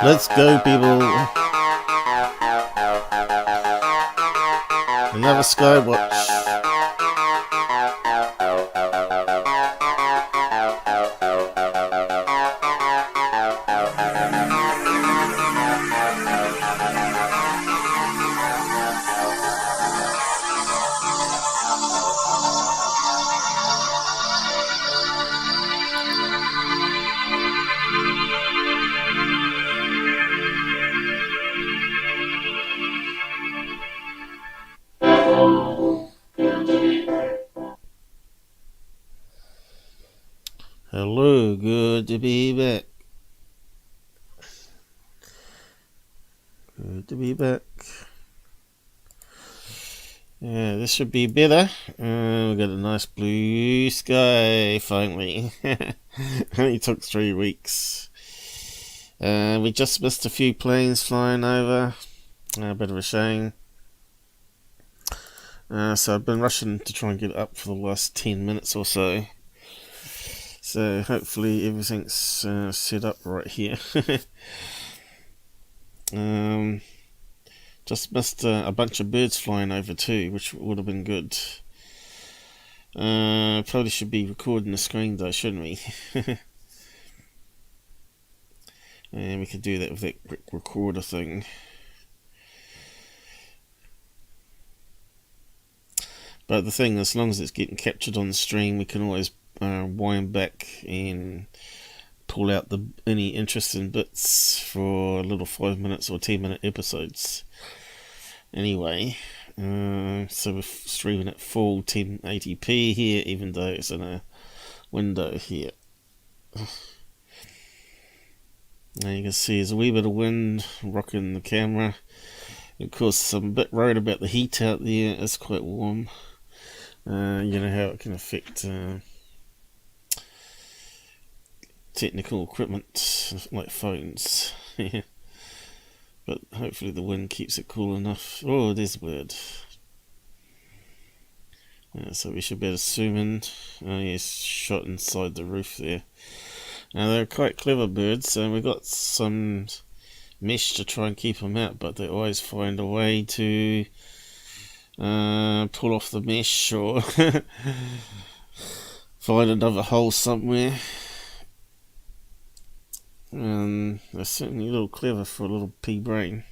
Let's go, people. Another Skywatch. Hello, good to be back. Good to be back. Yeah, this should be better. We've got a nice blue sky finally. Only took 3 weeks. We just missed a few planes flying over. A bit of a shame. So I've been rushing to try and get it up for the last 10 minutes or so. So hopefully everything's set up right here. Just missed a bunch of birds flying over too, which would have been good. Probably should be recording the screen though, shouldn't we? And we could do that with that recorder thing. But the thing, as long as it's getting captured on the stream, we can always wind back and pull out any interesting bits for little 5 minutes or 10 minute episodes. Anyway, so we're streaming at full 1080p here, even though it's in a window here. Now you can see there's a wee bit of wind rocking the camera. Of course, I'm a bit worried about the heat out there. It's quite warm. You know how it can affect technical equipment like phones. But hopefully the wind keeps it cool enough. Oh, there's a bird. So we should be able to zoom in. Oh, he's shot inside the roof there. Now they're quite clever birds, and we've got some mesh to try and keep them out, but they always find a way to pull off the mesh or find another hole somewhere. And they're certainly a little clever for a little pea brain.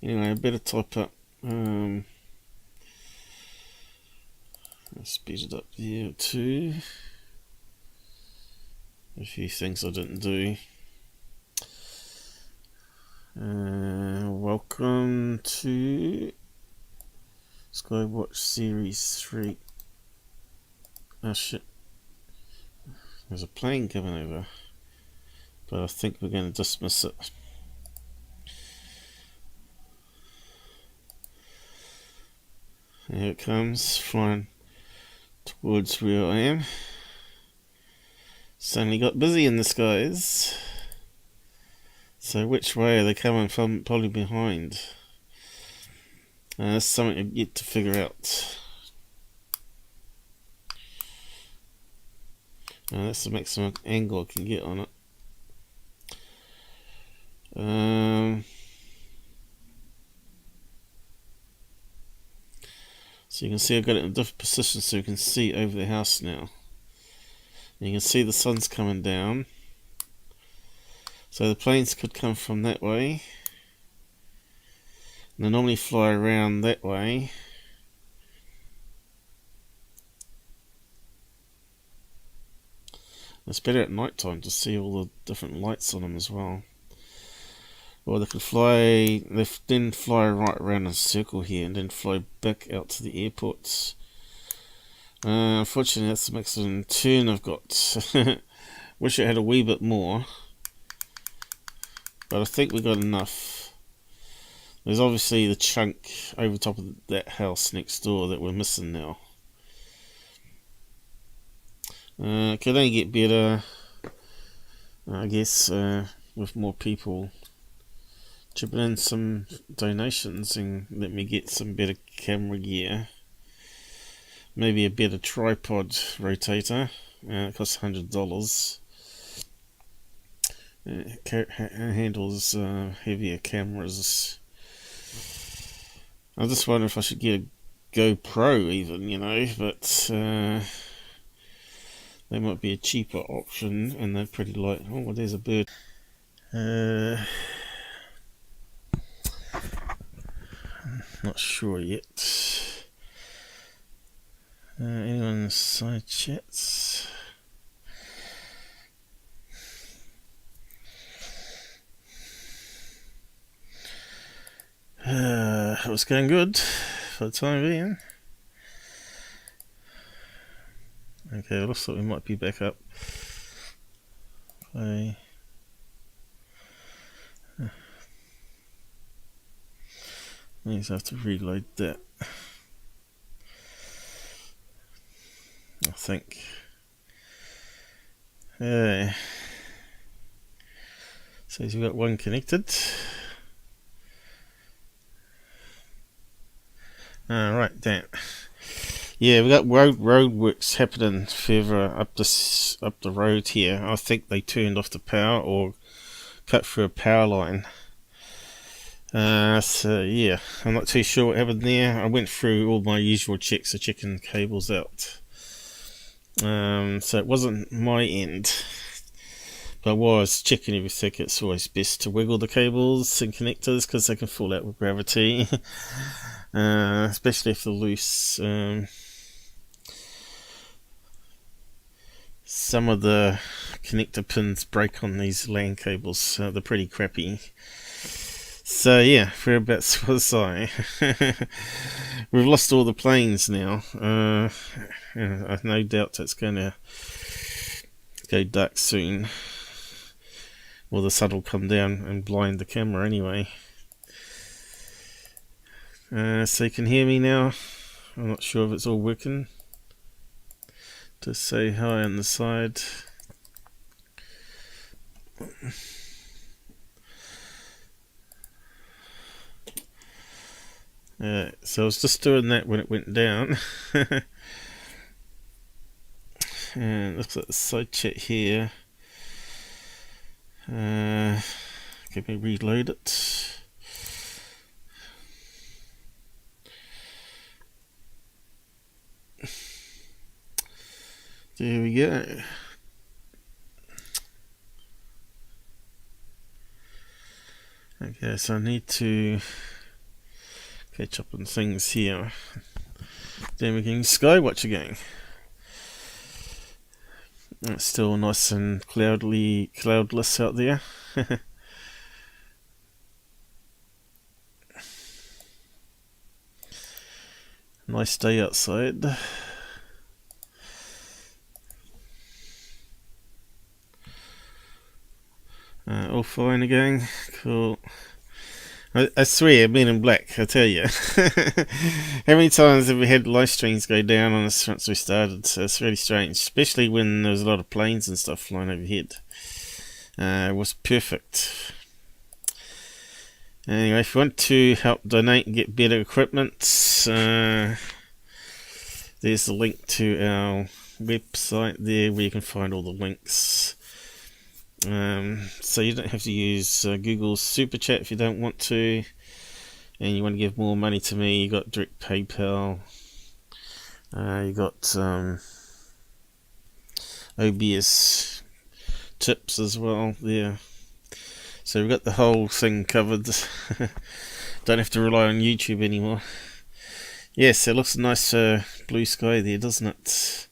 Anyway, I better type up. I'll speed it up here too. A few things I didn't do. Welcome to Skywatch Series 3. Oh shit. There's a plane coming over. But I think we're going to dismiss it. Here it comes, flying towards where I am. Suddenly got busy in the skies. So which way are they coming from? Probably behind. That's something I've yet to figure out. That's the maximum angle I can get on it. So you can see I've got it in a different position so you can see over the house now. And you can see the sun's coming down. So the planes could come from that way. And they normally fly around that way. It's better at night time to see all the different lights on them as well. Or they could fly, they then fly right around in a circle here and then fly back out to the airports. Unfortunately, that's the maximum turn I've got. Wish it had a wee bit more. But I think we got enough. There's obviously the chunk over top of that house next door that we're missing now. Could only get better, I guess, with more people chipping in some donations and let me get some better camera gear. Maybe a better tripod rotator. It costs $100. handles heavier cameras. I just wonder if I should get a GoPro even, you know, but they might be a cheaper option, and they're pretty light. Oh, well, there's a bird. Not sure yet. Anyone side chats? It was going good for the time being. Okay, it looks like we might be back up. I means I have to reload that, I think. So we've got one connected. Right, damn. Yeah, we got road works happening further up the road here. I think they turned off the power or cut through a power line. So yeah, I'm not too sure what happened there. I went through all my usual checks of checking cables out. So it wasn't my end. But while I was checking everything, it's always best to wiggle the cables and connectors because they can fall out with gravity. Especially if they're loose. Some of the connector pins break on these LAN cables. They're pretty crappy. So yeah, whereabouts was I? We've lost all the planes now. I've no doubt it's going to go dark soon. Well, the sun will come down and blind the camera anyway. So you can hear me now. I'm not sure if it's all working. Just say hi on the side. So I was just doing that when it went down. And looks like the side chat here. Can we reload it? There we go. Okay, so I need to catch up on things here. Then we can skywatch again. It's still nice and cloudless out there. Nice day outside. All fine again. Cool. I swear, Men in Black, I tell you. How many times have we had live streams go down on us since we started? So it's really strange, especially when there was a lot of planes and stuff flying overhead. It was perfect. Anyway, if you want to help donate and get better equipment, there's the link to our website there where you can find all the links. So you don't have to use Google's Super Chat if you don't want to, and you want to give more money to me. You got direct PayPal. You got OBS tips as well there. So we've got the whole thing covered. Don't have to rely on YouTube anymore. Yes, it looks a nice blue sky there, doesn't it?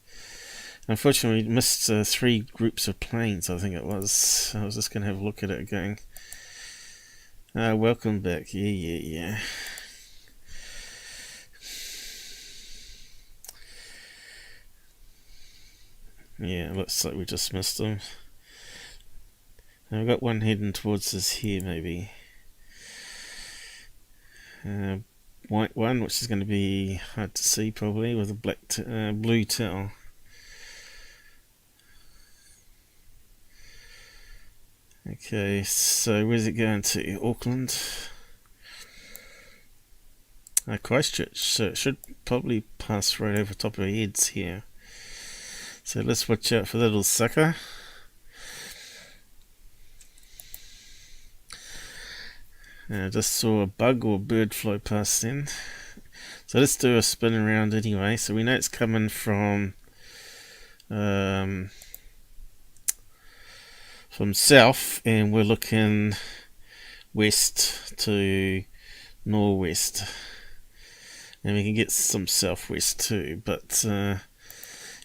Unfortunately, we missed 3 groups of planes, I think it was. I was just going to have a look at it again. Welcome back. Yeah. Yeah, looks like we just missed them. Now we've got one heading towards us here, maybe. White one, which is going to be hard to see probably, with a black blue tail. Okay, so where's it going to? Auckland? Christchurch, so it should probably pass right over top of our heads here. So let's watch out for that little sucker. I just saw a bug or a bird fly past then. So let's do a spin around anyway. So we know it's coming from south, and we're looking west to northwest, and we can get some southwest too, but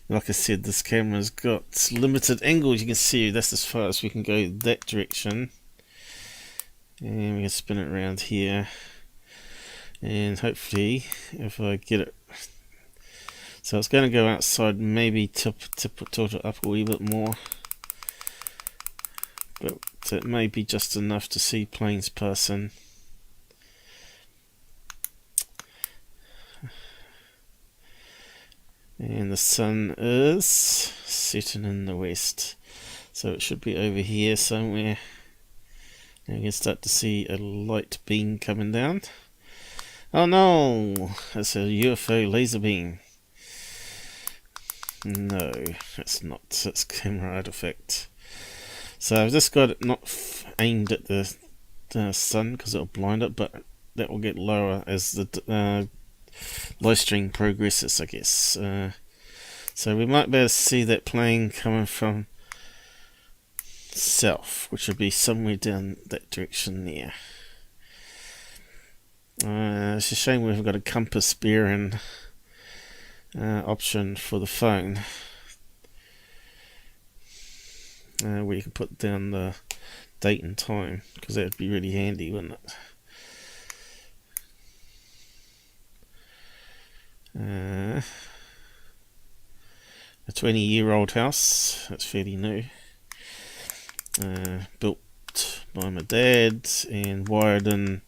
like I said, this camera's got limited angles. You can see that's as far as we can go that direction, and we can spin it around here, and hopefully if I get it, so it's going to go outside, maybe tilt it up a wee bit more, but it may be just enough to see planes passing. And the sun is setting in the west, so it should be over here somewhere. And you can start to see a light beam coming down. Oh no, it's a UFO laser beam. No, it's not. It's camera artifact. So I've just got it not aimed at the sun because it'll blind it, but that will get lower as the live stream progresses, I guess. So we might be able to see that plane coming from south, which would be somewhere down that direction there. It's a shame we've got a compass bearing option for the phone, where you can put down the date and time, because that would be really handy, wouldn't it? A 20-year-old house, that's fairly new, built by my dad and wired in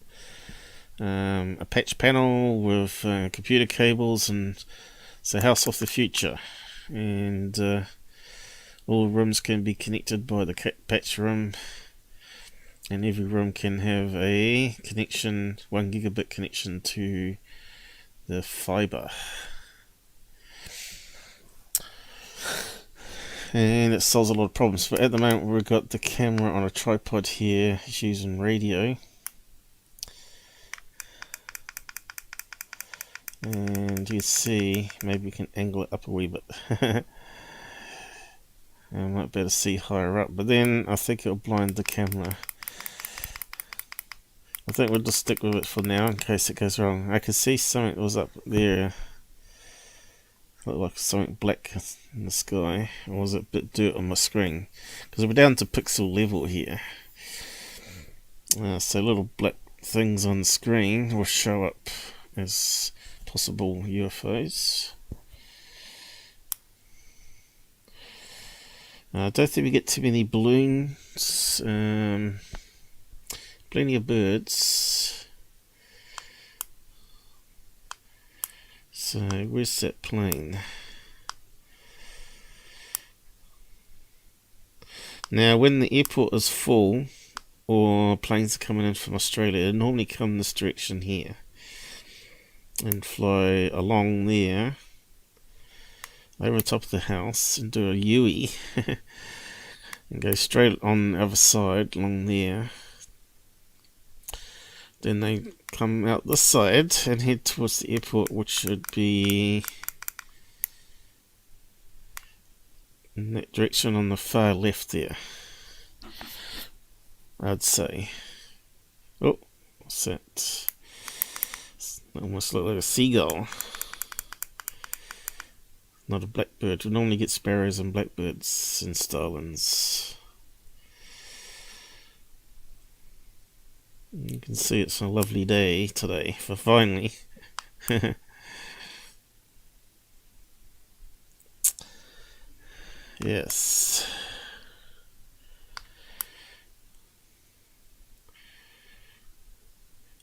a patch panel with computer cables, and it's a house of the future, and all rooms can be connected by the patch room, and every room can have a connection, 1 gigabit connection to the fiber, and it solves a lot of problems. But at the moment we've got the camera on a tripod here, it's using radio, and you see, maybe we can angle it up a wee bit. I might be able to see higher up, but then I think it'll blind the camera. I think we'll just stick with it for now in case it goes wrong. I could see something that was up there, looked like something black in the sky, or was it a bit dirt on my screen? Because we're down to pixel level here, so little black things on the screen will show up as possible UFOs. I don't think we get too many balloons. Plenty of birds. So where's that plane? Now when the airport is full, or planes are coming in from Australia, they normally come this direction here and fly along there over the top of the house and do a U and go straight on the other side along there. Then they come out this side and head towards the airport, which should be in that direction on the far left there, I'd say. Oh, what's that? It almost looks like a seagull. Not a blackbird. We normally get sparrows and blackbirds and starlings. You can see it's a lovely day today, for finally. Yes.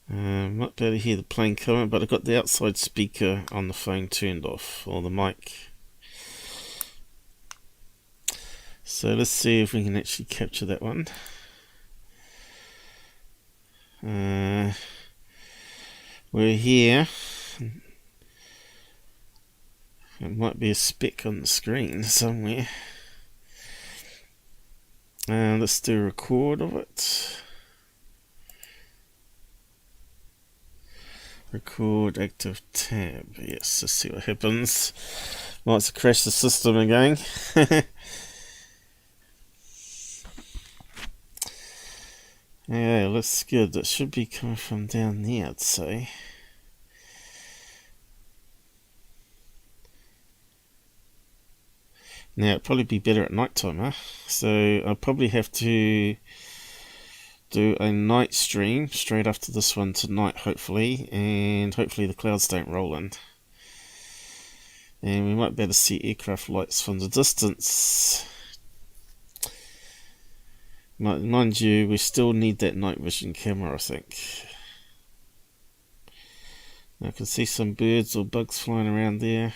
Might be able to hear the plane coming, but I've got the outside speaker on the phone turned off, or the mic. So let's see if we can actually capture that one. We're here. It might be a speck on the screen somewhere. Let's do a record of it. Record active tab. Yes, let's see what happens. Might have to crash the system again. Yeah, looks good. That should be coming from down there, I'd say. Now, it'd probably be better at night time, huh? So, I'll probably have to do a night stream straight after this one tonight, hopefully. And hopefully the clouds don't roll in. And we might be able to see aircraft lights from the distance. Mind you, we still need that night vision camera, I think. I can see some birds or bugs flying around there.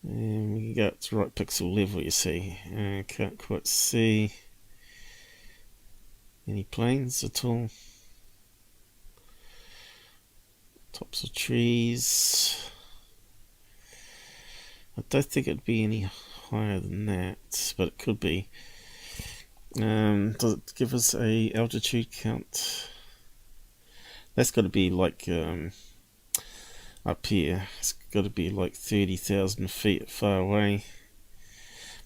And we can go up to right pixel level, you see. Can't quite see any planes at all. Tops of trees. I don't think it'd be any higher than that, but it could be. Does it give us a altitude count? That's got to be like up here. It's got to be like 30,000 feet far away.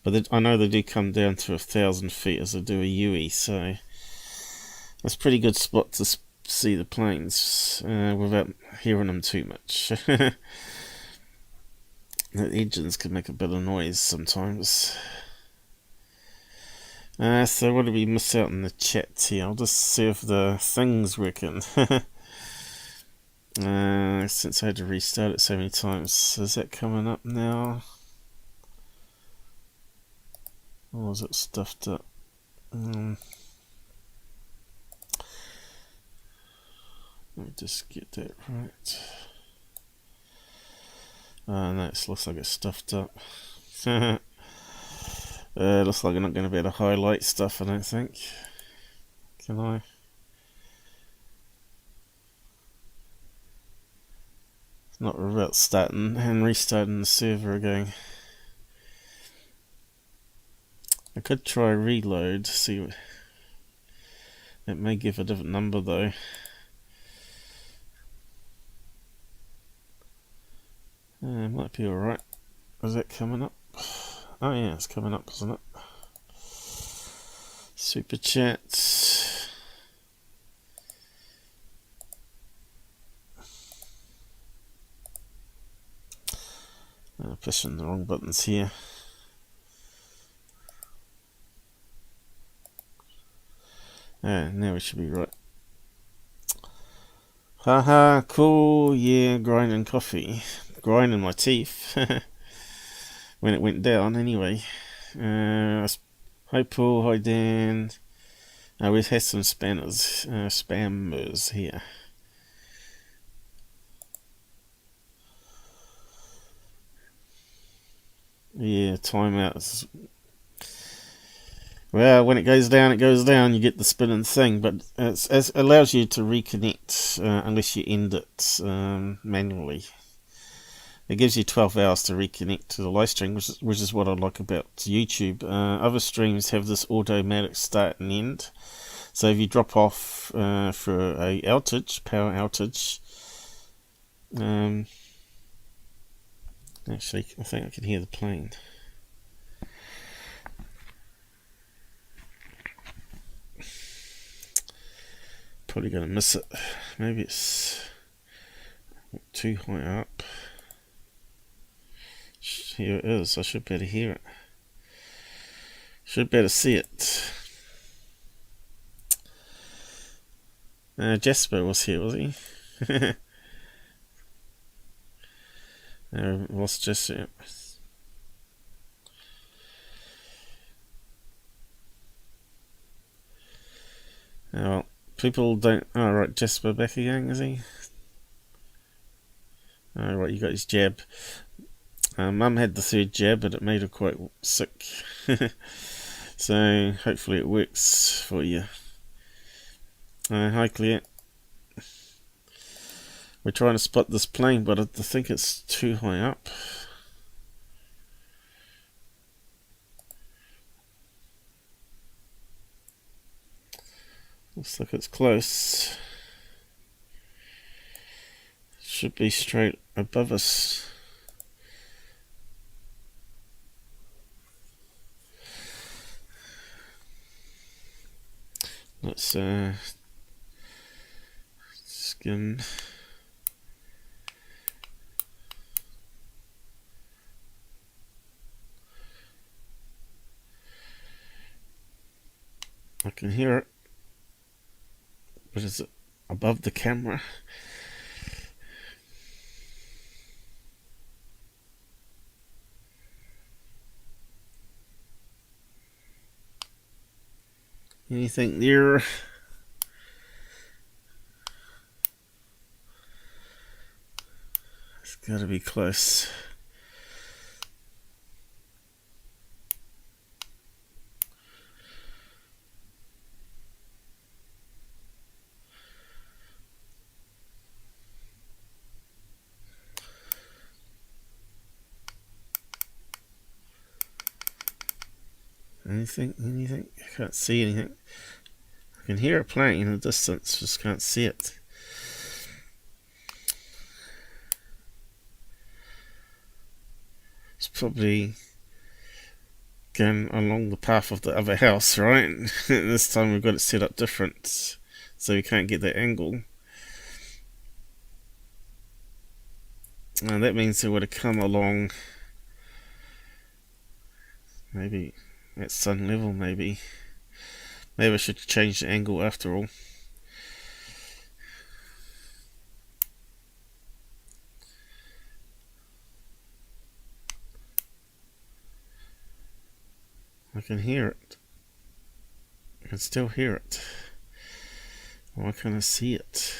But I know they do come down to 1,000 feet as they do a UE, so that's a pretty good spot to see the planes without hearing them too much. The engines can make a bit of noise sometimes. So what did we miss out in the chat here? I'll just see if the thing's working. Since I had to restart it so many times. Is that coming up now? Or was it stuffed up? Let me just get that right. No, it looks like it's stuffed up. Looks like I'm not going to be able to highlight stuff, I don't think. Can I? It's not about starting and restarting the server again. I could try reload, see what... It may give a different number though. It might be alright. Is that coming up? Oh yeah, it's coming up, isn't it? Super chat. I'm pushing the wrong buttons here. Now we should be right. Haha, cool, yeah, grinding coffee. Grinding my teeth. When it went down, anyway. Hi Paul, hi Dan. We've had some spammers here. Yeah, timeouts. Well, when it goes down, you get the spinning thing, but it allows you to reconnect unless you end it manually. It gives you 12 hours to reconnect to the live stream, which is what I like about YouTube. Other streams have this automatic start and end. So if you drop off for a power outage, actually, I think I can hear the plane. Probably going to miss it. Maybe it's too high up. Here it is. I should be able to hear it. Should be able to see it. Jasper was here, was he? Lost Jasper. Well, people don't... Oh, right, Jasper back again, is he? Oh, right, you got his jab. Mum had the third jab, but it made her quite sick. So, hopefully it works for you. Hi, Claire. We're trying to spot this plane, but I think it's too high up. Looks like it's close. Should be straight above us. Let's skim. I can hear it, but is it above the camera? Anything there? It's gotta be close. Anything? I can't see anything. I can hear a plane in the distance, just can't see it. It's probably going along the path of the other house, right? This time we've got it set up different, so we can't get that angle. And that means it would have come along maybe at sun level, maybe. Maybe I should change the angle after all. I can hear it. I can still hear it. Why can't I see it?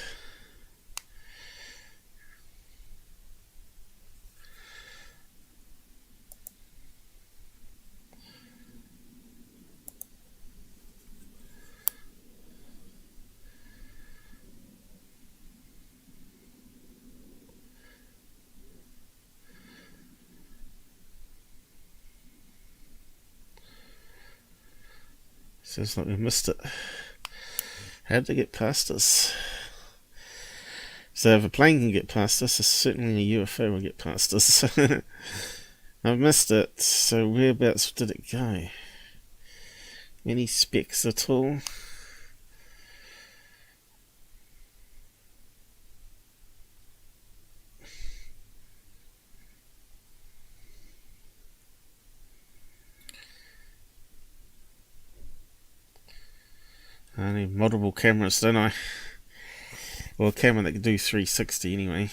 Sounds like we missed it. How'd they get past us? So if a plane can get past us, certainly a UFO will get past us. I've missed it. So whereabouts did it go? Any specks at all? I need multiple cameras, don't I? Well, a camera that can do 360 anyway.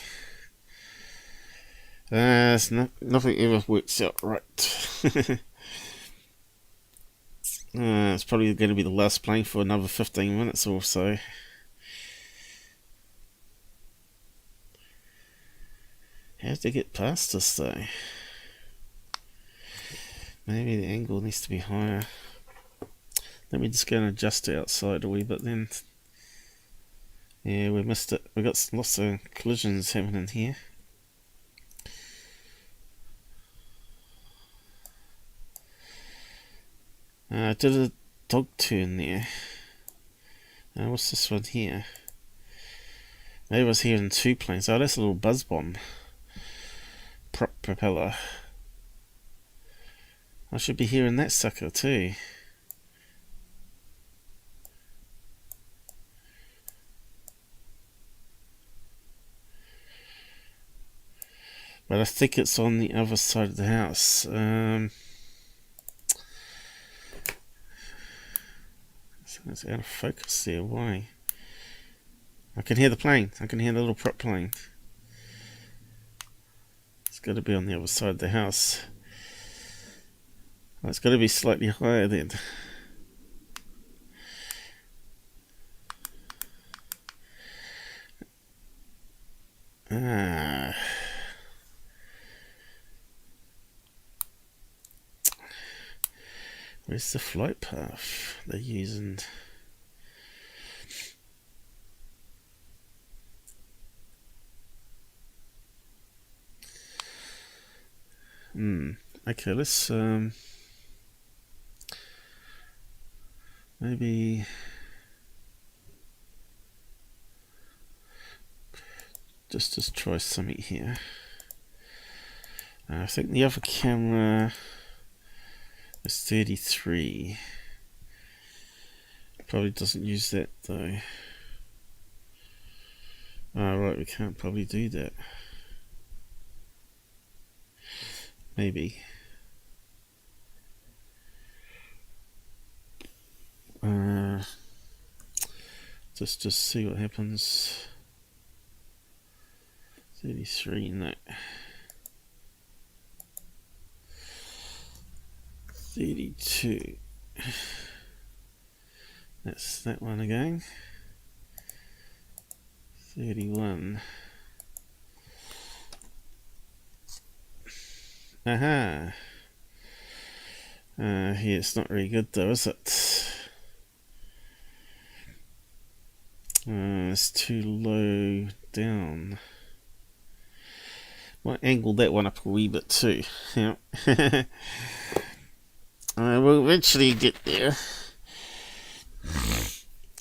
Nothing ever works out right. It's probably going to be the last plane for another 15 minutes or so. How'd they get past us though? Maybe the angle needs to be higher. Let me just go and adjust it outside a wee bit then. Yeah, we missed it. We got lots of collisions happening here. I did a dog turn there. What's this one here? Maybe I was hearing two planes. Oh, that's a little buzz bomb. Prop propeller. I should be hearing that sucker too. But I think it's on the other side of the house. It's out of focus there. Why? I can hear the plane. I can hear the little prop plane. It's got to be on the other side of the house. Well, it's got to be slightly higher then. Where's the flight path they're using? Okay, let's maybe just try something here. I think the other camera is 33. Probably doesn't use that though. Right, we can't probably do that. Maybe. Just see what happens. 33, no. 32. That's that one again. 31. Aha. Yeah, it's not very good though, is it? It's too low down. Might angle that one up a wee bit too. Yeah. We'll eventually get there.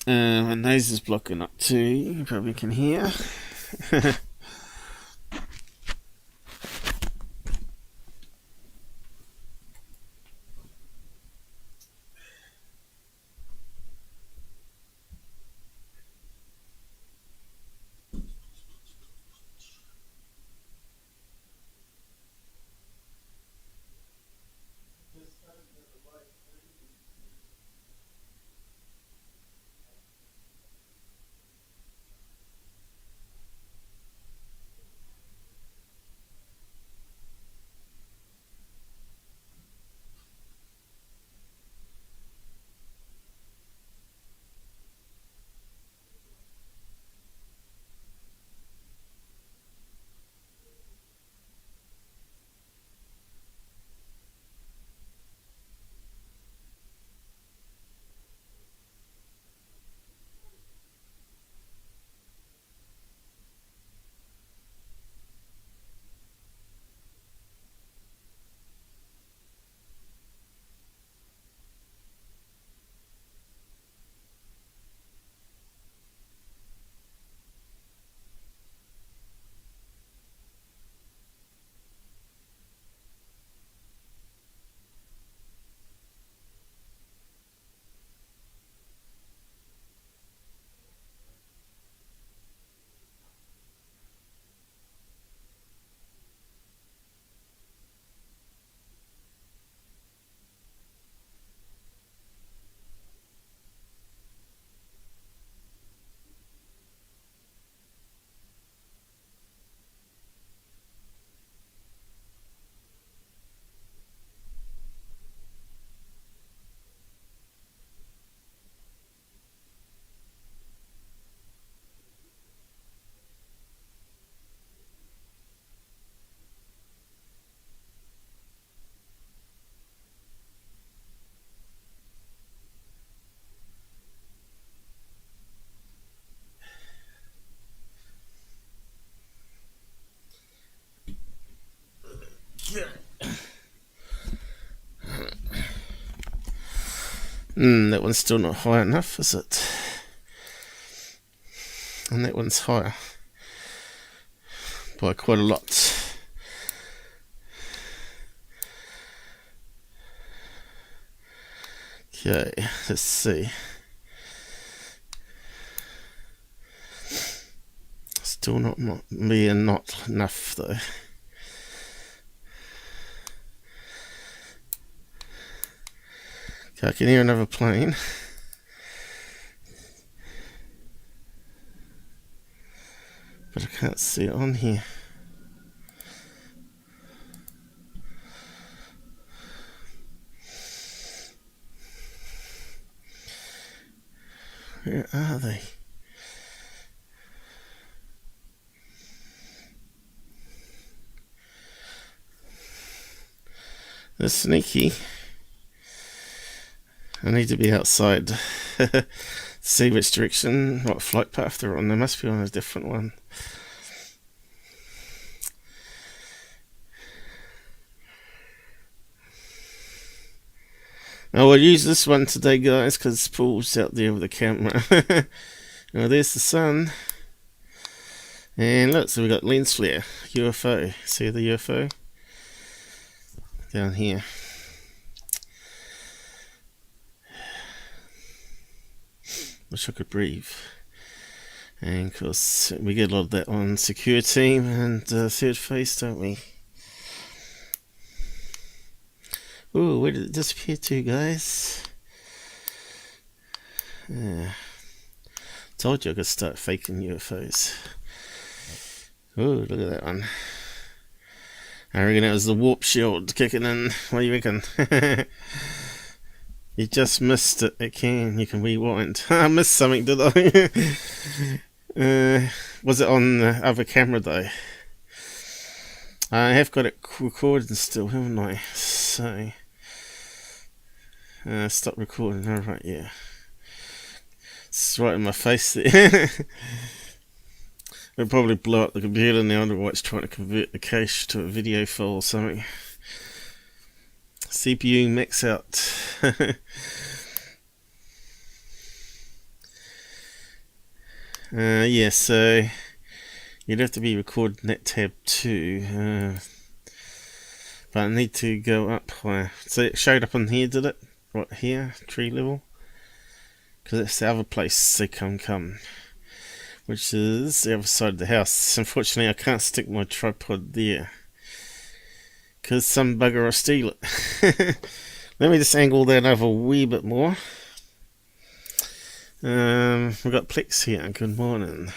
My nose is blocking up too. You probably can hear. That one's still not high enough, is it? And that one's higher by quite a lot. Okay, let's see. Still not being not enough though. Okay, I can hear another plane. But I can't see it on here. Where are they? They're sneaky. I need to be outside. See which direction, what flight path they're on. They must be on a different one. I will use this one today, guys, because Paul's out there with the camera. Now there's the sun. And look, so we got lens flare, UFO. See the UFO? Down here. Wish I could breathe. And of course, we get a lot of that on Secure Team and Third Phase, don't we? Ooh, where did it disappear to, guys? Told you I could start faking UFOs. Ooh, look at that one. I reckon it was the warp shield kicking in. What do you reckon? You just missed it. You can rewind. I missed something, did I? Was it on the other camera though? I have got it recording still, haven't I? So stop recording. Alright, yeah. It's right in my face there. It'll probably blow up the computer now while it's trying to convert the cache to a video file or something. CPU max out. Yeah, so you'd have to be recording that tab too. But I need to go up higher. So it showed up on here, did it? Right here, tree level. Because that's the other place they come. Which is the other side of the house. Unfortunately, I can't stick my tripod there. Because some bugger will steal it. Let me just angle that over a wee bit more. We've got Plex here. Good morning.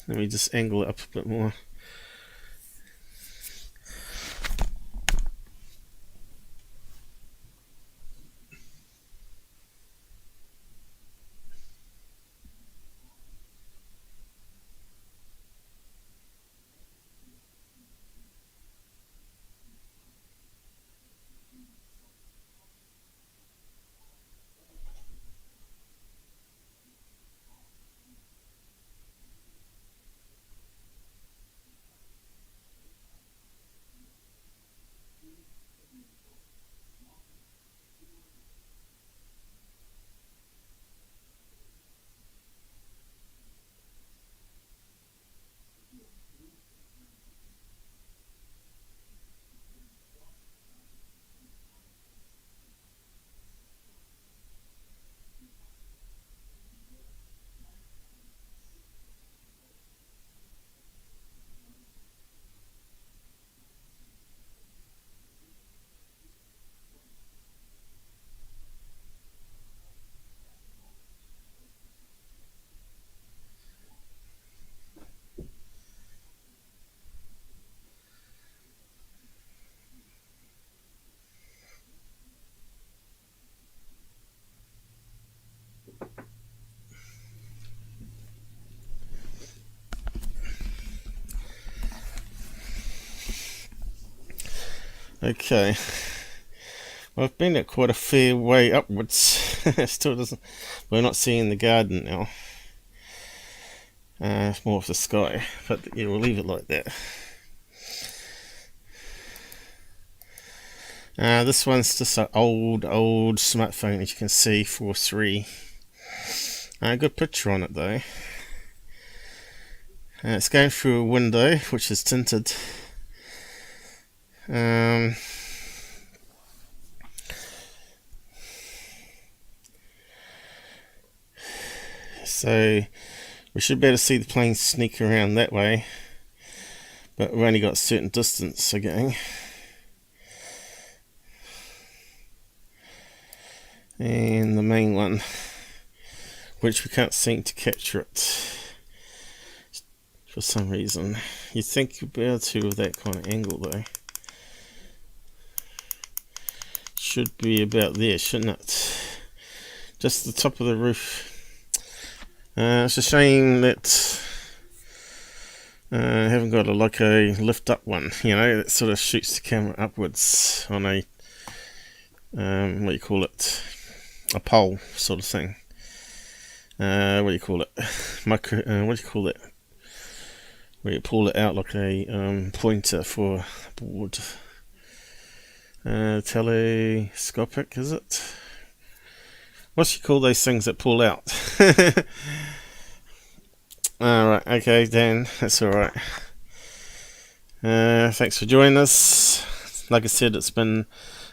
Let me just angle it up a bit more. Okay. Well, I've been at quite a fair way upwards. Still doesn't. We're not seeing the garden now. It's more of the sky, but yeah, we'll leave it like that. This one's just an old smartphone, as you can see, 4.3. Good picture on it though. It's going through a window which is tinted. So we should be able to see the plane sneak around that way, but we've only got a certain distance again. And the main one, which we can't seem to capture it for some reason. You'd think you'd be able to with that kind of angle though. Should be about there, shouldn't it? Just the top of the roof. It's a shame that I haven't got a lift up one, you know, that sort of shoots the camera upwards on a what do you call it? A pole sort of thing. What do you call it? What do you call it? Where you pull it out like a pointer for a board. Telescopic, is it? What you call those things that pull out? Alright, okay, Dan, that's alright. Thanks for joining us. Like I said, it's been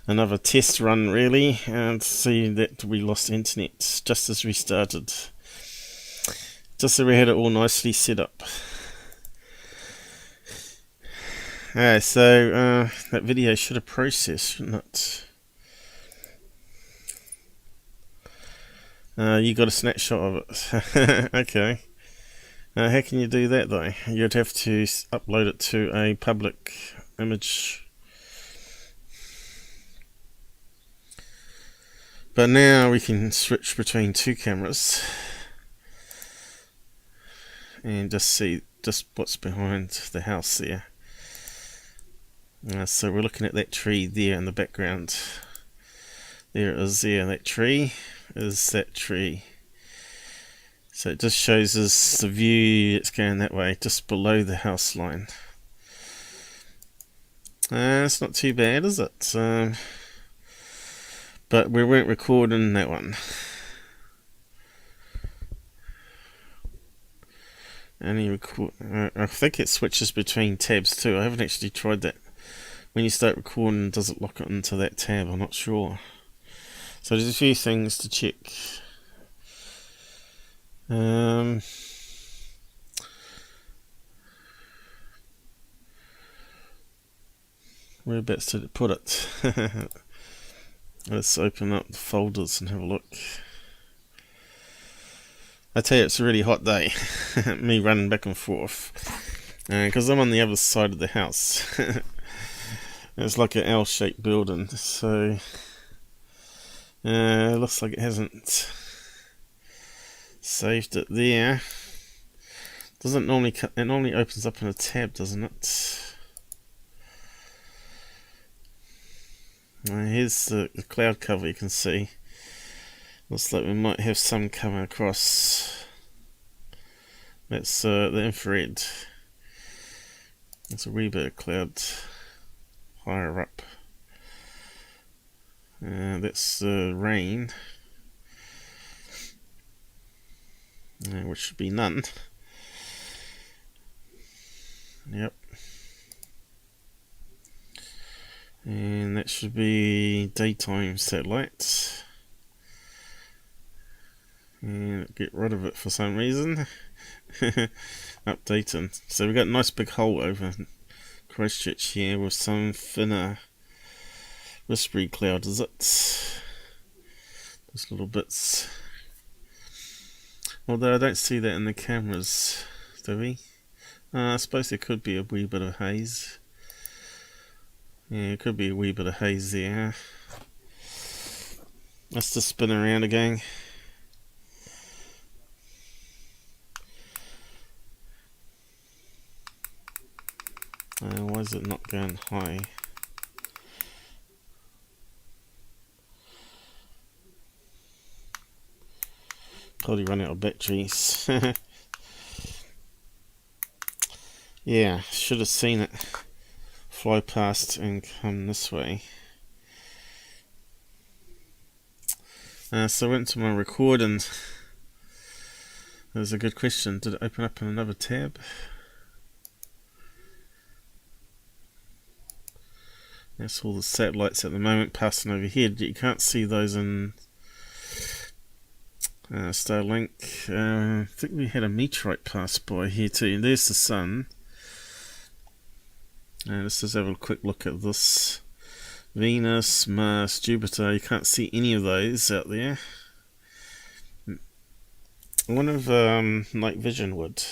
another test run, really, and see that we lost internet just as we started. Just so we had it all nicely set up. So that video should have processed, shouldn't it? You got a snapshot of it. Okay. How can you do that though? You'd have to upload it to a public image. But now we can switch between two cameras and just see just what's behind the house there. So we're looking at that tree there in the background. There it is there, that tree is that tree. So it just shows us the view. It's going that way, just below the house line. It's not too bad, is it? But we weren't recording that one. I think it switches between tabs too. I haven't actually tried that. When you start recording, does it lock it into that tab? I'm not sure. So there's a few things to check. Whereabouts did it put it? Let's open up the folders and have a look. I tell you, it's a really hot day. Me running back and forth. Because I'm on the other side of the house. It's like an L-shaped building. So, looks like it hasn't saved it there. Doesn't normally it normally opens up in a tab, doesn't it? Here's the cloud cover. You can see. Looks like we might have some coming across. That's the infrared. It's a wee bit of cloud higher up. That's rain, which should be none. Yep. And that should be daytime satellite. And get rid of it for some reason. Updating. So we've got a nice big hole over Christchurch here with some thinner whispery cloud, is it? Just little bits. Although I don't see that in the cameras, do we? I suppose there could be a wee bit of haze. Yeah, it could be a wee bit of haze there. Let's just spin around again. Why is it not going high? Probably run out of batteries. Yeah, should have seen it fly past and come this way. So I went to my recording. That was a good question. Did it open up in another tab? That's all the satellites at the moment passing overhead. You can't see those in Starlink. I think we had a meteorite pass by here too. And there's the sun. Let's just have a quick look at this. Venus, Mars, Jupiter. You can't see any of those out there. I wonder if night vision would.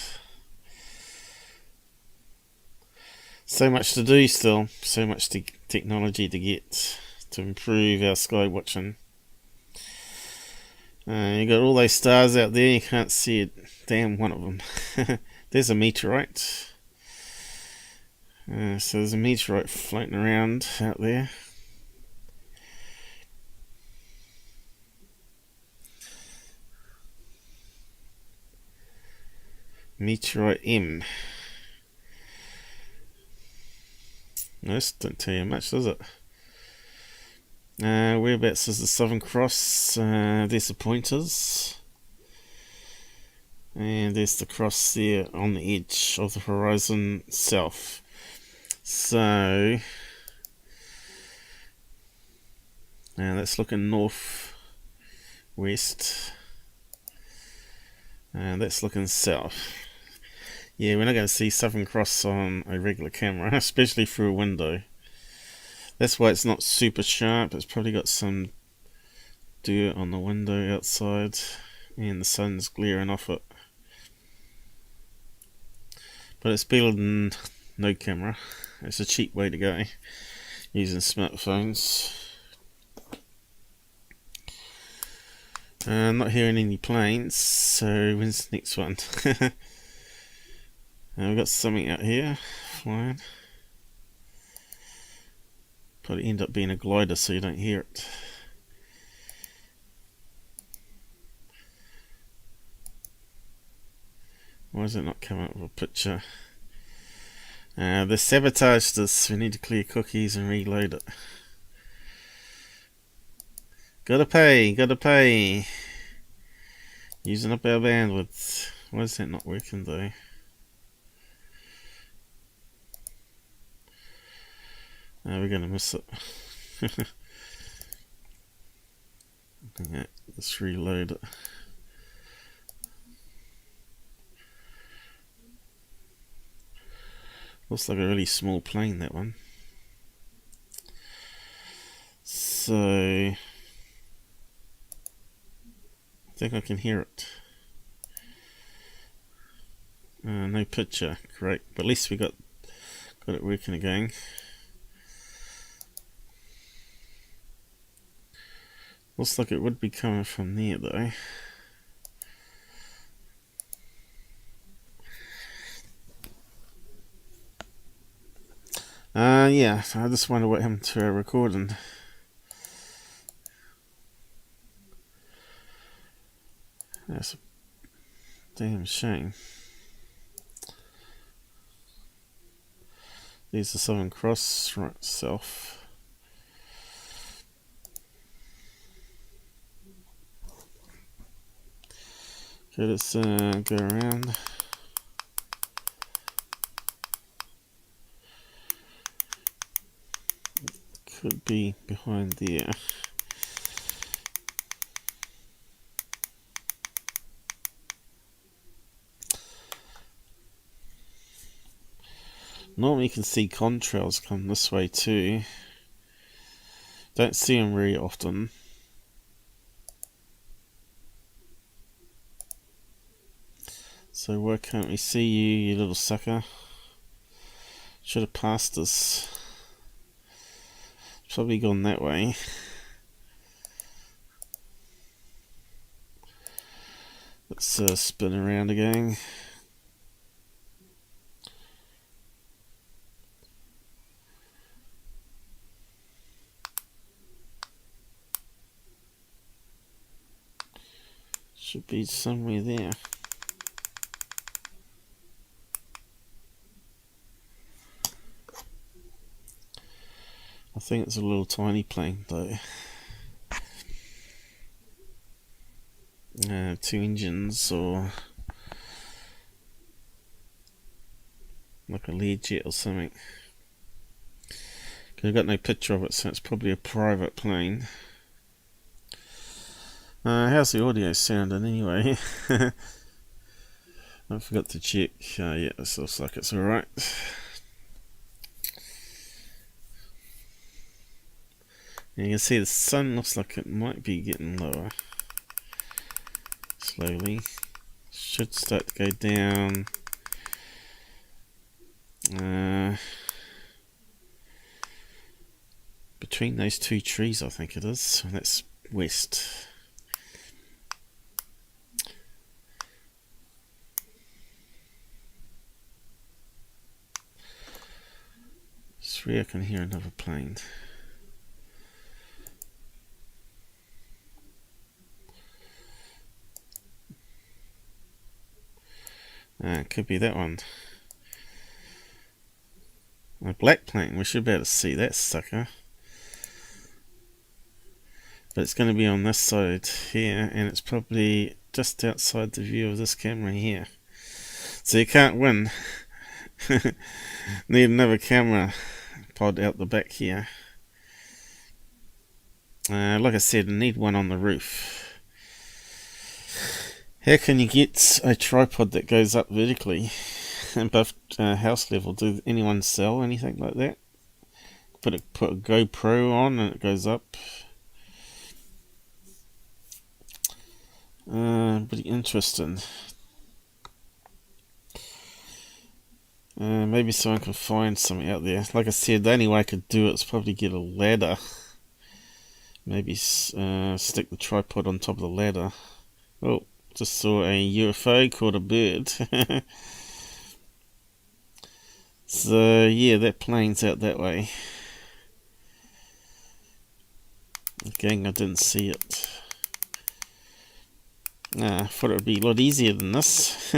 So much to do still. So much technology to get to improve our sky watching. You got all those stars out there. You can't see a damn one of them. There's a meteorite. So there's a meteorite floating around out there. Meteorite M. This don't tell you much, does it? Whereabouts is the Southern Cross? There's the pointers. And there's the cross there on the edge of the horizon south. So that's looking north west, and that's looking south. Yeah, we're not going to see Southern Cross on a regular camera, especially through a window. That's why it's not super sharp. It's probably got some dirt on the window outside, and the sun's glaring off it. But it's better than no camera. It's a cheap way to go, using smartphones. I'm not hearing any planes, so when's the next one? We've got something out here flying. Probably end up being a glider so you don't hear it. Why is it not coming up with a picture? They sabotaged us. We need to clear cookies and reload it. Gotta pay. Using up our bandwidth. Why is that not working though? We're gonna miss it. Yeah, let's reload it. Looks like a really small plane, that one. So I think I can hear it. No picture, great. But at least we got it working again. Looks like it would be coming from there though. Yeah, I just wonder what happened to our recording. That's a damn shame. There's the Southern Cross right south. Okay, let's go around. Could be behind there. Normally you can see contrails come this way too. Don't see them very often. So why can't we see you, you little sucker? Should have passed us. Probably gone that way. Let's spin around again. Should be somewhere there. I think it's a little tiny plane though. 2 engines or like a Learjet or something. I've got no picture of it, so it's probably a private plane. How's the audio sounding anyway? I forgot to check. Yeah, this looks like it's alright. You can see the sun looks like it might be getting lower. Slowly. Should start to go down. Between those 2 trees, I think it is. So that's west. I swear I can hear another plane. It could be that one. A black plane. We should be able to see that sucker. but it's going to be on this side here, and it's probably just outside the view of this camera here. So you can't win. Need another camera pod out the back here. Like I said, I need one on the roof. How can you get a tripod that goes up vertically above house level? Do anyone sell anything like that? Put a GoPro on and it goes up. Pretty interesting. Maybe someone can find something out there. Like I said, the only way I could do it is probably get a ladder. Maybe stick the tripod on top of the ladder. Oh, just saw a UFO, caught a bird. So yeah, that plane's out that way. Gang, I didn't see it. I thought it would be a lot easier than this.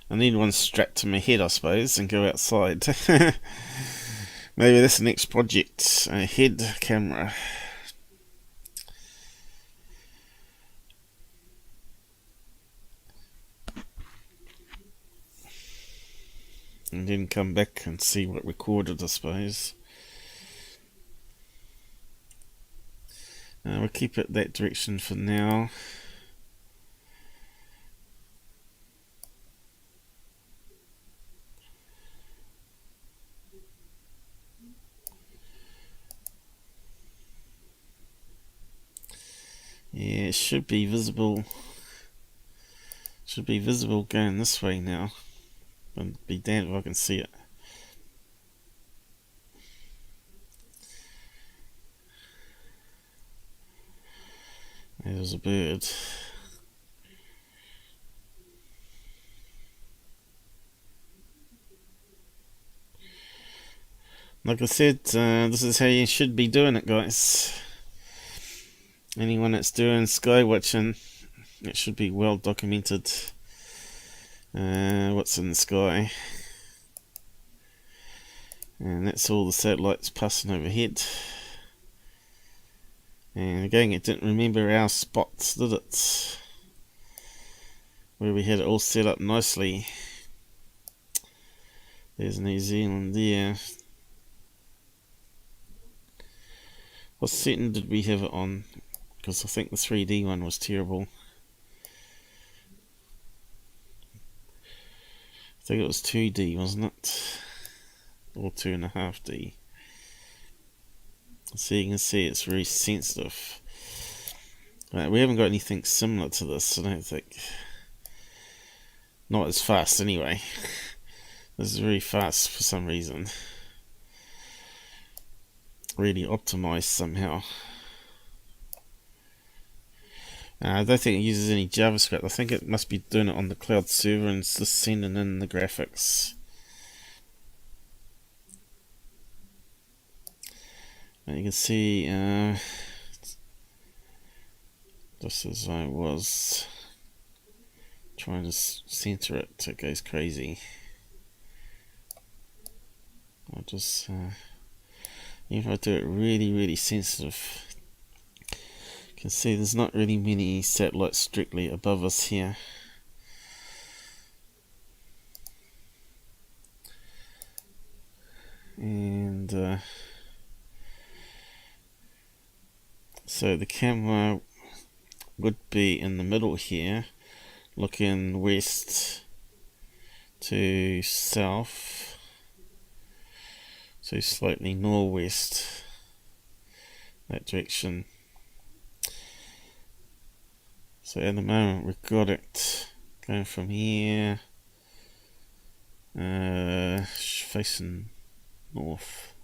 I need one strapped to my head, I suppose, and go outside. Maybe that's the next project, a head camera. And then come back and see what recorded, I suppose. We'll keep it that direction for now. Yeah, it should be visible. Should be visible going this way now. But be damned if I can see it. There's a bird. Like I said, this is how you should be doing it, guys. Anyone that's doing sky watching, it should be well documented. What's in the sky. And that's all the satellites passing overhead. And again, it didn't remember our spots, did it? Where we had it all set up nicely. There's New Zealand there. What setting did we have it on? Because I think the 3D one was terrible. I think it was 2D, wasn't it? Or 2.5D. So you can see it's very sensitive. Right, we haven't got anything similar to this, I don't think. Not as fast anyway. This is very fast for some reason. Really optimized somehow. I don't think it uses any JavaScript. I think it must be doing it on the cloud server and it's just sending in the graphics. You can see just as I was trying to center it, it goes crazy. I'll just even if I do it really sensitive, you can see there's not really many satellites strictly above us here. And so the camera would be in the middle here, looking west to south, so slightly northwest, that direction. So at the moment we've got it going from here, facing north.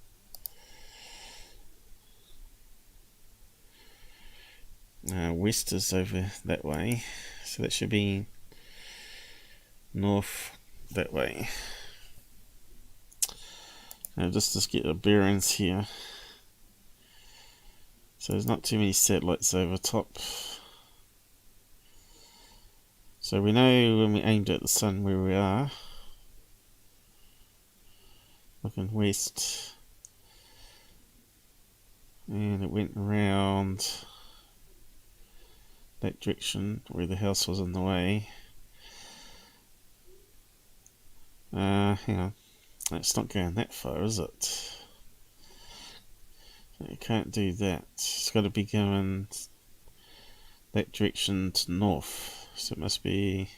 West is over that way, so that should be north that way. Now just to get the bearings here. So there's not too many satellites over top. So we know when we aimed at the sun where we are. looking west, and it went around that direction where the house was in the way. Hang on, it's not going that far, is it? It can't do that. It's got to be going that direction to north, so it must be.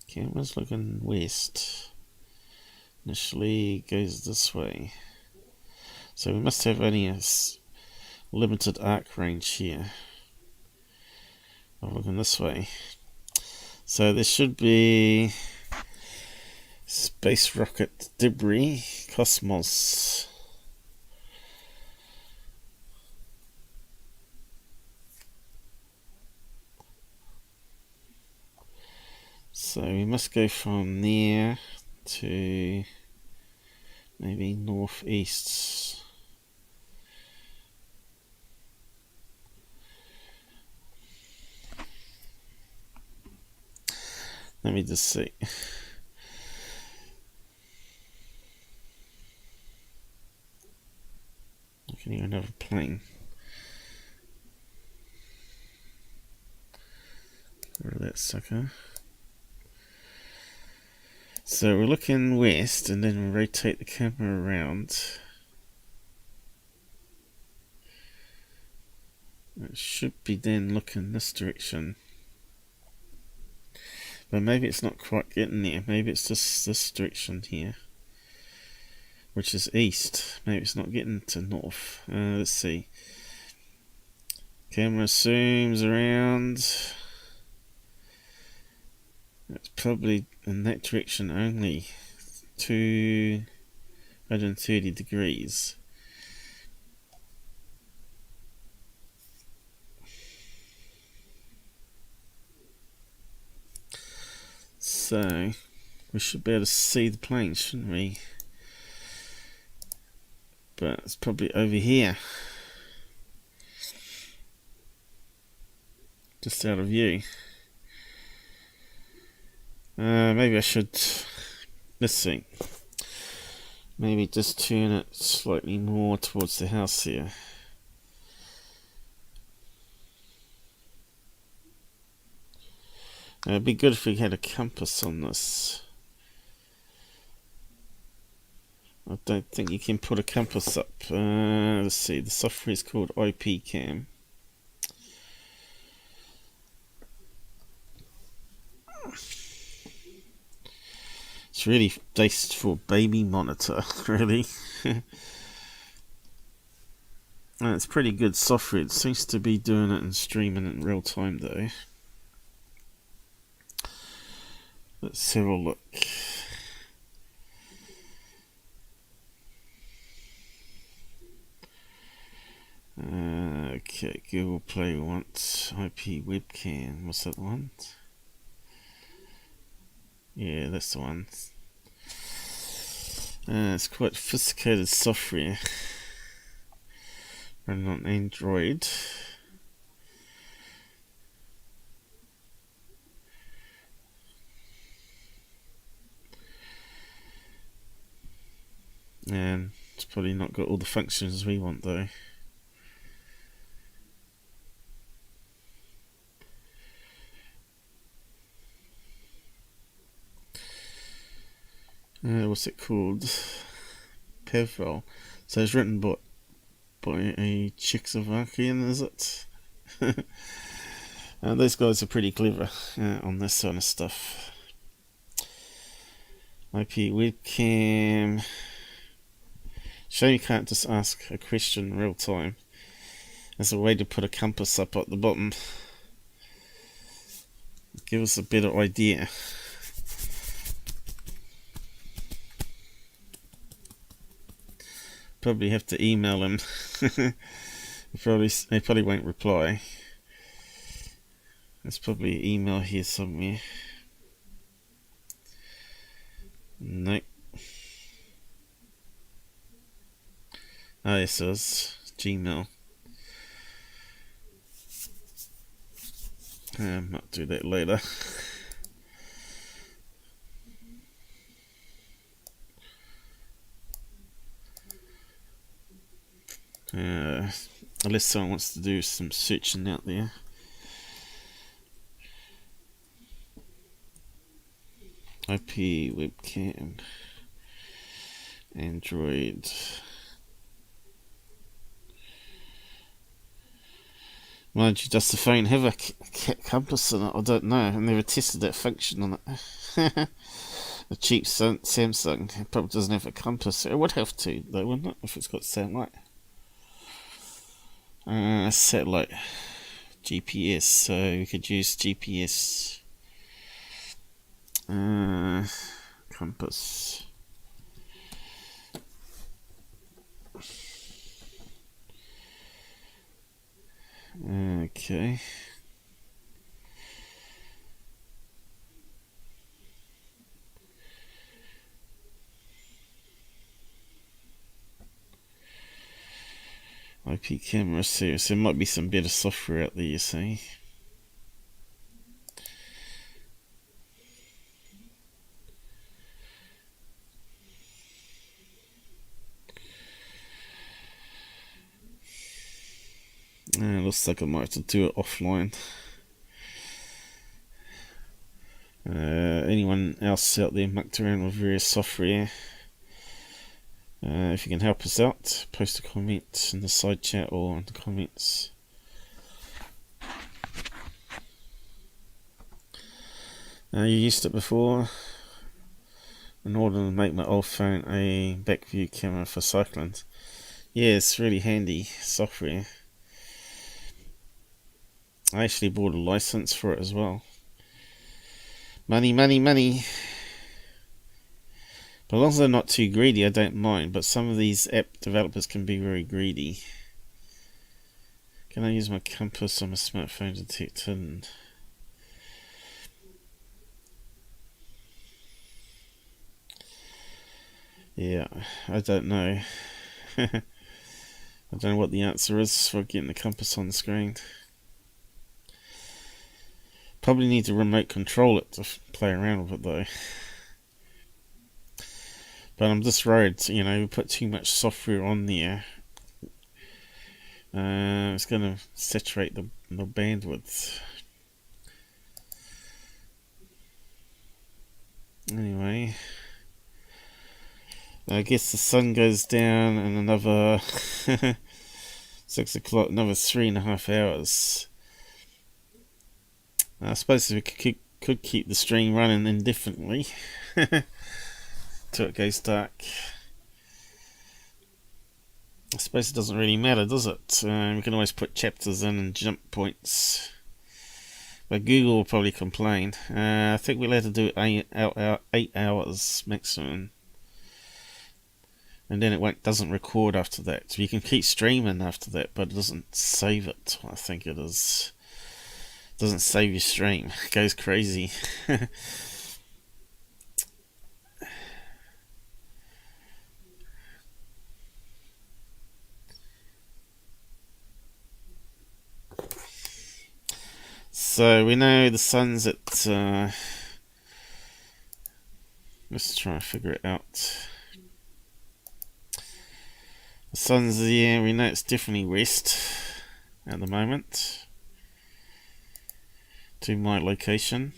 Camera's looking west. Initially goes this way. So we must have only a limited arc range here. I'm looking this way. So there should be space rocket debris, cosmos. So we must go from there to maybe northeast. Let me just see. I can hear another plane. Where that sucker? So we're looking west, and then we rotate the camera around. It should be then looking this direction. But maybe it's not quite getting there. Maybe it's just this direction here, which is east. Maybe it's not getting to north. Let's see. Camera zooms around. It's probably in that direction only. 230 degrees. So we should be able to see the plane, shouldn't we? But it's probably over here, just out of view. Maybe I should, let's see, maybe just turn it slightly more towards the house here. It'd be good if we had a compass on this. I don't think you can put a compass up. Let's see, the software is called IPCam. It's really based for baby monitor, really. And it's pretty good software. It seems to be doing it and streaming it in real time though. Let's have a look. Okay, Google Play wants IP webcam. What's that one? Yeah, that's the one. It's quite sophisticated software running on Android. And it's probably not got all the functions we want though. What's it called? Pevro. So it's written by a Czechoslovakian, is it? Those guys are pretty clever on this sort of stuff. IP webcam. Shame you can't just ask a question in real time. There's a way to put a compass up at the bottom. Give us a better idea. Probably have to email him. He probably won't reply. There's probably an email here somewhere. Nope. Oh, yes, it was Gmail. Might do that later. Unless someone wants to do some searching out there. IP webcam, Android. Mind you, does the phone have a compass in it? I don't know. I've never tested that function on it. A cheap Samsung, it probably doesn't have a compass. It would have to, though, wouldn't it? If it's got satellite. Satellite. GPS, so we could use GPS. Compass. Okay. IP camera series. There might be some better software out there, you see. Looks like I might have to do it offline. Anyone else out there mucked around with various software? If you can help us out, post a comment in the side chat or in the comments. You used it before. In order to make my old phone a back view camera for cycling. Yeah, it's really handy software. I actually bought a license for it as well. Money, money, money. But as long as they're not too greedy, I don't mind. But some of these app developers can be very greedy. Can I use my compass on my smartphone to detect hidden? Yeah, I don't know. I don't know what the answer is for getting the compass on the screen. Probably need to remote control it to play around with it though. But I'm just worried, you know, we put too much software on there. It's going to saturate the bandwidth. Anyway, I guess the sun goes down in another 6 o'clock, another 3.5 hours. I suppose we could keep the stream running indefinitely till it goes dark. I suppose it doesn't really matter, does it? We can always put chapters in and jump points. But Google will probably complain. I think we'll have to do 8 hours maximum. And then it doesn't record after that. So you can keep streaming after that, but it doesn't save it. I think it is. It doesn't save your stream. It goes crazy. So we know the sun's at. Let's try and figure it out. The sun's there. We know it's definitely west at the moment. To my location.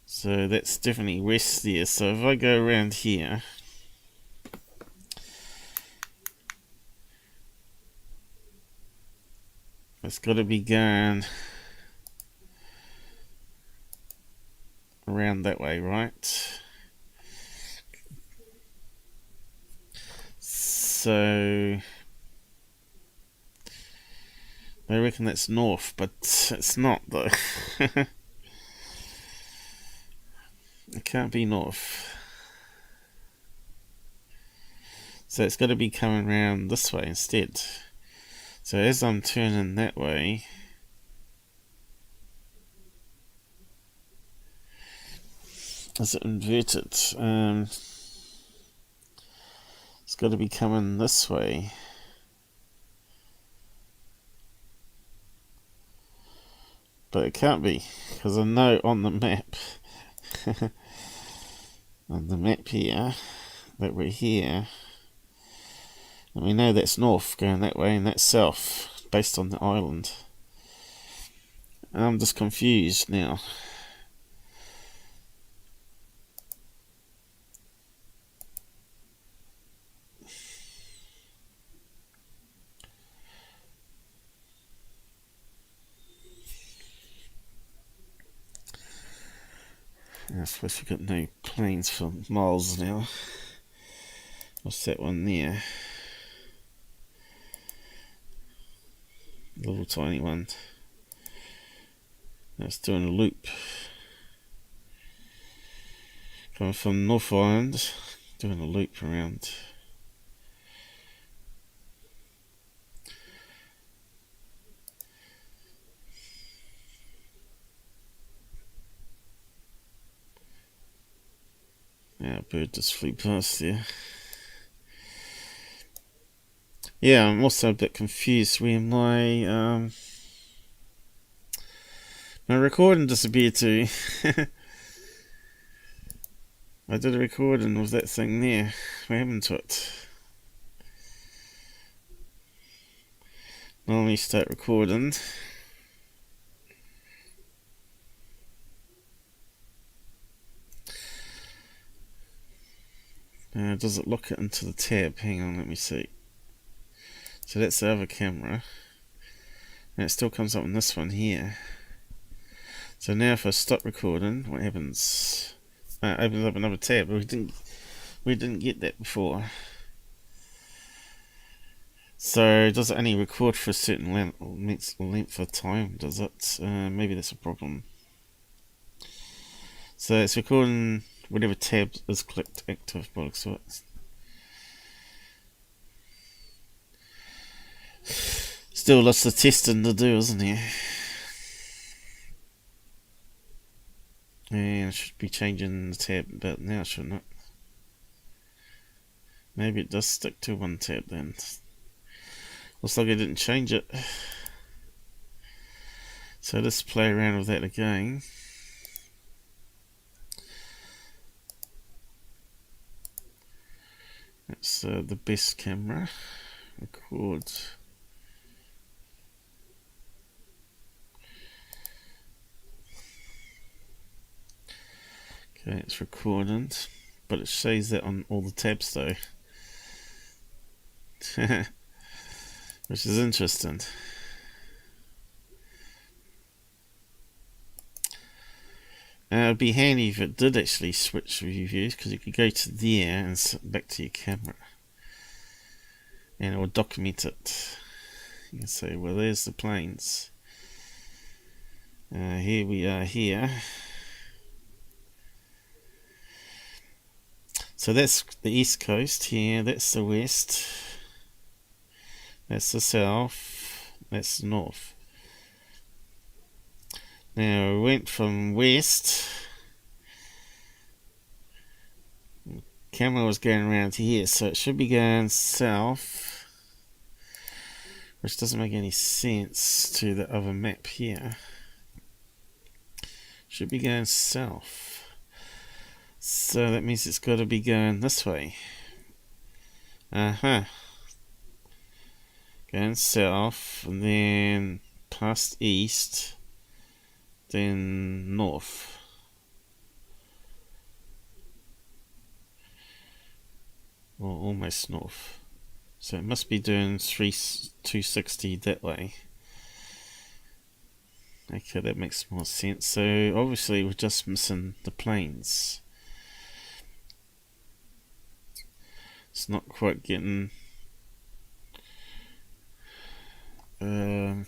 So that's definitely west there. So if I go around here, it's got to be going around that way, right? So I reckon that's north, but it's not though. It can't be north. So it's got to be coming around this way instead. So as I'm turning that way, is it inverted? It's got to be coming this way. But it can't be, because I know on the map, on the map here, that we're here, and we know that's north going that way and that's south based on the island. I'm just confused now. I suppose we've got no planes for miles now. What's that one there? Little tiny one. That's doing a loop. Coming from North Island, doing a loop around. Yeah, a bird just flew past there. Yeah, I'm also a bit confused where my recording disappeared to. I did a recording with that thing there. What happened to it? Normally start recording. Does it lock it into the tab? Hang on, let me see. So that's the other camera. And it still comes up on this one here. So now if I stop recording, what happens? It opens up another tab. We didn't get that before. So does it only record for a certain length of time? Does it? Maybe that's a problem. So it's recording whatever tab is clicked active by the looks of it. Still lots of testing to do, isn't there? And I should be changing the tab about now, shouldn't it? Maybe it does stick to one tab then. Looks like I didn't change it. So let's play around with that again. That's the best camera. Record. Okay, it's recording, but it shows that on all the tabs though. Which is interesting. It'd be handy if it did actually switch view views, because you could go to there and back to your camera, and it will document it. You can say, well, there's the planes. Here we are here. So that's the east coast here, that's the west, that's the south, that's the north. Now we went from west, camera was going around here, so it should be going south, which doesn't make any sense to the other map here. Should be going south. So that means it's got to be going this way. Going south, and then past east, then north. Or almost north. So it must be doing 260 that way. Okay, that makes more sense. So obviously we're just missing the planes. It's not quite getting there's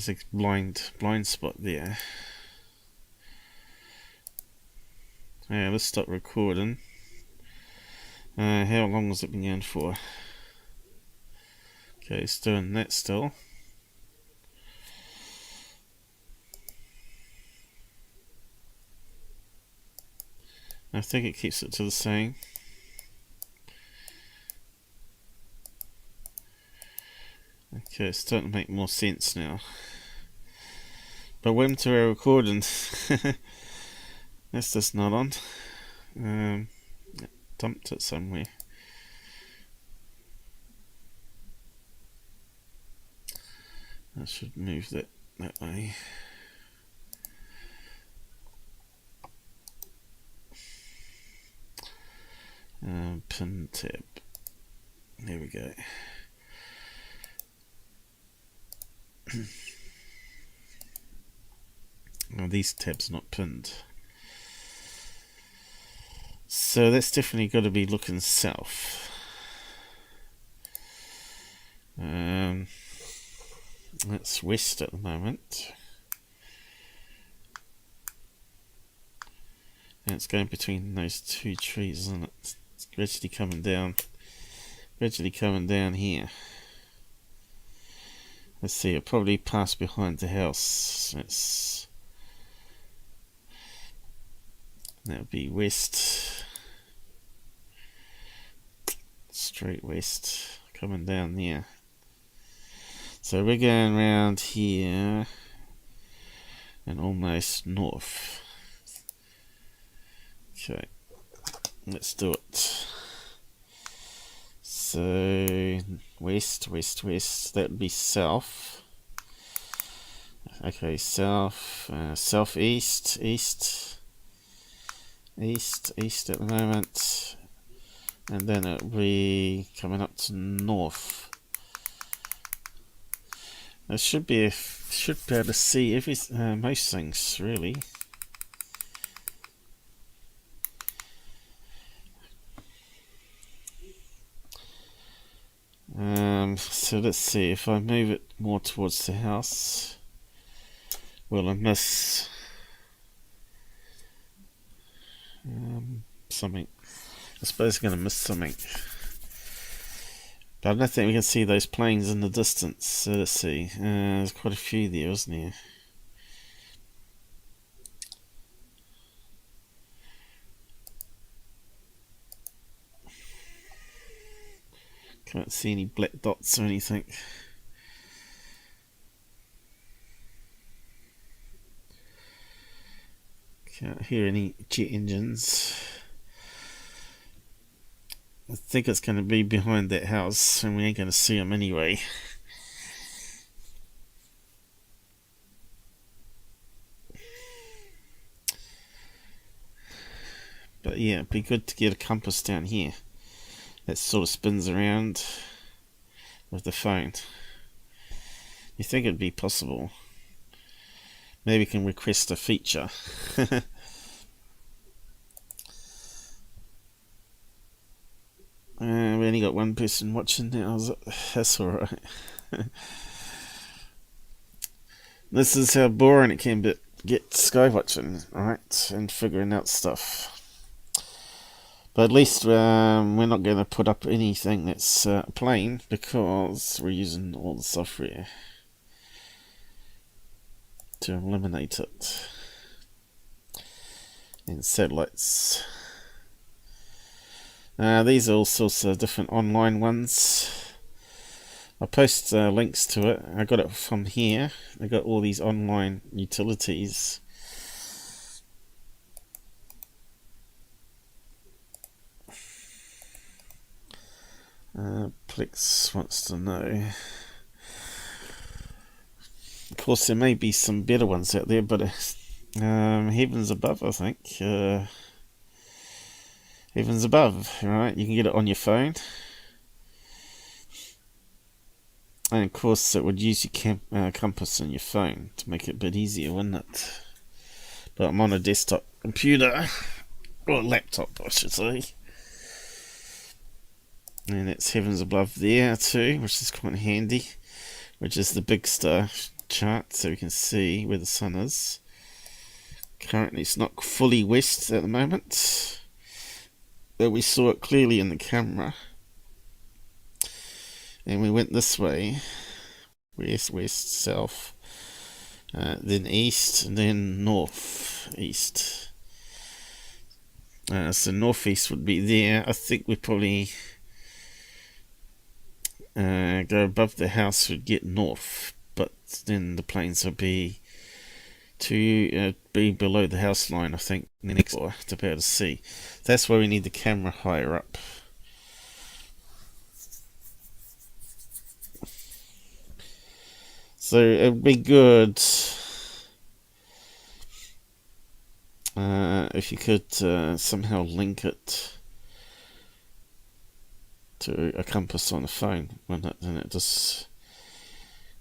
a blind spot there. Yeah, let's stop recording. How long has it been going for? Okay, it's doing that still. I think it keeps it to the same. Okay, it's starting to make more sense now. But when to our recording, that's just not on. Dumped it somewhere. I should move that way. Pin tab. There we go. Oh, these tabs are not pinned. So that's definitely got to be looking south. That's west at the moment. And it's going between those two trees, isn't it? It's gradually coming down. Gradually coming down here. Let's see, it'll probably pass behind the house. That'll be west. Straight west. Coming down there. So we're going around here and almost north. Okay, let's do it. So west, that would be south. Okay, south, southeast, east at the moment, and then it'll be coming up to north. I should be able to see most things really. So let's see, if I move it more towards the house, will I miss something? I suppose I'm going to miss something. But I don't think we can see those planes in the distance, so let's see. There's quite a few there, isn't there? Can't see any black dots or anything. Can't hear any jet engines. I think it's going to be behind that house, and we ain't going to see them anyway. But yeah, it'd be good to get a compass down here that sort of spins around with the phone. You think it'd be possible? Maybe we can request a feature. We only got one person watching now. That's alright. This is how boring it can get sky watching, right? And figuring out stuff. But at least we're not going to put up anything that's plain, because we're using all the software to eliminate it. And satellites. These are all sorts of different online ones. I'll post links to it. I got it from here. I got all these online utilities. Plex wants to know. Of course, there may be some better ones out there, but Heavens Above, I think. Heavens Above, right? You can get it on your phone. And of course, it would use your compass on your phone to make it a bit easier, wouldn't it? But I'm on a desktop computer, or laptop, I should say. And it's Heavens Above there too, which is quite handy, which is the big star chart, so we can see where the sun is. Currently it's not fully west at the moment, but we saw it clearly in the camera. And we went this way, west, south, then east, and then north, east. So northeast would be there. I think we're probably go above the house would get north, but then the planes would be below the house line, I think, next door to be able to see. That's why we need the camera higher up. So it would be good if you could somehow link it to a compass on the phone, then it just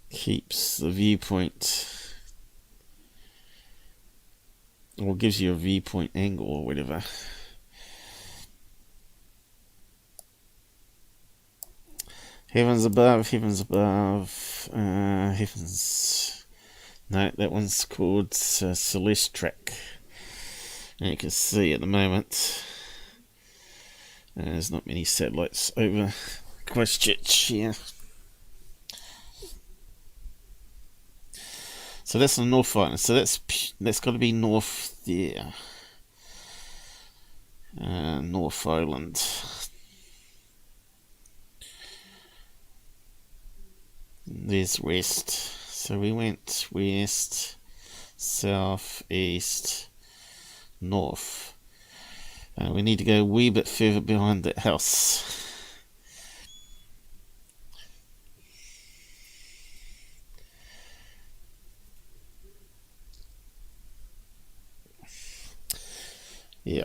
keeps the viewpoint, or gives you a viewpoint angle or whatever. Heavens above, heavens above, heavens. No, that one's called Celeste Track. And you can see at the moment there's not many satellites over Christchurch here. So that's the North Island. So that's got to be north there. North Island. There's west. So we went west, south, east, north. We need to go a wee bit further behind that house. Yeah.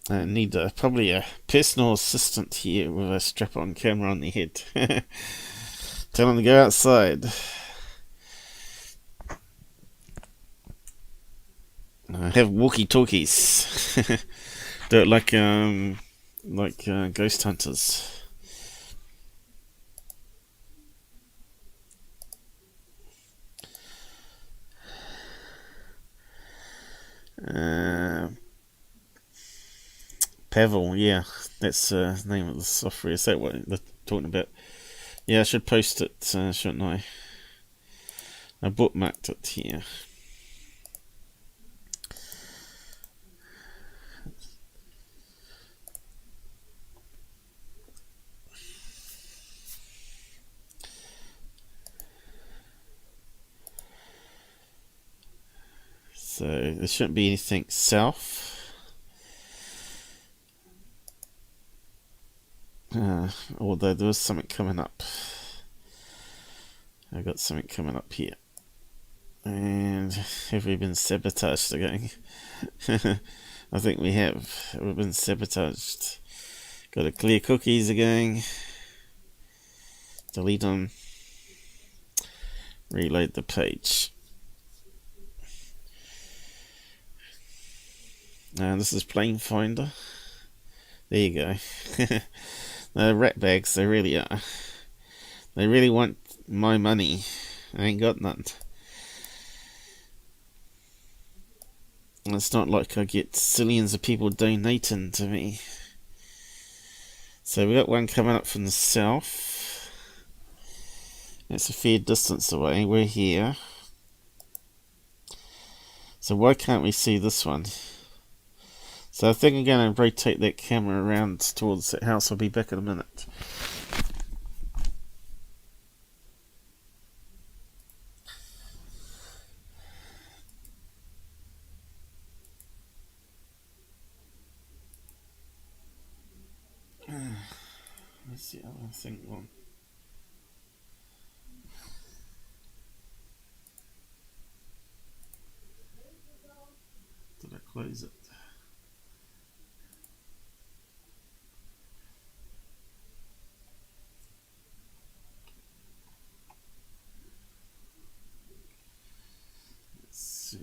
I need probably a personal assistant here with a strap-on camera on their head. Tell them to go outside. Have walkie-talkies. Do it like ghost hunters. Pavel, yeah, that's the name of the software. Is that what they're talking about? Yeah, I should post it, shouldn't I? I bookmarked it here. So there shouldn't be anything south. Although there was something coming up. I got something coming up here. And have we been sabotaged again? I think we have. We've been sabotaged. Got to clear cookies again. Delete them. Reload the page. And this is Plane Finder. There you go. Rat bags, they really are. They really want my money. I ain't got none. It's not like I get zillions of people donating to me. So we got one coming up from the south. It's a fair distance away. We're here. So why can't we see this one? So I think I'm going to rotate that camera around towards that house. I'll be back in a minute. Let's see how I think one. Did I close it? Let's see.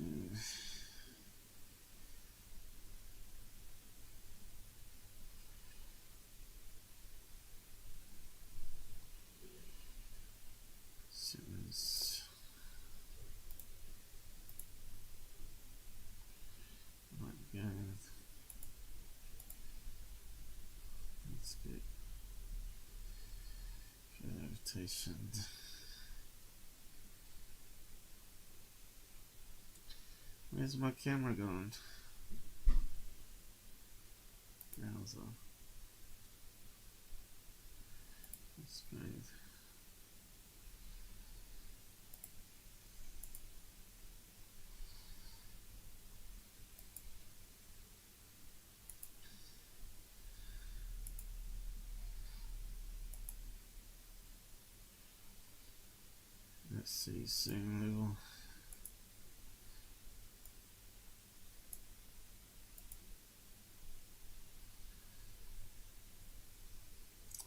Let's get rotation. Where's my camera gone? Browser. Smooth. Let's see, zoom level.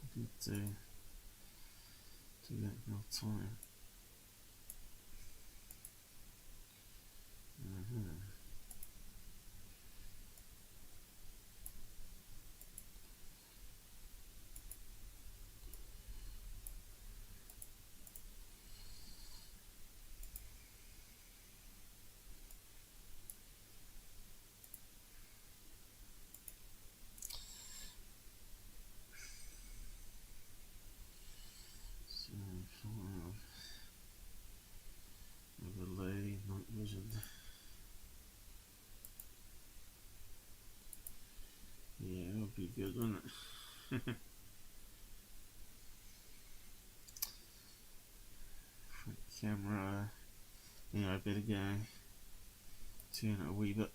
I did do that real time. Overlay, not measured. Yeah, that would be good, wouldn't it? Front camera. Yeah, I better go turn it a wee bit.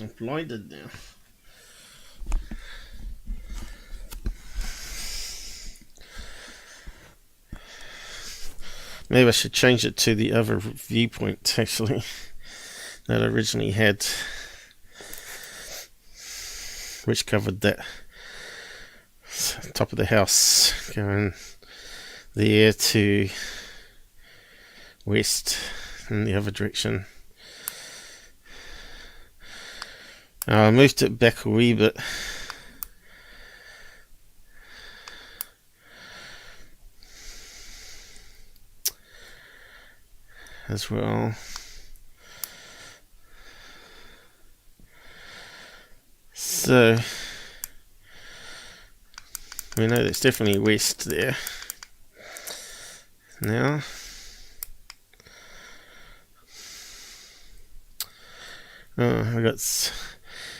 I'm blinded now. Maybe I should change it to the other viewpoint, actually, that I originally had, which covered that top of the house, going there to west in the other direction. I moved it back a wee bit. As well. So we know it's definitely west there. Now I got,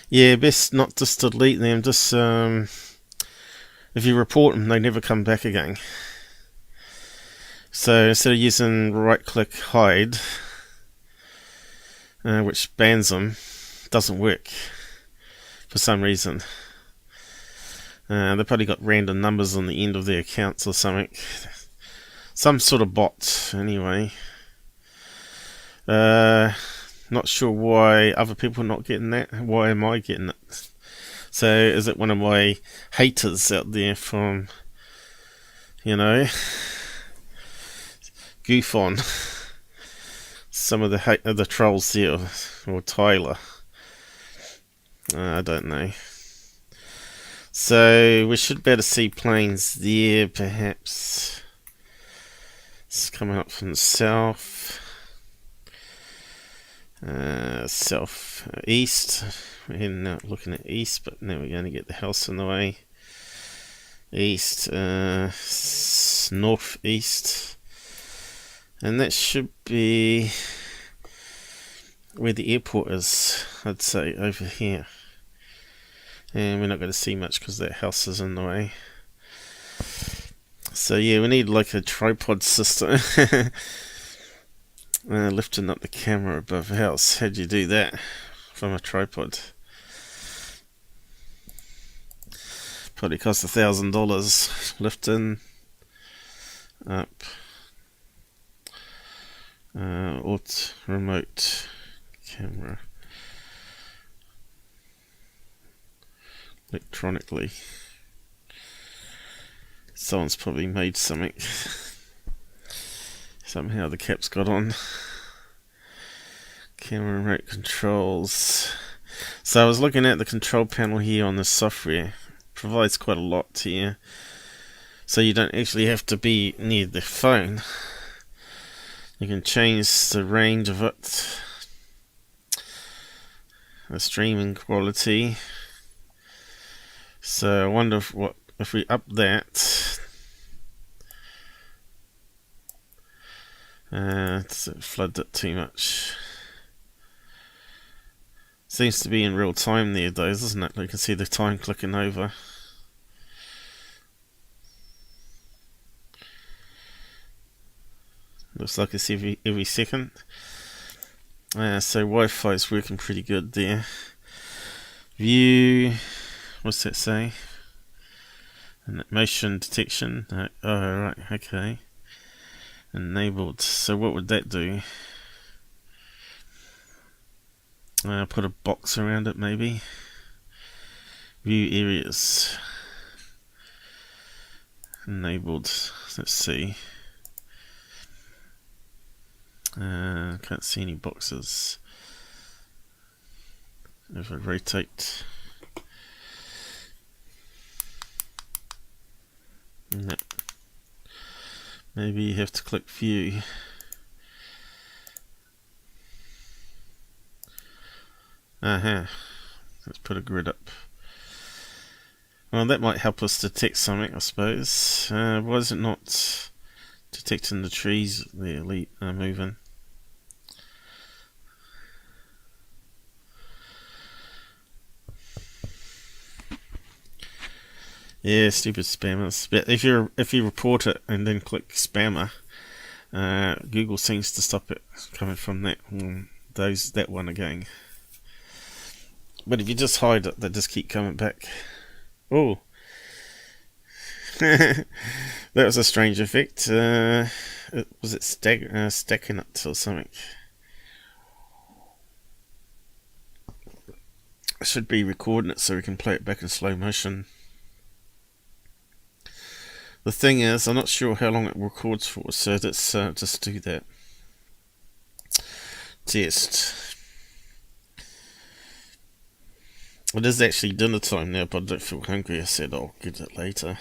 yeah, best not just to delete them, just if you report them they never come back again. So instead of using right click hide, which bans them, doesn't work for some reason. They've probably got random numbers on the end of their accounts or something. Some sort of bot, anyway. Not sure why other people are not getting that. Why am I getting it? So is it one of my haters out there from, goof on some of the trolls there, or Tyler? I don't know. So we should be able to see planes there, perhaps. It's coming up from the south. South east. We're now looking at east, but now we're going to get the house in the way. East, northeast, and that should be where the airport is, I'd say, over here. And we're not going to see much because that house is in the way. So yeah, we need like a tripod system. Lifting up the camera above the house. How'd you do that from a tripod? Probably cost $1,000 lifting up. Remote camera electronically. Someone's probably made something. Somehow the cap's got on. Camera remote controls. So I was looking at the control panel here on the software. Provides quite a lot here. So you don't actually have to be near the phone. You can change the range of it. The streaming quality. So I wonder if we up that. Does it flood it too much? Seems to be in real time there, though, doesn't it? You can see the time clicking over. Looks like it's every second. So Wi-Fi is working pretty good there. View, what's that say? Motion detection. Oh, right, okay. Enabled. So what would that do? Put a box around it, maybe. View areas. Enabled. Let's see. Can't see any boxes. If I rotate. No. Maybe you have to click view. Let's put a grid up. Well, that might help us detect something, I suppose. Why is it not detecting the trees there moving? Yeah, stupid spammers. But if you report it and then click spammer, Google seems to stop it coming from that one again. But if you just hide it, they just keep coming back. Oh, that was a strange effect. Was it stacking it or something? I should be recording it so we can play it back in slow motion. The thing is, I'm not sure how long it records for, so let's just do that. Test. It is actually dinner time now, but I don't feel hungry. I said I'll get it later.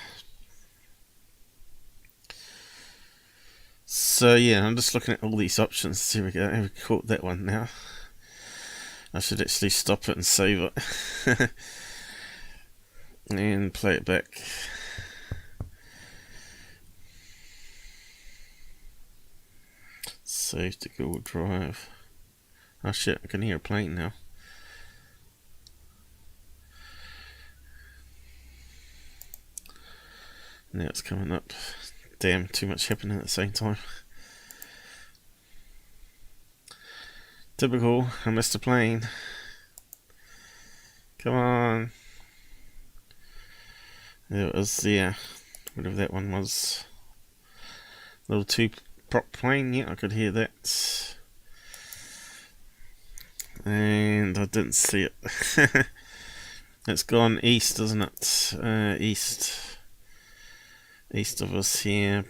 So yeah, I'm just looking at all these options. Here we go. We caught that one now. I should actually stop it and save it. And play it back. Save to Google Drive. Oh shit, I can hear a plane now. Now it's coming up. Damn, too much happening at the same time. Typical, I missed a plane. Come on. There it is there. Whatever that one was. Little two-prop plane, yeah, I could hear that. And I didn't see it. It's gone east, isn't it? East of us here.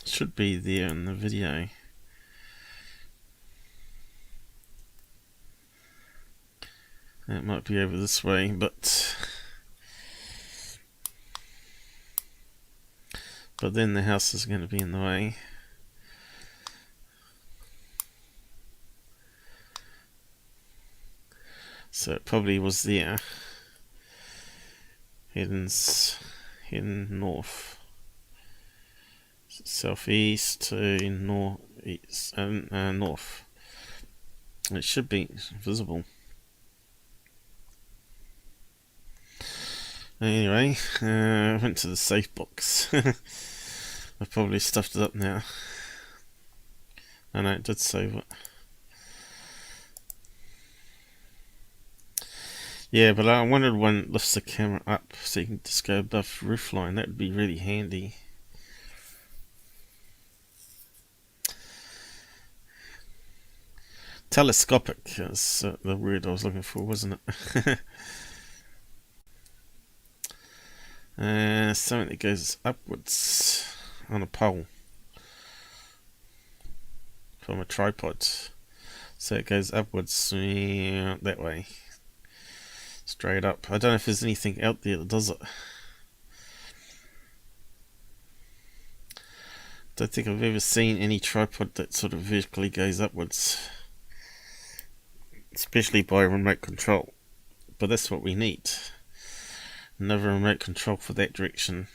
Should be there in the video. It might be over this way, but then the house is going to be in the way. So it probably was there. Heading north. Southeast to northeast, north. It should be visible. Anyway, I went to the safe box. I've probably stuffed it up now. I know it did save it. Yeah, but I wondered when it lifts the camera up so you can just go above the roofline. That would be really handy. Telescopic is the word I was looking for, wasn't it? Something that goes upwards on a pole from a tripod. So it goes upwards that way. Straight up. I don't know if there's anything out there that does it. Don't think I've ever seen any tripod that sort of vertically goes upwards. Especially by remote control. But that's what we need. Another remote control for that direction.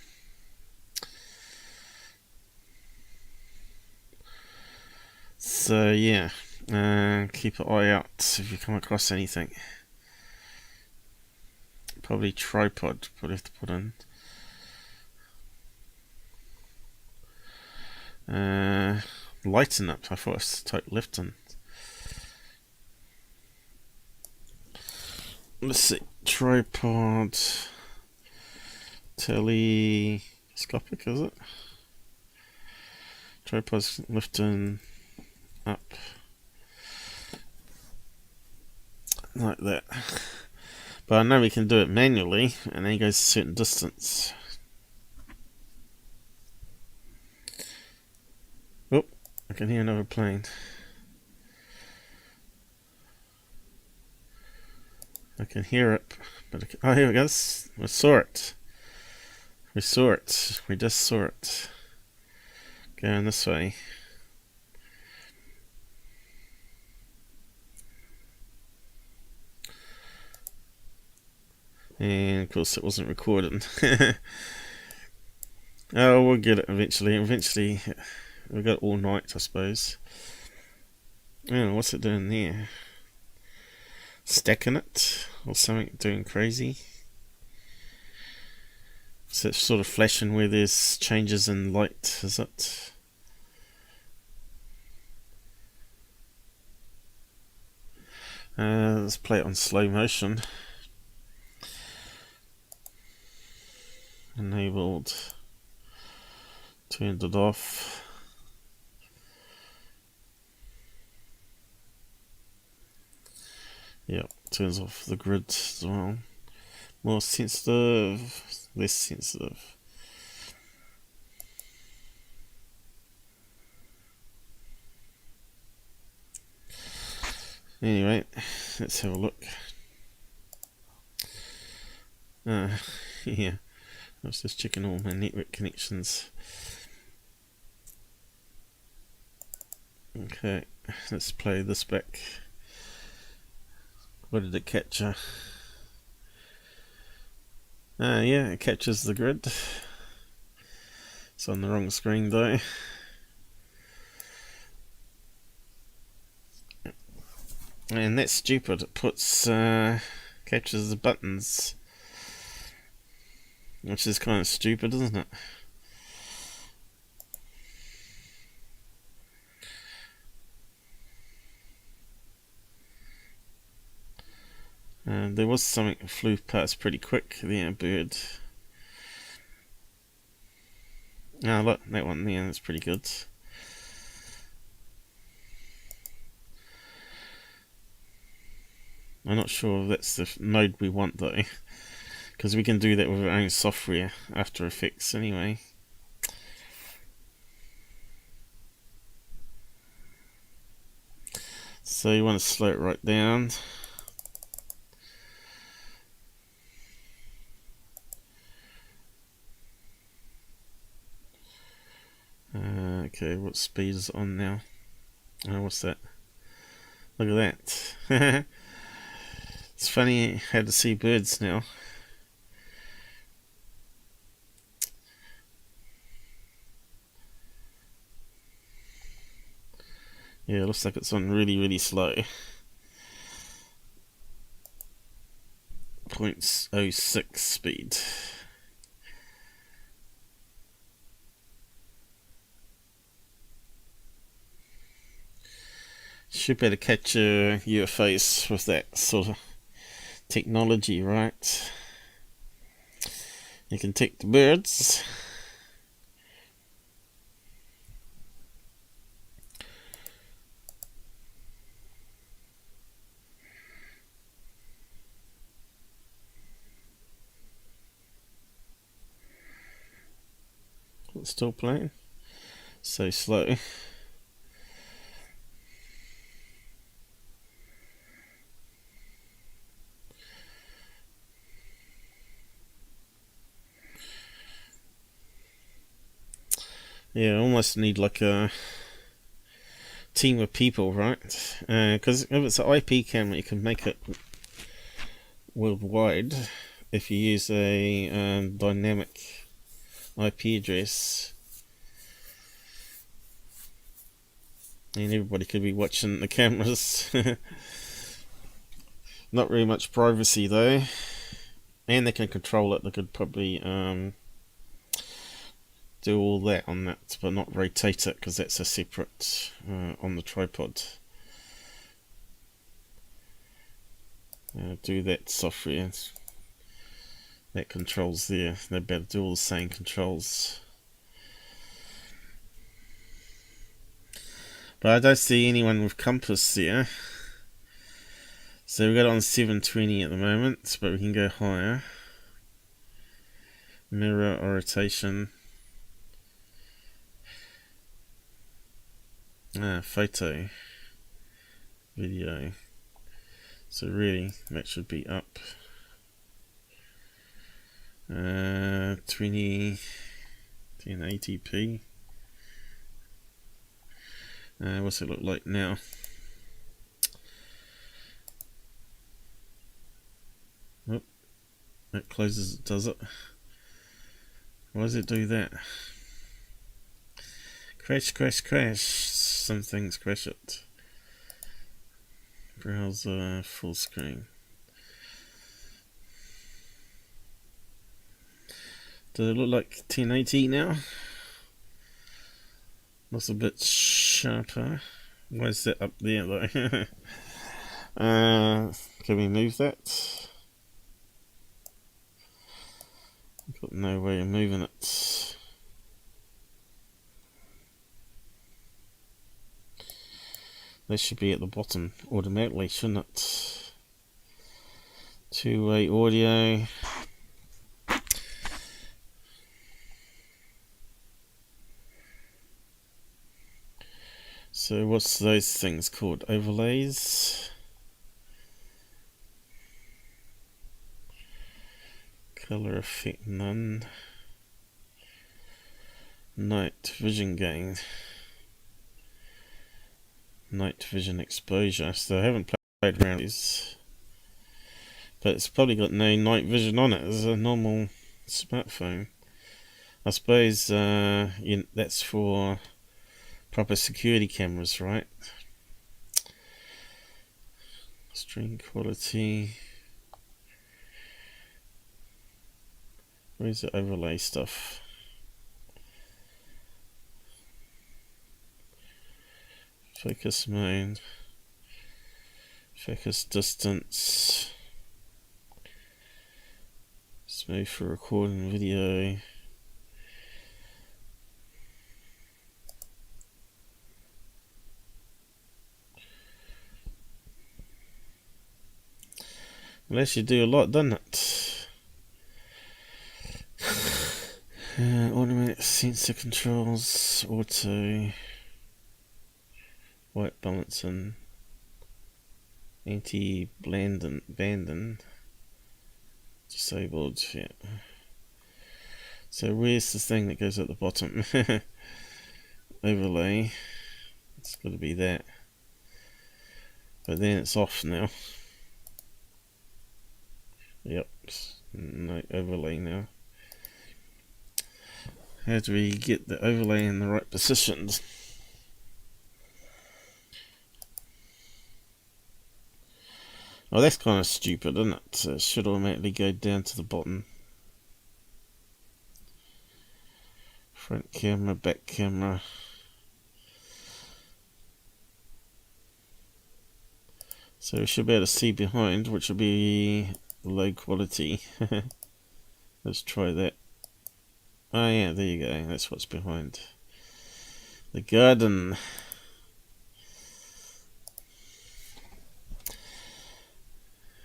So yeah, keep an eye out if you come across anything. Probably tripod, probably have to put in. Lighten up, I thought it was type lifting. Let's see, tripod, telescopic, is it? Tripod's lifting up like that. But I know we can do it manually, and then it goes a certain distance. Oh, I can hear another plane. I can hear it, but oh, here it goes. We saw it. We saw it. We just saw it. Going this way. And of course it wasn't recorded. Oh, we'll get it eventually. Eventually, we've got all night, I suppose. Oh, what's it doing there? Stacking it? Or something doing crazy? So it's sort of flashing where there's changes in light, is it? Let's play it on slow motion. Enabled. Turned it off. Yep, turns off the grid as well. More sensitive, less sensitive. Anyway, let's have a look. Yeah, I was just checking all my network connections. Okay, let's play this back. What did it capture? Yeah, it captures the grid. It's on the wrong screen though. And that's stupid. It puts captures the buttons, which is kind of stupid, isn't it? There was something that flew past pretty quick there, a bird. Ah, look, that one there, that's pretty good. I'm not sure if that's the mode we want though, because we can do that with our own software, After Effects anyway. So you want to slow it right down. Okay, what speed is it on now? Oh, what's that? Look at that. It's funny how to see birds now. Yeah, it looks like it's on really, really slow. 0.06 speed. Should be able to catch UFOs with that sort of technology, right? You can take the birds. It's still playing. So slow. Yeah, almost need like a team of people, right? Because if it's an IP camera, you can make it worldwide if you use a dynamic IP address, and everybody could be watching the cameras. Not really much privacy though, and they can control it. They could probably do all that on that, but not rotate it because that's a separate on the tripod. Do that software that controls there. They better do all the same controls. But I don't see anyone with compass there. So we've got it on 720 at the moment, but we can go higher. Mirror or rotation. Photo. Video. So really, that should be up. 20 1080p. What's it look like now? Oh, that closes it, does it? Why does it do that? Crash, crash, crash. Some things crash it. Browser full screen. Does it look like 1080 now? Looks a bit sharper. Why is that up there though? Can we move that? Got no way of moving it. That should be at the bottom automatically, shouldn't it? Two-way audio. So what's those things called? Overlays. Color effect none. Night vision gain. Night vision exposure. So I haven't played around these, but it's probably got no night vision on it. It's a normal smartphone. I suppose that's for proper security cameras, right? Stream quality. Where's the overlay stuff? Focus mode. Focus distance. Smooth for recording video. Unless you do a lot, doesn't it? Automatic sensor controls, auto, white balancing, anti-banding, disabled, yeah. So where's the thing that goes at the bottom? Overlay, it's got to be that. But then it's off now. Yep, no overlay now. How do we get the overlay in the right positions? Oh, that's kind of stupid, isn't it? It should automatically go down to the bottom. Front camera, back camera. So we should be able to see behind, which will be low quality. Let's try that. Oh yeah, there you go. That's what's behind. The garden.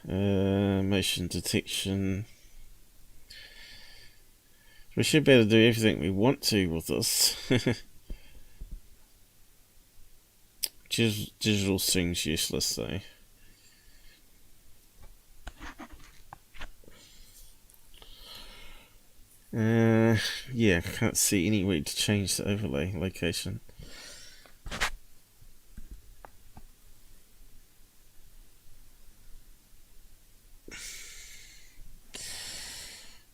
Motion detection. We should be able to do everything we want to with this. Digital thing's useless though. Yeah, can't see any way to change the overlay location.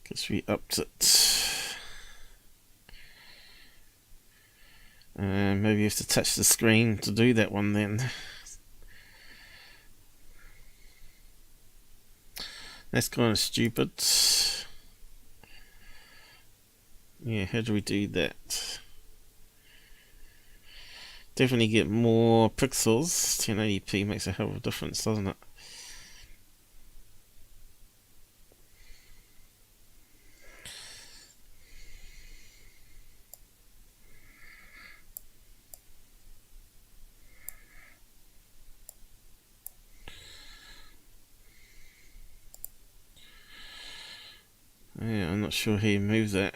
Guess we upped it. Maybe you have to touch the screen to do that one then. That's kind of stupid. Yeah, how do we do that? Definitely get more pixels. 1080p makes a hell of a difference, doesn't it? Yeah, I'm not sure how you move that.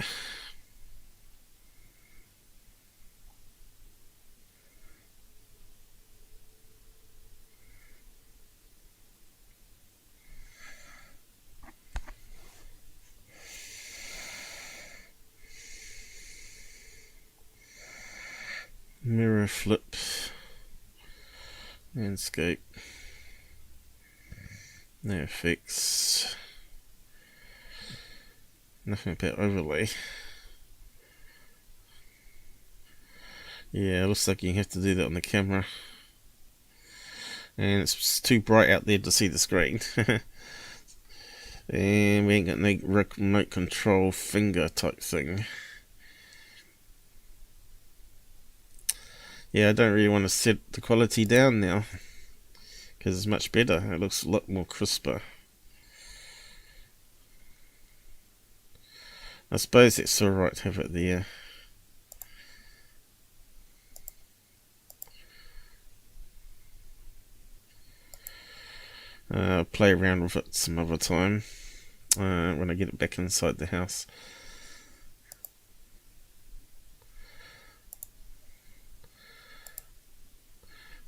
Mirror flip. Landscape. No effects. Nothing about overlay. Yeah, it looks like you have to do that on the camera. And it's too bright out there to see the screen. And we ain't got no remote control finger type thing. Yeah, I don't really want to set the quality down now, because it's much better. It looks a lot more crisper. I suppose it's alright to have it there. I'll play around with it some other time when I get it back inside the house.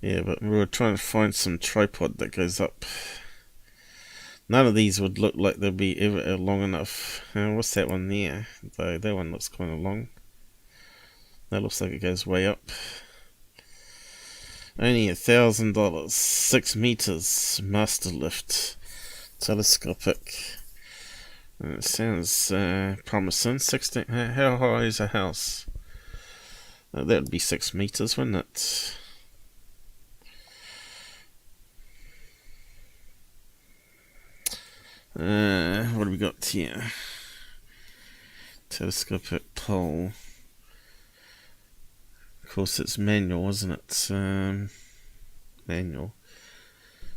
Yeah, but we were trying to find some tripod that goes up. None of these would look like they'd be ever long enough. What's that one there? Though that one looks kind of long. That looks like it goes way up. Only $1,000. 6 meters. Master lift. Telescopic. It sounds promising. 16. How high is a house? That would be 6 meters, wouldn't it? What do we got here? Telescopic pole. Of course, it's manual, isn't it? Manual.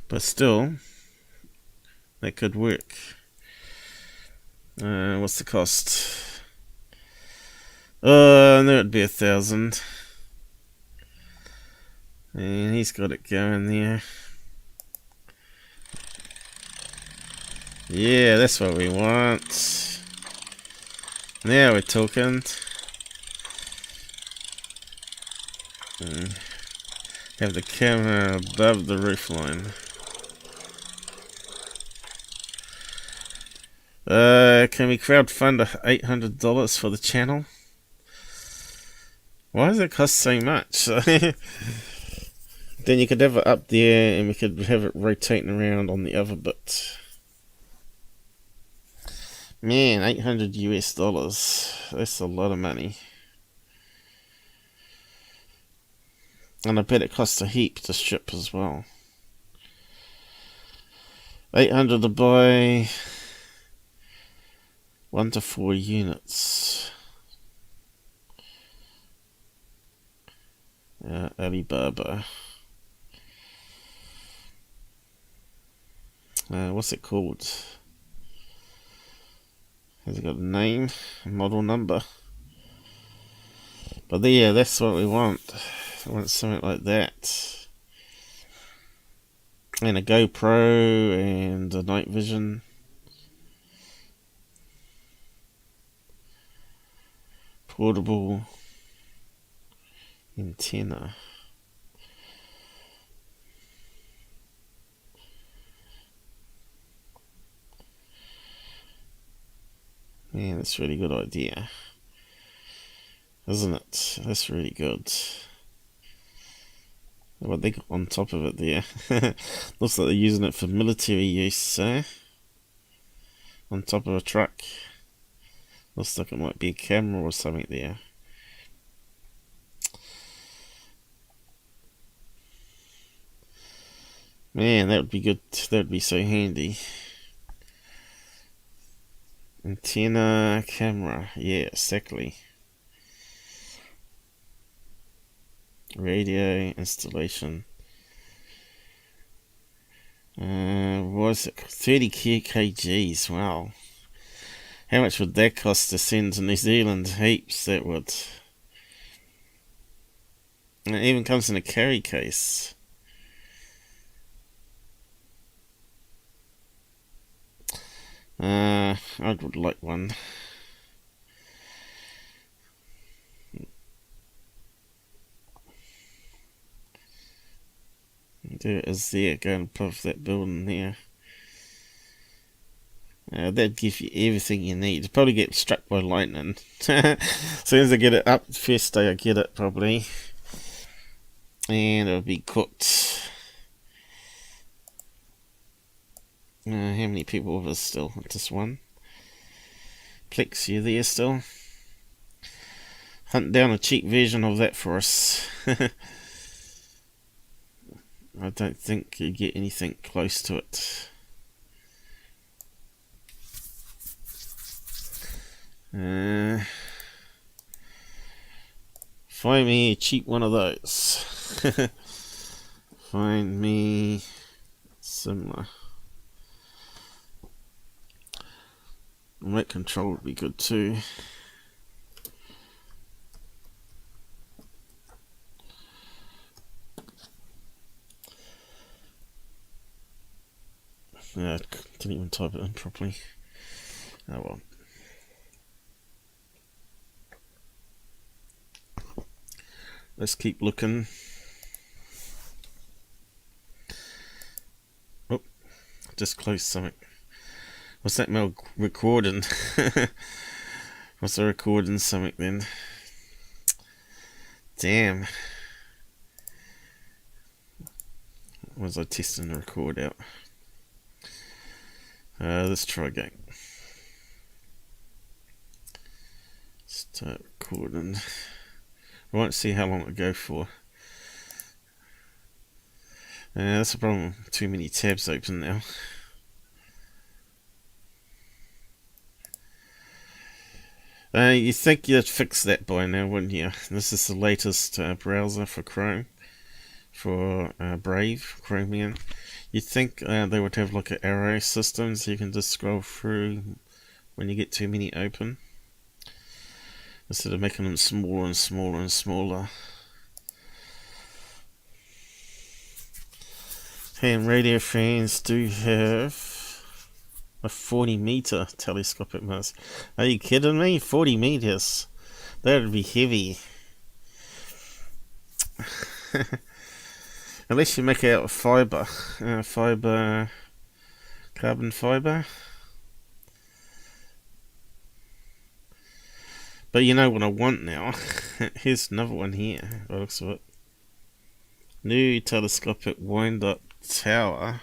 But still, that could work. What's the cost? I knew it'd be 1,000. And he's got it going there. Yeah, that's what we want. Now we're talking. Have the camera above the roofline. Can we crowdfund $800 for the channel? Why does it cost so much? Then you could have it up there and we could have it rotating around on the other bit. Man, $800 US. That's a lot of money. And I bet it costs a heap to ship as well. 800 to buy 1 to 4 units. Alibaba. What's it called? Has it got a name? A model number? But yeah, that's what we want. I want something like that. And a GoPro and a night vision. Portable antenna. Man, that's a really good idea. Isn't it? That's really good. What they got on top of it there. Looks like they're using it for military use, eh? On top of a truck. Looks like it might be a camera or something there. Man, that would be good. That would be so handy. Antenna, camera. Yeah, exactly. Radio installation. Was it 30 kgs? Wow. How much would that cost to send to New Zealand? Heaps, that would. And it even comes in a carry case. I would like one. There it is there, going above that building there. That'd give you everything you need. You'd probably get struck by lightning. As soon as I get it up, first day I get it probably. And it'll be cooked. How many people are still? Just one. Plex, you there still? Hunt down a cheap version of that for us. I don't think you get anything close to it. Find me a cheap one of those. Find me similar. Remote control would be good too. I didn't even type it in properly. Oh well. Let's keep looking. Oh, just closed something. What's that mail recording? What's the recording something then? Damn. Was I testing the record out? Let's try again. Start recording. I won't see how long it go for. That's the problem. Too many tabs open now. You think you'd fix that by now, wouldn't you? This is the latest browser for Chrome, for Brave, Chromium. You'd think they would have like an arrow system so you can just scroll through when you get too many open, instead of making them smaller and smaller and smaller. Ham radio fans do have A 40-meter telescopic mast. Are you kidding me? 40 meters. That would be heavy. Unless you make it out of fibre. Carbon fibre. But you know what I want now? Here's another one here. By the looks of it. New telescopic wind-up tower.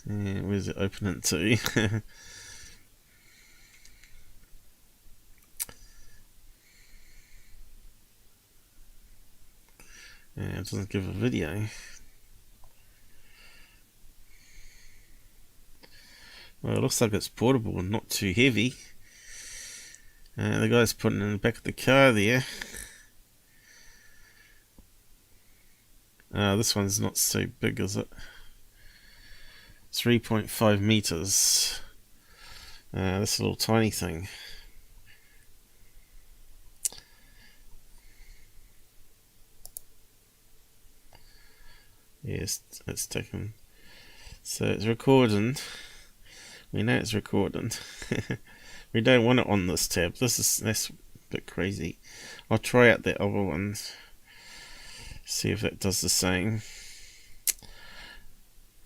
Yeah, where's it opening to? Yeah, it doesn't give a video. Well, it looks like it's portable and not too heavy. The guy's putting it in the back of the car there. This one's not so big, is it? 3.5 meters. This little tiny thing. Yes, it's taken. So it's recording. We know it's recording. We don't want it on this tab. That's a bit crazy. I'll try out the other one. See if that does the same.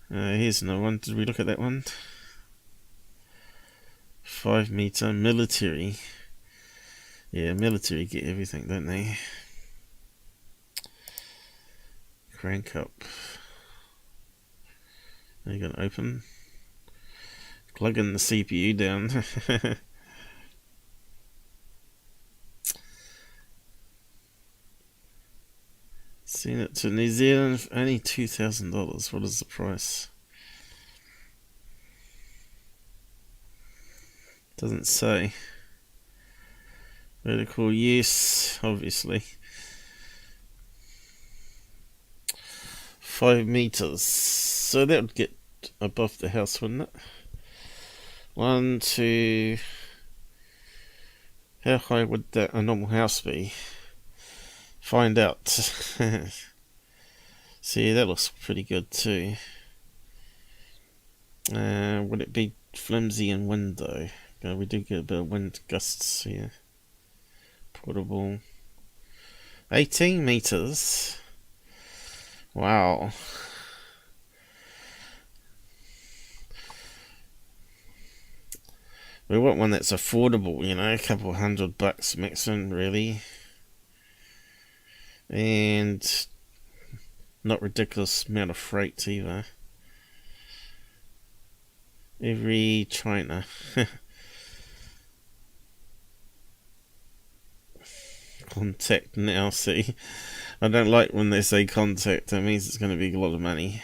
Here's another one. Did we look at that one? 5-meter military. Yeah, military get everything, don't they? Crank up. Are you going to open? Plug in the CPU down. Seen it to New Zealand, only $2,000. What is the price? Doesn't say. Vertical use, obviously. 5 meters. So that would get above the house, wouldn't it? 1, 2. How high would a normal house be? Find out. See, that looks pretty good too. Would it be flimsy and window? We do get a bit of wind gusts here. Portable. 18 meters. Wow. We want one that's affordable, you know, a couple $100 maximum, really. And not ridiculous amount of freight either. Every China. Contact now, see. I don't like when they say contact, that means it's going to be a lot of money.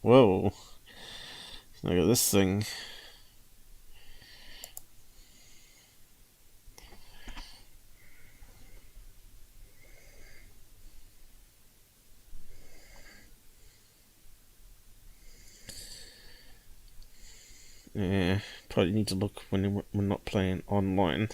Whoa. Look at this thing. Yeah, probably need to look when we're not playing online.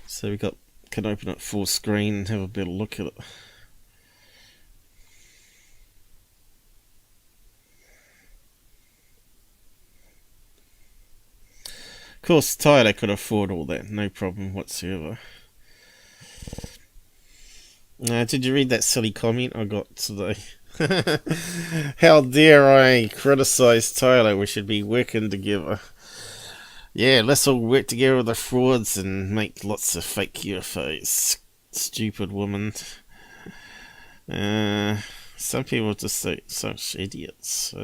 So we can open it full screen and have a better look at it. Of course, Tyler could afford all that, no problem whatsoever. Did you read that silly comment I got today? How dare I criticize Tyler? We should be working together. Yeah, let's all work together with the frauds and make lots of fake UFOs. Stupid woman. Some people are just such idiots.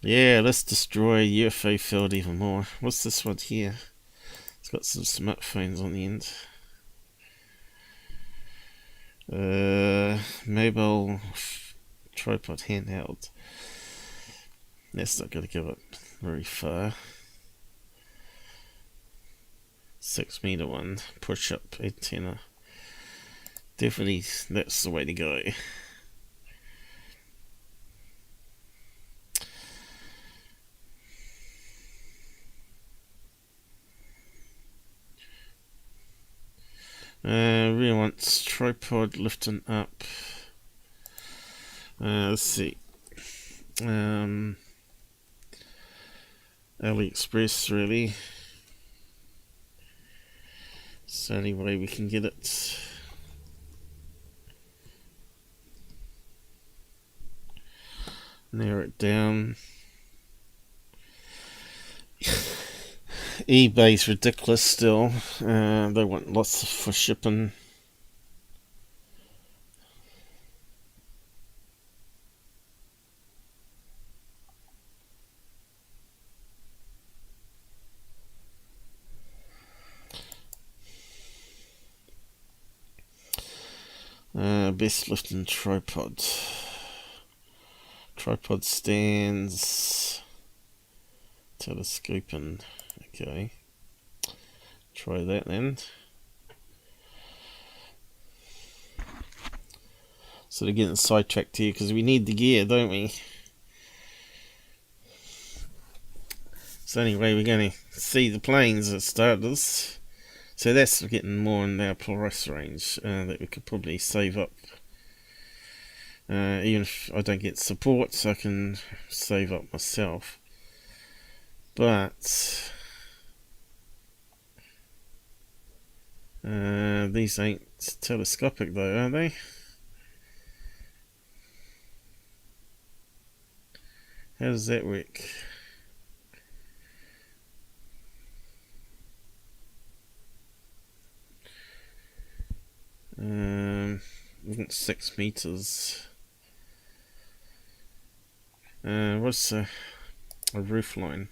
Yeah, let's destroy UFO field even more. What's this one here? It's got some smartphones on the end. Mobile tripod handheld. That's not going to give it very far. 6-meter one, push up antenna. Definitely, that's the way to go. Really wants tripod lifting up. Let's see. AliExpress, really. It's the only way we can get it. Narrow it down. eBay's ridiculous still. They want lots for shipping. Best lifting tripod. Tripod stands. Telescoping. Okay. Try that then. So they're getting sidetracked here because we need the gear, don't we? So anyway, we're going to see the planes as starters. So that's getting more in our price range that we could probably save up. Even if I don't get support, I can save up myself. But these ain't telescopic though, are they? How does that work? Isn't 6 meters. What's a roof line?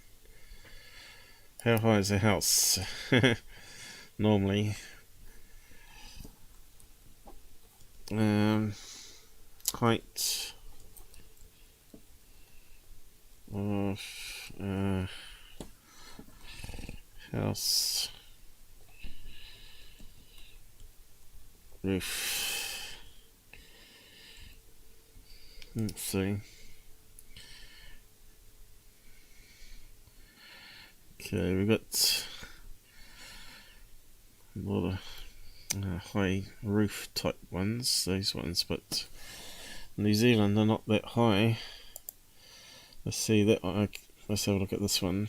How high is a house? Normally. Height of house roof. Let's see. Okay, we've got a lot of high roof type ones, those ones, but New Zealand are not that high. Let's see that. Let's have a look at this one.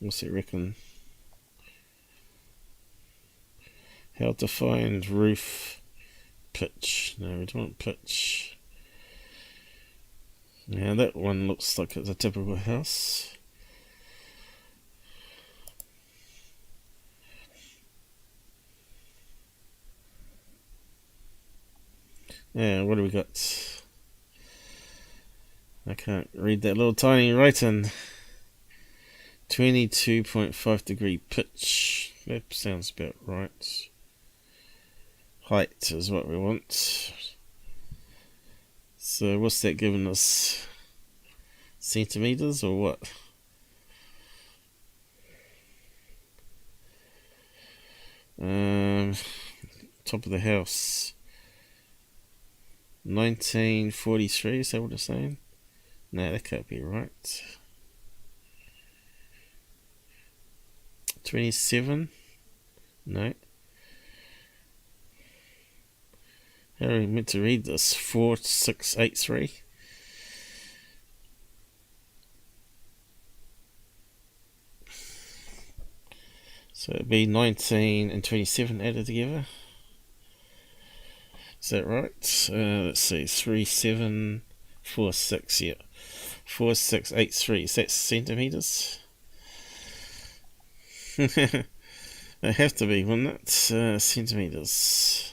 What's it reckon? How to find roof pitch. No, we don't want pitch. Now that one looks like it's a typical house. Yeah, what do we got? I can't read that little tiny writing. 22.5 degree pitch. That sounds about right. Height is what we want. So what's that giving us? Centimeters or what? Top of the house. 1943, is that what it's saying? No, that can't be right. 27? No. How are we meant to read this? 4683? So it'd be 19 and 27 added together. Is that right? Let's see, 3746, yeah. 4683, is that centimetres? They have to be, wouldn't it? Centimetres.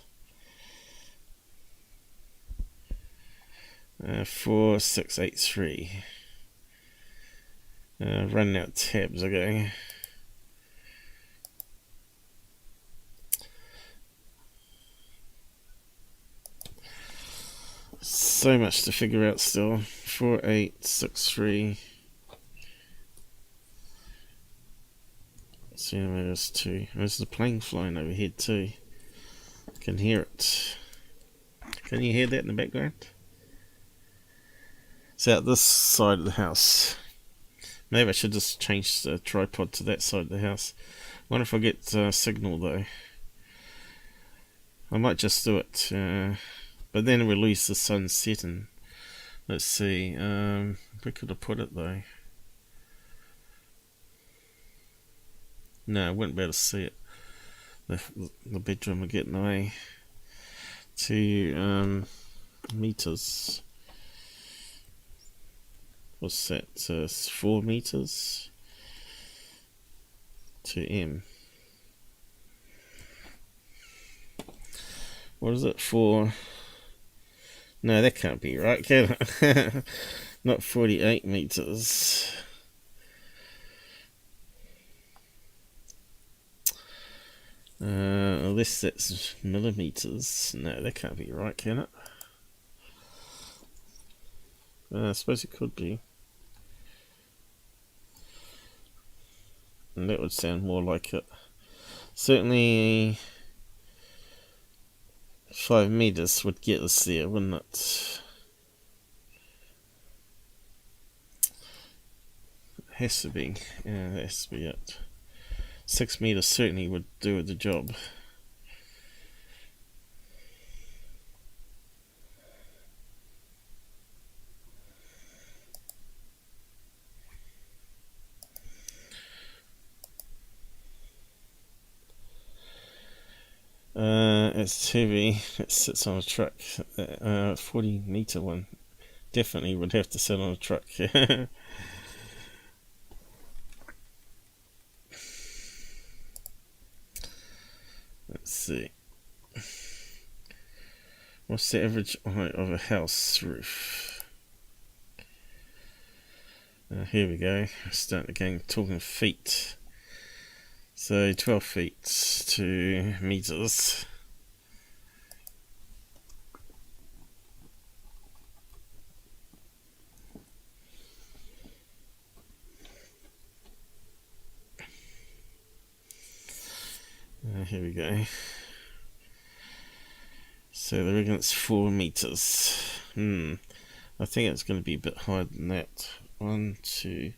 4683. Running out tabs, okay. So much to figure out still. 4863. centimeters too. There's the plane flying overhead too. Can hear it. Can you hear that in the background? It's out this side of the house. Maybe I should just change the tripod to that side of the house. Wonder if I get signal though. I might just do it, but then we'll lose the sun setting. Let's see. Where could I put it though? No, I wouldn't be able to see it. The bedroom will get in the way. 2 meters. What's that? 4 meters. 2m. What is it for? No, that can't be right, can it? Not 48 meters. Unless that's millimeters. No, that can't be right, can it? I suppose it could be. And that would sound more like it. Certainly 5 meters would get us there, wouldn't it? It has to be. Yeah, that has to be it. 6 meters certainly would do the job. It's heavy. It sits on a truck. 40 meter one definitely would have to sit on a truck. Let's see. What's the average height of a house roof? Here we go. Starting again, talking feet. So 12 feet to meters. Here we go. So they reckon it's 4 meters. I think it's going to be a bit higher than that. 1, 2.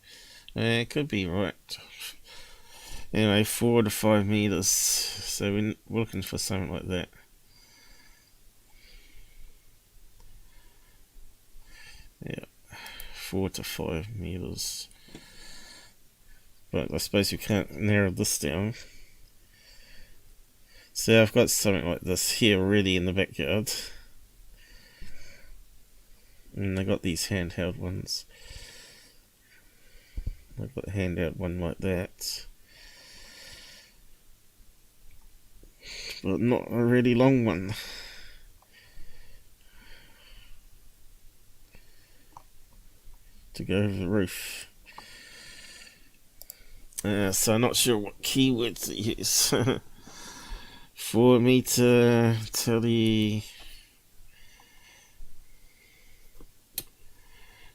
It could be right. Anyway, 4 to 5 meters. So we're looking for something like that. Yeah, 4 to 5 meters. But I suppose we can't narrow this down. So I've got something like this here already in the backyard. And I got these handheld ones. I've got a handheld one like that. But not a really long one. To go over the roof. So I'm not sure what keywords to use. 4 meter telly.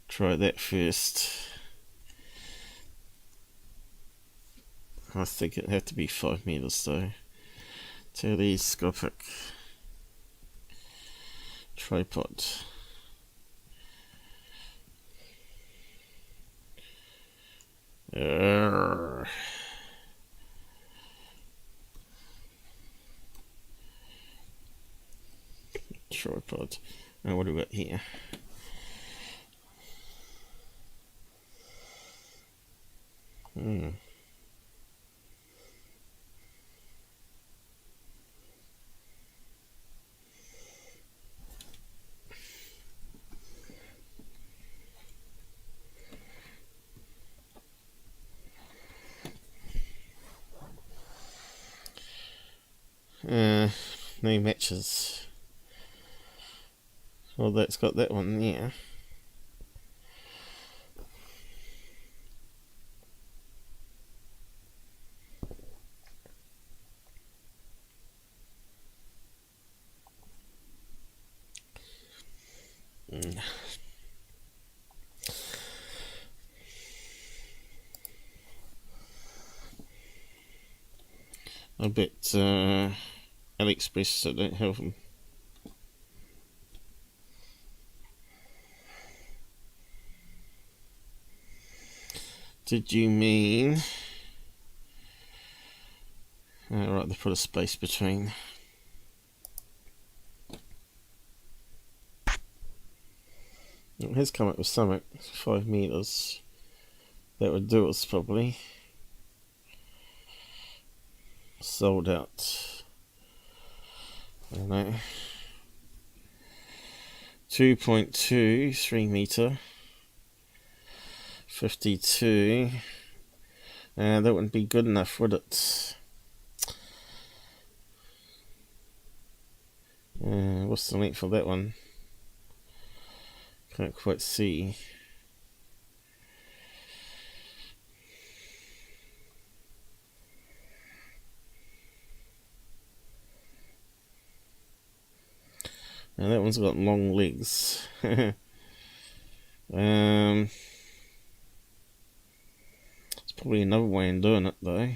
Try that first. I think it'd have to be 5 meters though. Telescopic tripod. Tripod. Now what do we got here? No matches. Well, that's got that one there. I bet AliExpress don't have them. Did you mean... right, they put a space between. It has come up with something. 5 meters. That would do us probably. Sold out. I don't know. 2.2, 3 meter. 52. That wouldn't be good enough, would it? What's the length for that one? Can't quite see. Now that one's got long legs. It's probably another way in doing it though.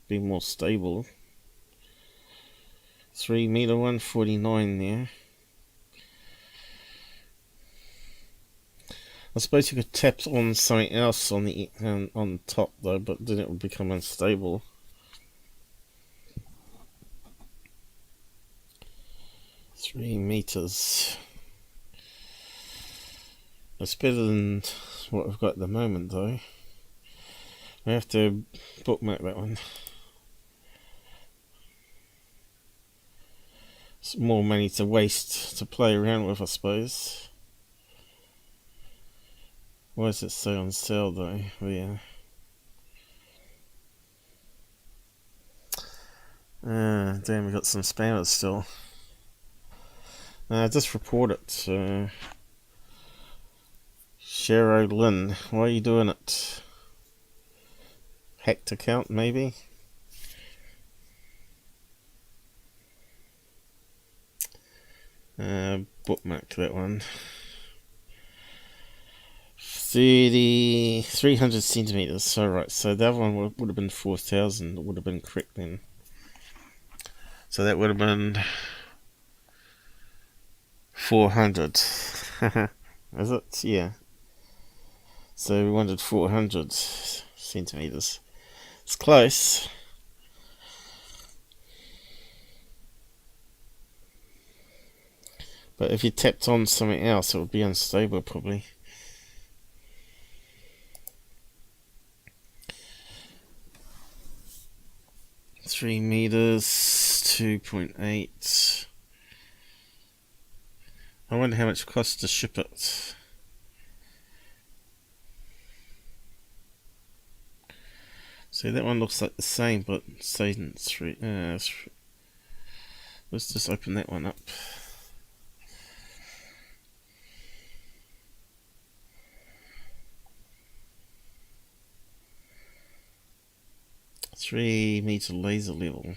Be more stable. 3 meter 149 there. I suppose you could tap on something else on the top though, but then it would become unstable. Three meters. It's better than what we've got at the moment though. I have to bookmark that one. It's more money to waste to play around with, I suppose. Why does it say on sale though? Yeah. Damn, we got some spammers still. Just report it. Shero Lynn, why are you doing it? Hacked account, maybe? Bookmark that one. 300 centimeters. So right, so that one would have been 4,000. It would have been correct then. So that would have been 400. Is it? Yeah. So we wanted 400 centimeters. It's close. But if you tapped on something else, it would be unstable probably. Three meters, 2.8. I wonder how much it costs to ship it. So that one looks like the same, but saying three. Let's just open that one up. Three meter laser level.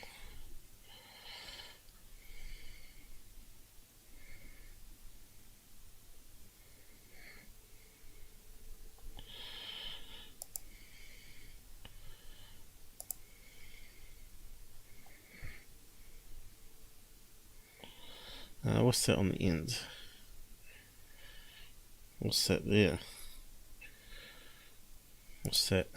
What's that on the end? What's that there? What's that?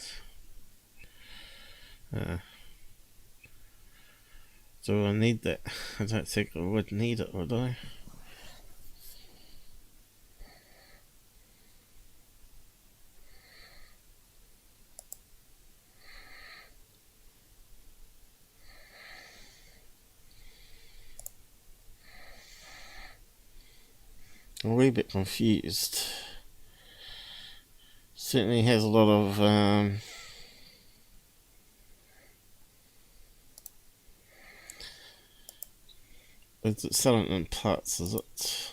Do I need that? I don't think I would need it, would I? I'm a wee bit confused. Certainly has a lot of is it selling in parts, is it?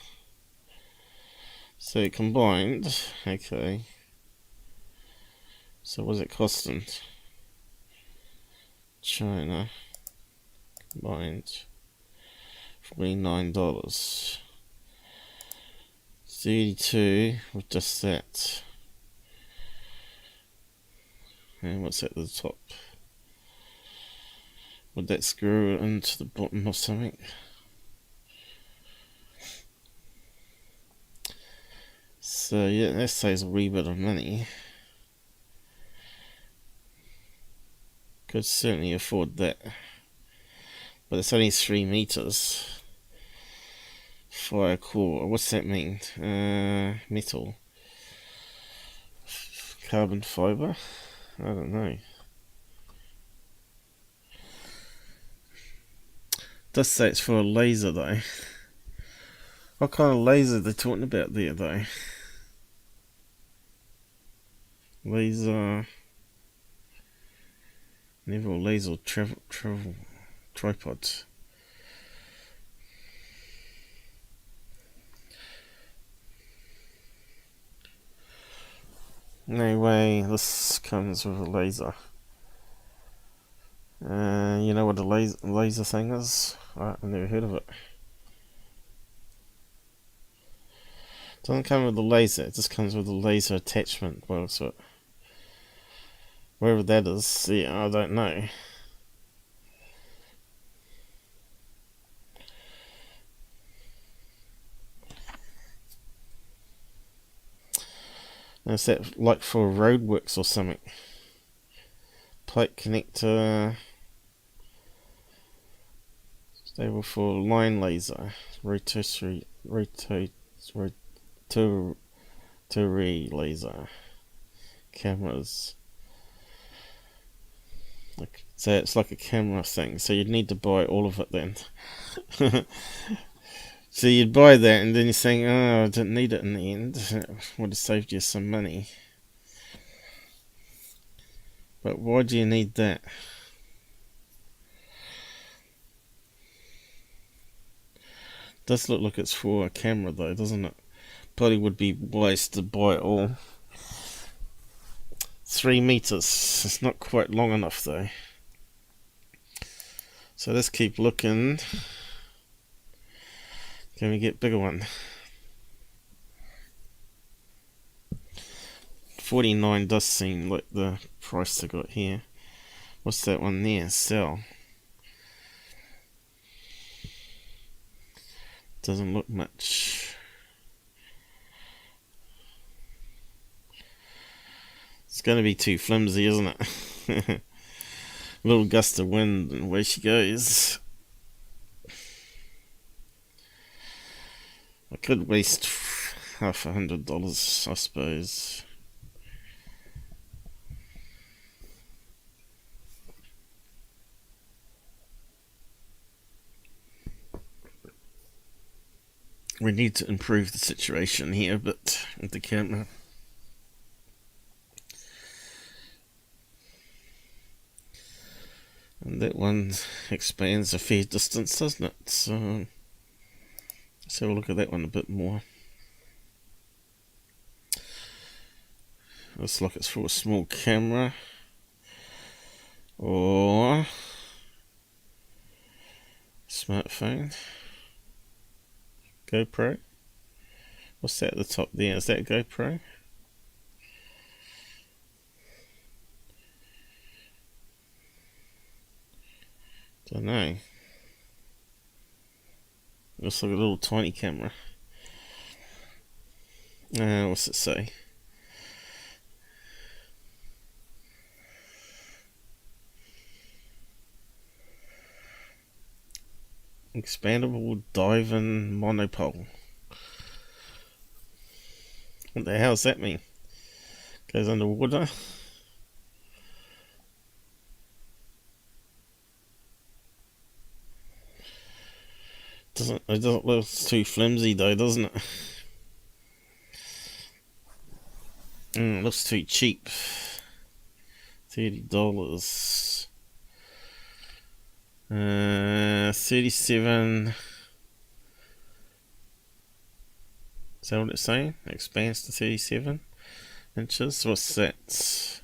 So combined, okay. So what's it costing? China combined $49. 32 with just that. And what's at the top? Would that screw it into the bottom or something? So yeah, that saves a wee bit of money. Could certainly afford that. But it's only 3 meters. Fire core, what's that mean? Metal. Carbon fiber? I don't know. Does say it's for a laser though. What kind of laser are they talking about there though? Laser. Never laser travel tripods. No way, this comes with a laser. You know what a laser thing is? I've never heard of it. It doesn't come with a laser, it just comes with a laser attachment. Well, so wherever that is, yeah, I don't know. Is that like for roadworks or something? Plate connector. Stable for line laser. Rotary laser. Cameras. So it's like a camera thing. So you'd need to buy all of it then. So you'd buy that and then you're saying, oh, I didn't need it in the end. It would have saved you some money. But why do you need that? Does look like it's for a camera though, doesn't it? Probably would be wise to buy it all. 3 meters. It's not quite long enough though. So let's keep looking. Can we get bigger one? 49 does seem like the price I got here. What's that one there? Sell. Doesn't look much. It's going to be too flimsy, isn't it? A little gust of wind and away she goes. I could waste $100, I suppose. We need to improve the situation here, but with the camera. And that one expands a fair distance, doesn't it? So let's have a look at that one a bit more. Looks like it's for a small camera or smartphone. GoPro. What's that at the top there? Is that GoPro? Don't know. Looks like a little tiny camera. What's it say? Expandable diving monopole. What the hell does that mean? Goes underwater? It doesn't look too flimsy though, doesn't it? It looks too cheap. $30. 37. Is that what it's saying? It expands to 37 inches. What's that?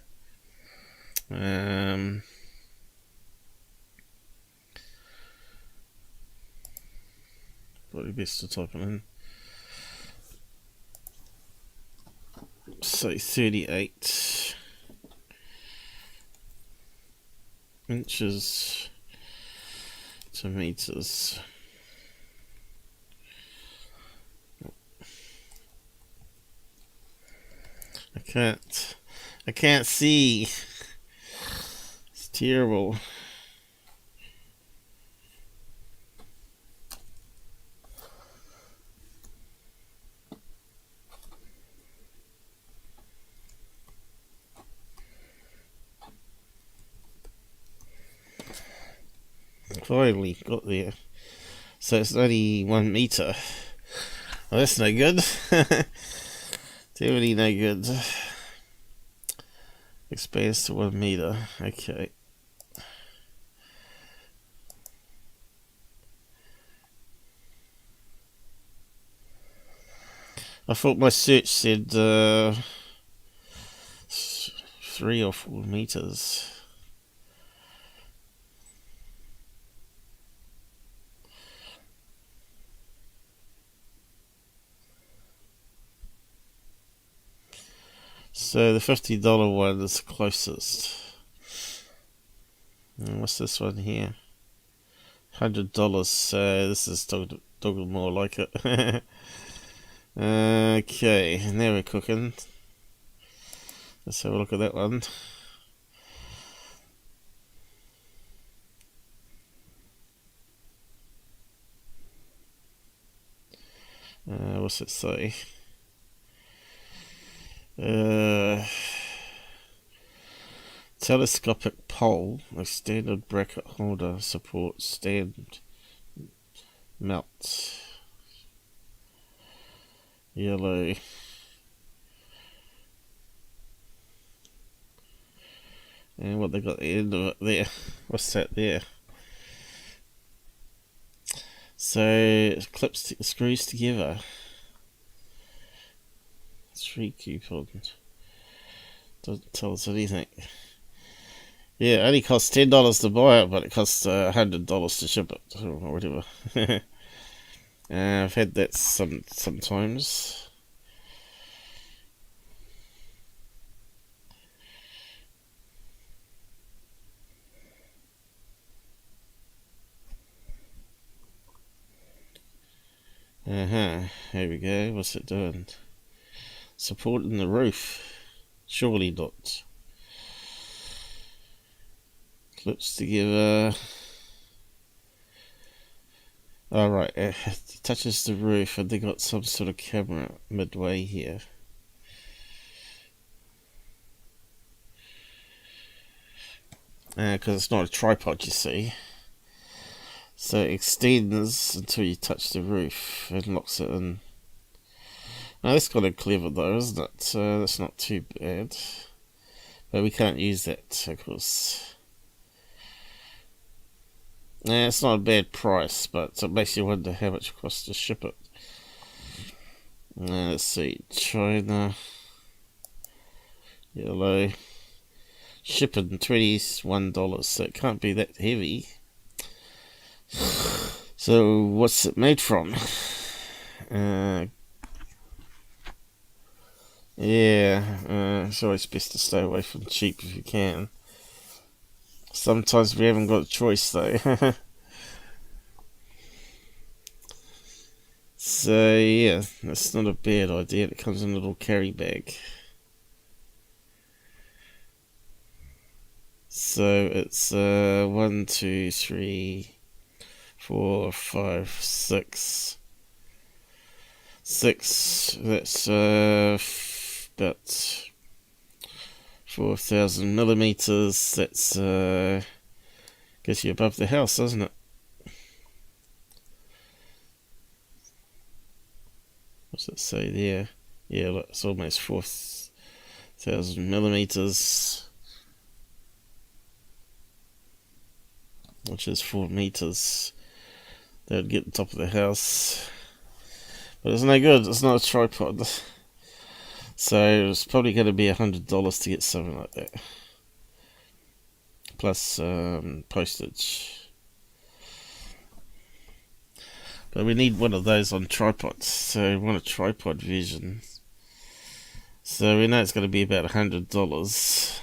Probably best to type it in. Say 38 inches to meters. I can't see. It's terrible. Finally got there. So it's only 1 meter. Oh, that's no good. Definitely no good. Expands to 1 meter. Okay. I thought my search said 3 or 4 meters. So the $50 one is the closest. And what's this one here? $100. So this is talking more like it. Okay, now we're cooking. Let's have a look at that one. What's it say? Telescopic pole, a standard bracket holder, supports stand melt. Yellow. And what they got at the end of it there. What's that there? So it clips screws together. 3 coupons. Doesn't tell us anything. Yeah, it only costs $10 to buy it, but it costs $100 to ship it, or whatever. I've had that sometimes. Here we go. What's it doing? Supporting the roof. Surely not. Clips together. Alright, it touches the roof and they got some sort of camera midway here. Because it's not a tripod, you see. So it extends until you touch the roof and locks it in. Now that's kind of clever though, isn't it? So that's not too bad. But we can't use that, of course. It's not a bad price, but it makes you wonder how much it costs to ship it. Let's see, China, yellow, shipping $21, so it can't be that heavy. So what's it made from? It's always best to stay away from cheap if you can. Sometimes we haven't got a choice though. So yeah, that's not a bad idea. It comes in a little carry bag. So it's 1, 2, 3, 4, 5, 6. 6. That's about 4,000 millimeters. That's gets you above the house, doesn't it? What's it say there? Yeah, look, it's almost 4,000 millimeters, which is 4 meters. That would get the top of the house, but it's no good. It's not a tripod. So it's probably going to be $100 to get something like that, plus postage. But we need one of those on tripods, so we want a tripod version. So we know it's going to be about $100,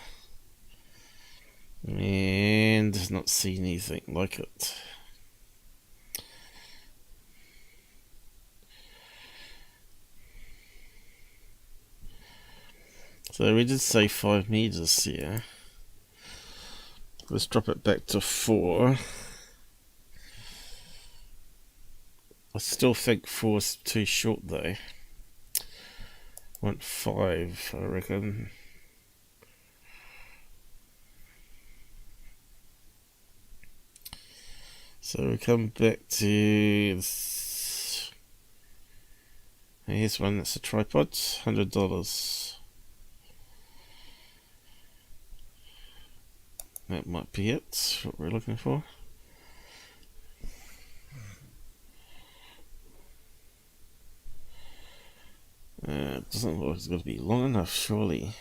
and not see anything like it. So we did say 5 meters here. Let's drop it back to 4. I still think 4's too short though. Want 5, I reckon. So we come back to this. Here's one that's a tripod, $100. That might be it, what we're looking for. It doesn't look like it's going to be long enough, surely.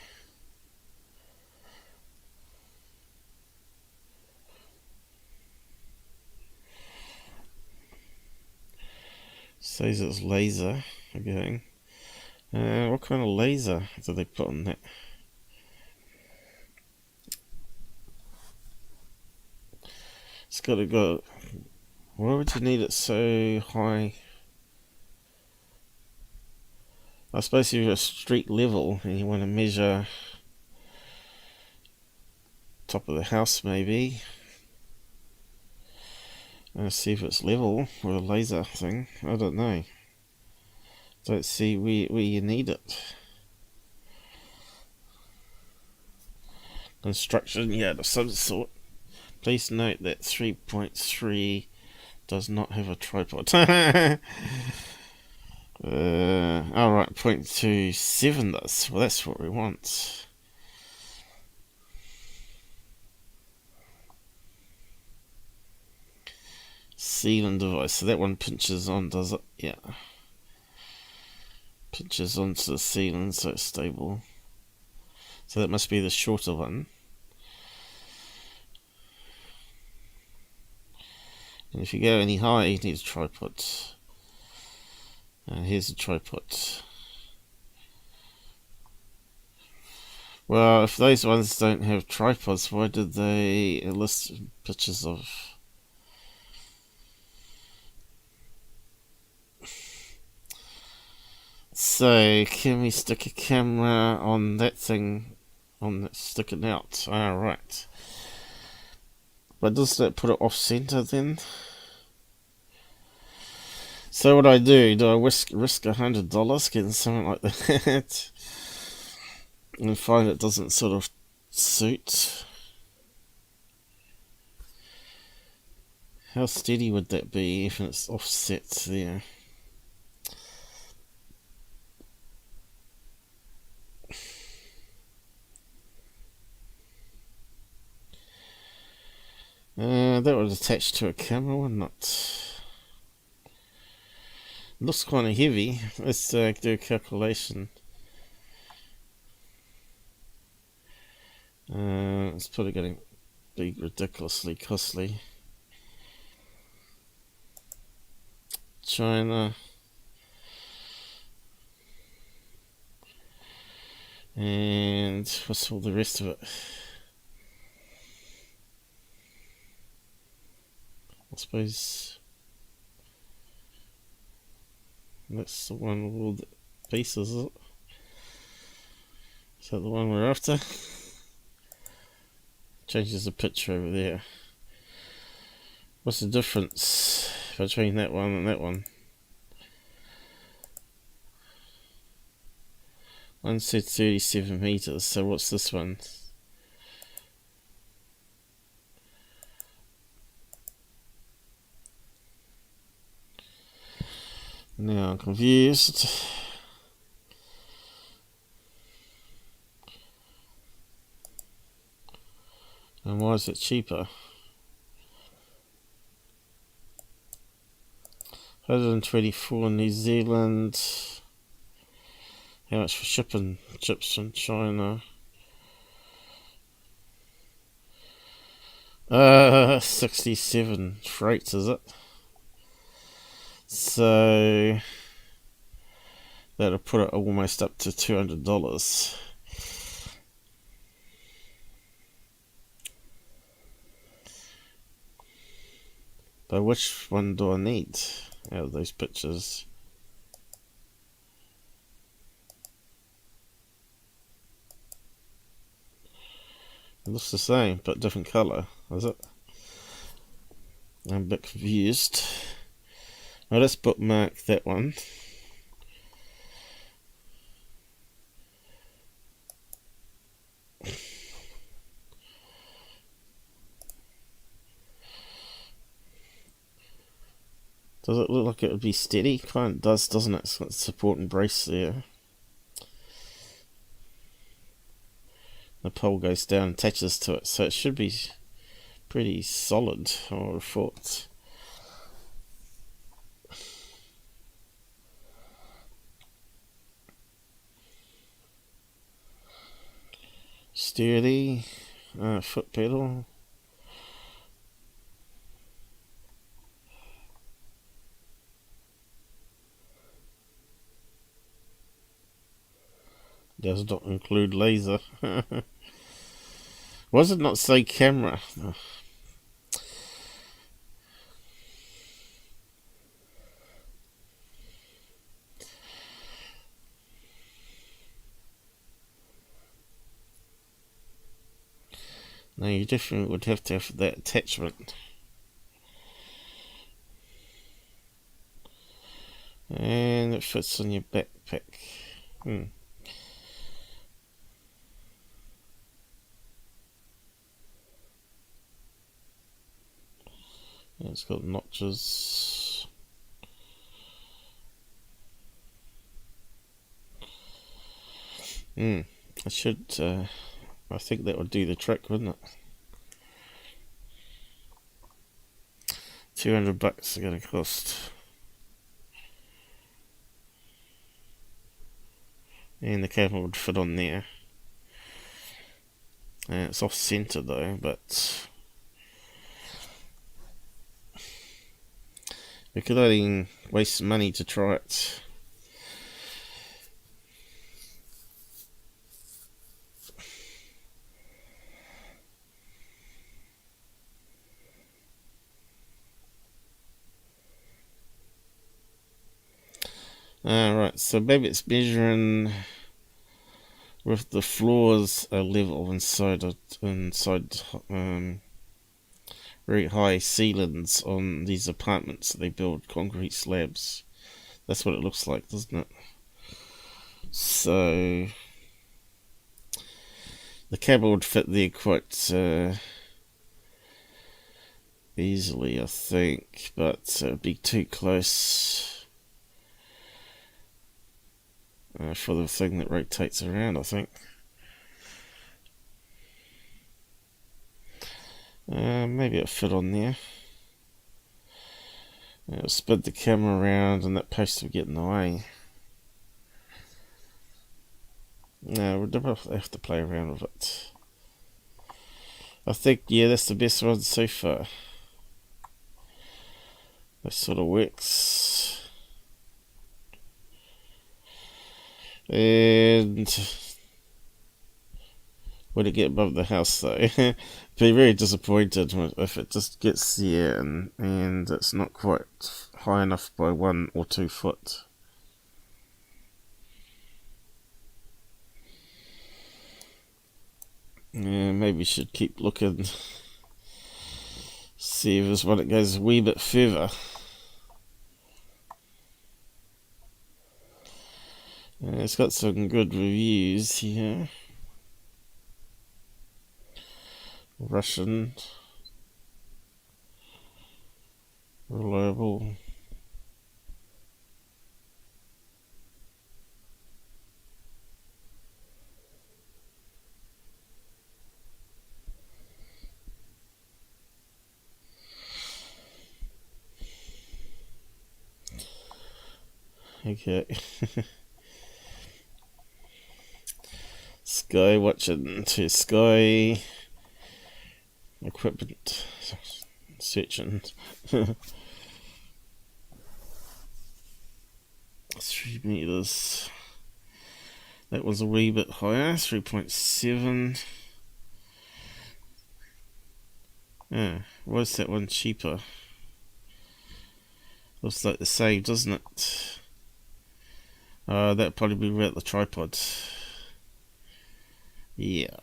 Says it's laser again. What kind of laser do they put on that? It's got to go. Why would you need it so high? I suppose if you're a street level and you want to measure top of the house, maybe. See if it's level with a laser thing. I don't know. Don't see where you need it. Construction yard of some sort. Please note that 3.3 does not have a tripod. Alright, 0.27 does. Well, that's what we want. Sealing device. So that one pinches on, does it? Yeah. Pinches onto the ceiling so it's stable. So that must be the shorter one. And if you go any higher, you need a tripod. And here's a tripod. Well, if those ones don't have tripods, why did they list pictures of? So, can we stick a camera on that thing, on that sticking out? Right. But does that put it off center then? So what do I risk $100 getting something like that? And find it doesn't sort of suit? How steady would that be if it's offset there? That would attach to a camera, wouldn't it? Looks kind of heavy. Let's do a calculation. It's probably going to be ridiculously costly. China. And what's all the rest of it? I suppose that's the one with all the pieces, is it? Is that the one we're after? Changes the picture over there. What's the difference between that one and that one? One said 37 meters, so what's this one? Now I'm confused. And why is it cheaper? 124 New Zealand. How much for shipping chips from China? 67 freight, is it? So that'll put it almost up to $200. But which one do I need out of those pictures? It looks the same, but different colour, is it? I'm a bit confused. Now let's bookmark that one. Does it look like it would be steady? Kind of does, doesn't it? It's got support and brace there. The pole goes down and attaches to it, so it should be pretty solid, I would have thought. Sturdy, foot pedal. Does not include laser. Why does it not say camera? No, you definitely would have to have that attachment. And it fits on your backpack. It's got notches. I think that would do the trick, wouldn't it? $200 is going to cost. And the camera would fit on there. And it's off centre though, but we could only waste money to try it. Right, so maybe it's measuring with the floors level inside very high ceilings on these apartments. They build concrete slabs. That's what it looks like, doesn't it? So the camera would fit there quite easily, I think, but it would be too close for the thing that rotates around, I think. Maybe it'll fit on there. It'll spin the camera around and that post will get in the way. No, we'll definitely have to play around with it. I think, yeah, that's the best one so far. That sort of works. And when it get above the house though, be very disappointed if it just gets there and it's not quite high enough by 1 or 2 foot. Yeah, maybe we should keep looking, see if there's one that goes a wee bit further. It's got some good reviews here. Russian, reliable. Okay. Sky watching to Sky equipment searching. 3 meters. That was a wee bit higher, 3.7. Why is that one cheaper? Looks like the same, doesn't it? That'd probably be about the tripod. Yeah.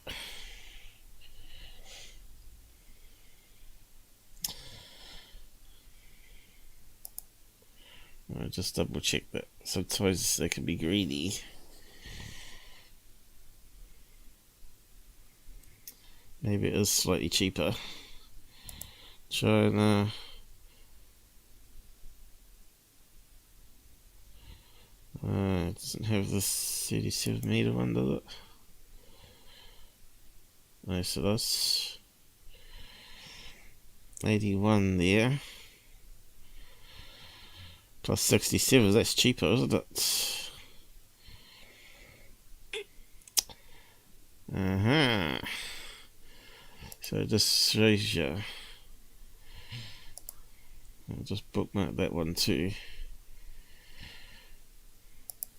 just double check that. Sometimes they can be greedy. Maybe it is slightly cheaper. China. It doesn't have this 37 meter one, does it? No, so that's 81 there. Plus 67, that's cheaper, isn't it? So it just shows you. I'll just bookmark that one too.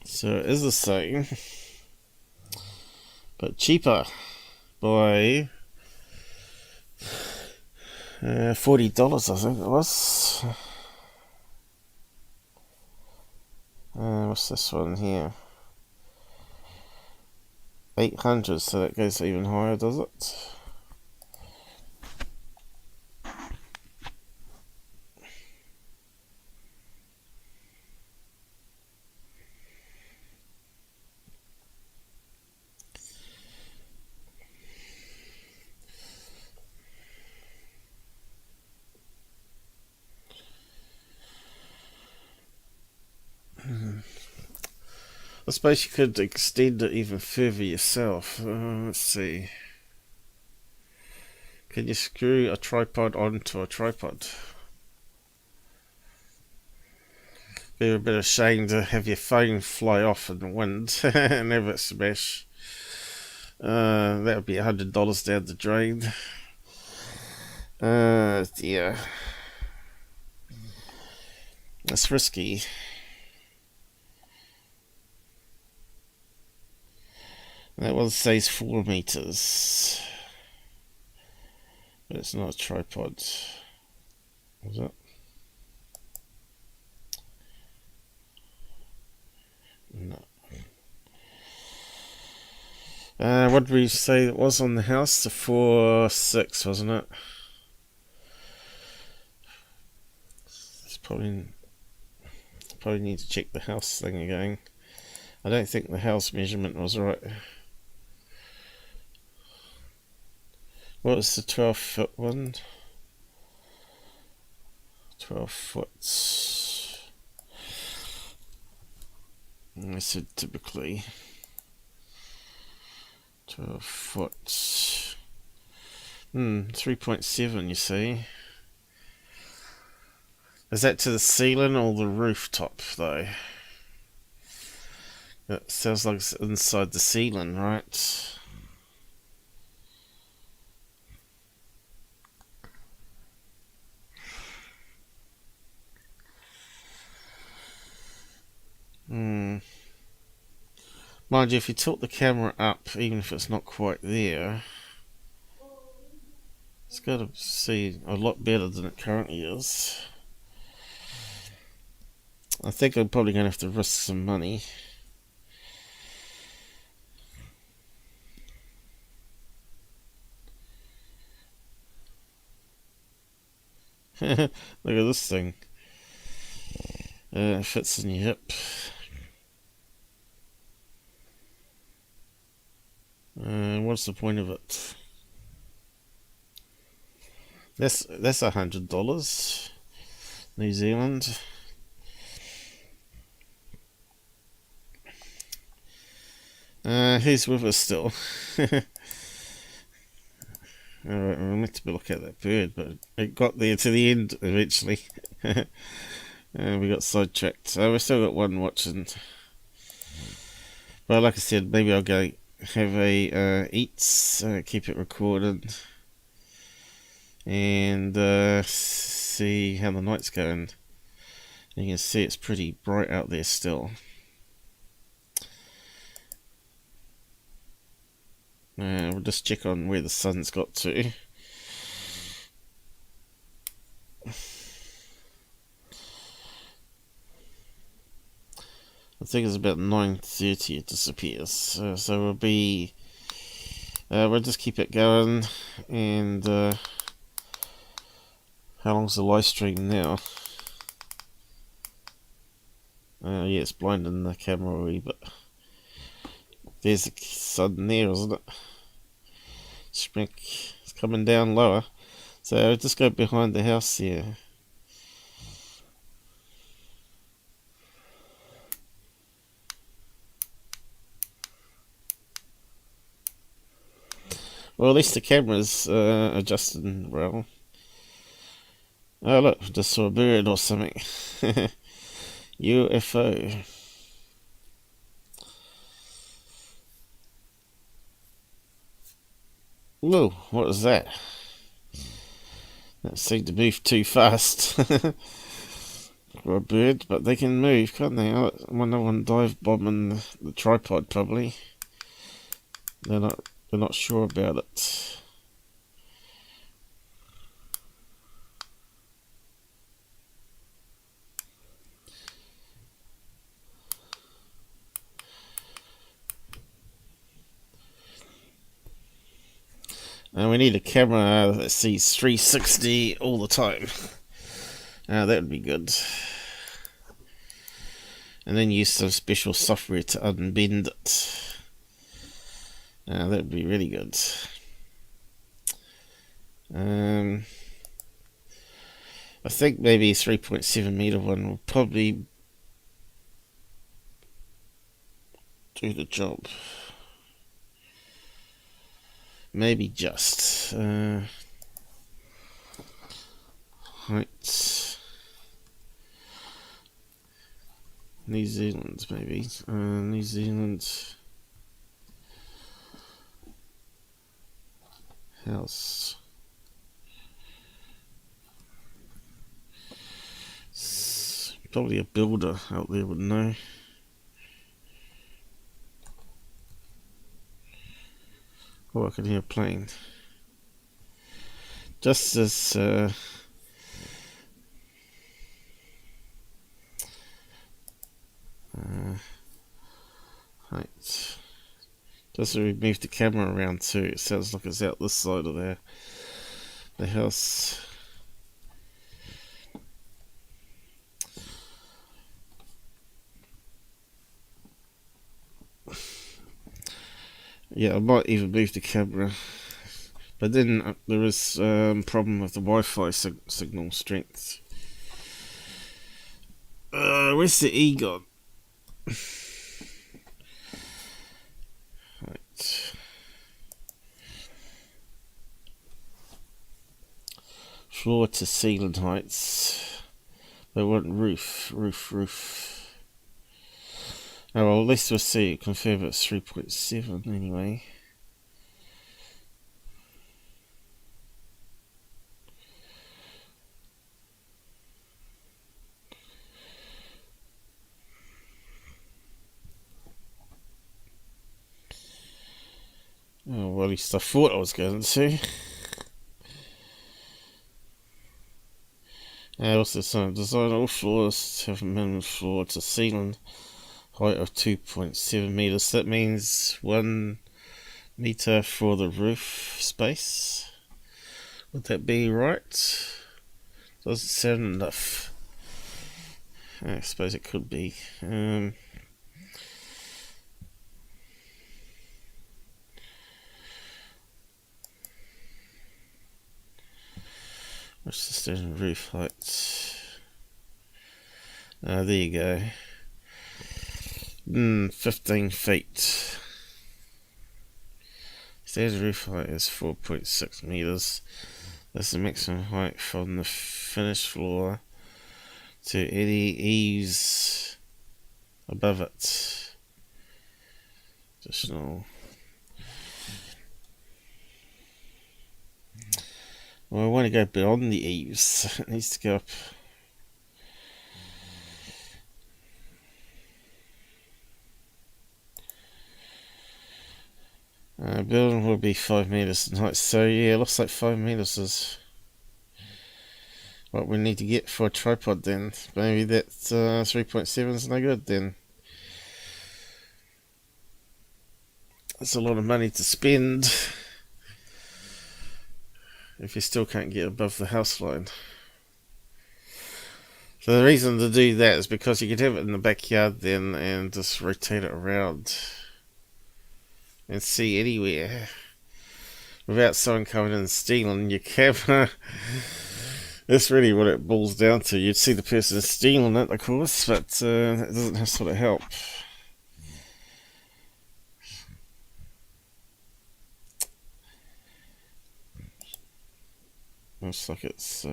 So it is the same, but cheaper by $40, I think it was. What's this one here? 800, so that goes even higher, does it? I suppose you could extend it even further yourself. Let's see. Can you screw a tripod onto a tripod? Be a bit of shame to have your phone fly off in the wind and have it smash. That would be $100 down the drain. Dear. That's risky. That one says 4 meters. But it's not a tripod. Is it? No. What did we say it was on the house? The 4.6, wasn't it? It's probably need to check the house thing again. I don't think the house measurement was right. What was the 12-foot one? 12 foot. I said typically 12 foot. 3.7, you see. Is that to the ceiling or the rooftop, though? It sounds like it's inside the ceiling, right? Mind you, if you tilt the camera up, even if it's not quite there, it's got to see a lot better than it currently is. I think I'm probably going to have to risk some money. Look at this thing. It fits in your hip. What's the point of it? That's $100, New Zealand. Who's with us still? Alright, we're meant to look at that bird, but it got there to the end eventually. We got sidetracked. So we've still got one watching. But like I said, maybe I'll go have a eats, keep it recorded, and see how the night's going. You can see it's pretty bright out there still. We'll just check on where the sun's got to. I think it's about 9:30 it disappears. So we'll be... we'll just keep it going. And how long's the live stream now? Yeah, it's blinding the camera a wee bit. There's the sun there, isn't it? It's coming down lower. So I'll just go behind the house here. Well, at least the camera's adjusting well. Oh look, just saw a bird or something. UFO. Whoa, what was that? That seemed to move too fast for a bird, but they can move, can't they? I wonder one dive bombing the tripod, probably. They're not sure about it. And we need a camera that sees 360 all the time. That would be good. And then use some special software to unbend it. That would be really good. I think maybe 3.7 meter one will probably do the job. Maybe just height. New Zealand, maybe. New Zealand house. Probably a builder out there would know. Oh, I can hear a plane. Just as height. Just to remove the camera around too. It sounds like it's out this side of the house. Yeah, I might even move the camera. But then there is problem with the Wi-Fi signal strength. Where's the E gone? Right. Floor to ceiling heights. They want roof. Oh well, at least we'll see. Confirm it's 3.7 anyway. Oh, well, at least I thought I was going to. Also, some design all floors have a minimum floor to ceiling height of 2.7 meters. That means 1 meter for the roof space. Would that be right? Doesn't sound enough. I suppose it could be. What's the standard roof height? There you go. 15 feet. Standard roof height is 4.6 meters. That's the maximum height from the finished floor to any eaves above it. Additional. Well, I want to go beyond the eaves. It needs to go up. Building will be 5 meters in height. So yeah, it looks like 5 meters is what we need to get for a tripod then. Maybe that 3.7 is no good then. That's a lot of money to spend if you still can't get above the house line. So the reason to do that is because you could have it in the backyard then and just rotate it around and see anywhere without someone coming in and stealing your camera. That's really what it boils down to. You'd see the person stealing it, of course, but that doesn't sort of help. Looks like it's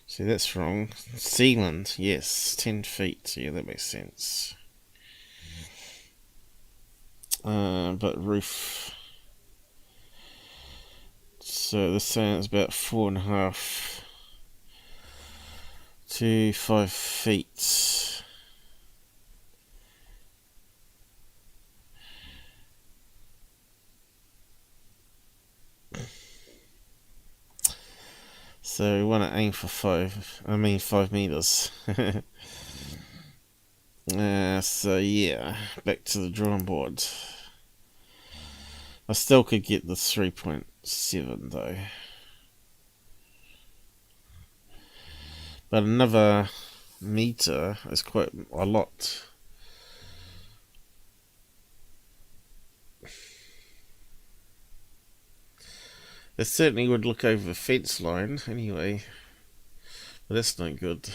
see, that's wrong. Sealand, yes, 10 feet. Yeah, that makes sense. But roof. So this sounds about 4.5 to 5 feet. So we want to aim for 5 meters. So yeah, back to the drawing board. I still could get the 3.7 though. But another meter is quite a lot. It certainly would look over the fence line anyway. But that's no good.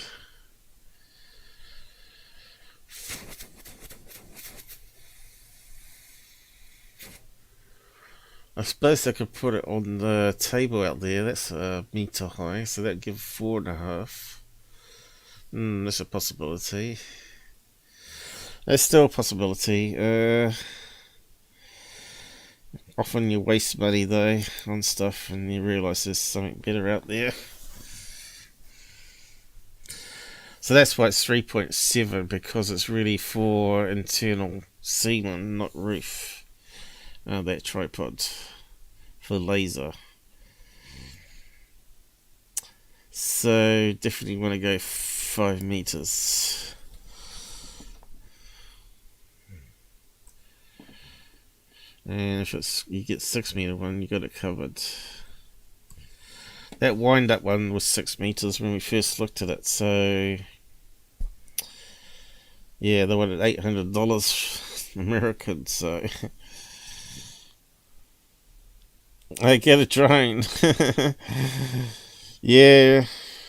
I suppose I could put it on the table out there. That's a meter high, so that'd give 4.5. That's a possibility. There's still a possibility. Often you waste money though on stuff and you realise there's something better out there. So that's why it's 3.7, because it's really for internal ceiling, not roof. That tripod for laser. So definitely want to go 5 meters. And if you get 6 meter one, you got it covered. That wind up one was 6 meters when we first looked at it, so yeah, they wanted $800 American, so I get a drone. Yeah,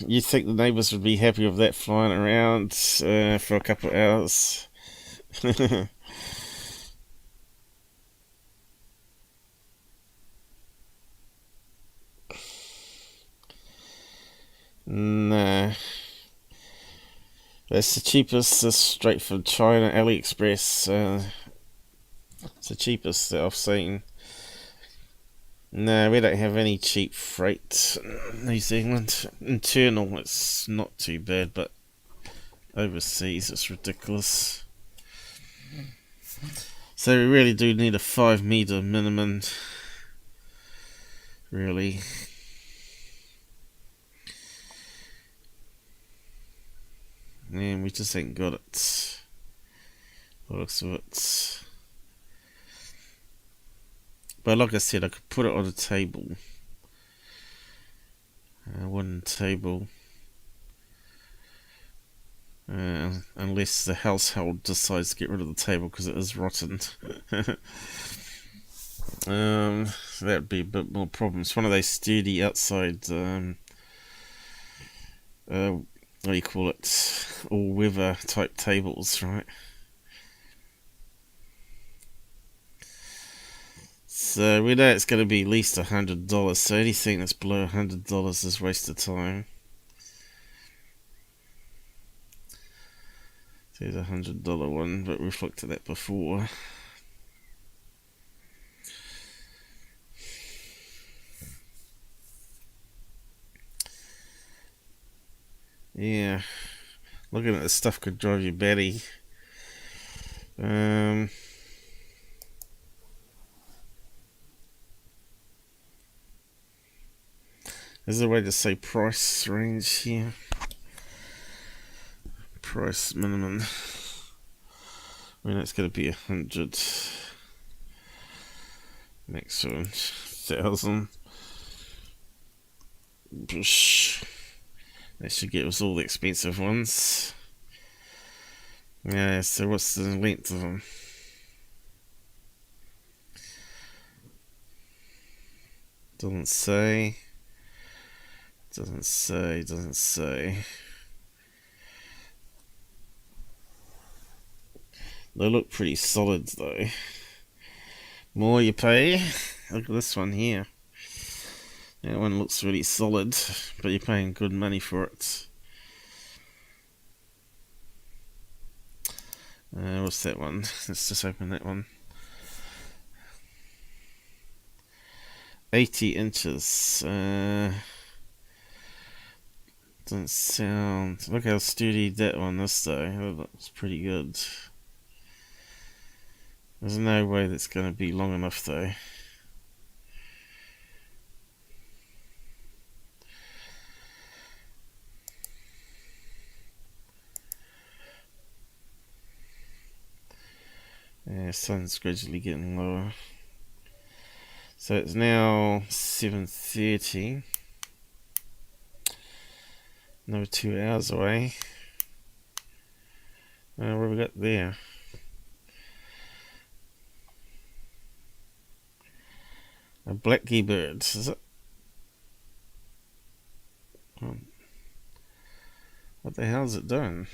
you'd think the neighbours would be happy with that flying around for a couple of hours. No. That's the cheapest, straight from China, AliExpress. It's the cheapest that I've seen. No, we don't have any cheap freight in New Zealand. Internal, it's not too bad, but overseas, it's ridiculous. So we really do need a 5 meter minimum. Really. And we just ain't got it. By the looks of it. But like I said, I could put it on a table. A wooden table. Unless the household decides to get rid of the table because it is rotten. That'd be a bit more problems. One of those sturdy outside, what do you call it? All-weather type tables, right? So we know it's going to be at least $100. So anything that's below $100 is waste of time. There's a $100 one, but we've looked at that before. Yeah, looking at this stuff could drive you batty. Is there a way to say price range here? Price minimum. I mean, it's going to be 100. Maximum 1,000. That should get us all the expensive ones. Yeah, so what's the length of them? Doesn't say. Doesn't say. They look pretty solid though. More you pay. Look at this one here. That one looks really solid, but you're paying good money for it. What's that one? Let's just open that one. 80 inches. Doesn't sound... Look how sturdy that one is though. That looks pretty good. There's no way that's going to be long enough though. Yeah, sun's gradually getting lower. So it's now 7:30. Another 2 hours away. What have we got there? A blacky bird, is it? What the hell is it doing?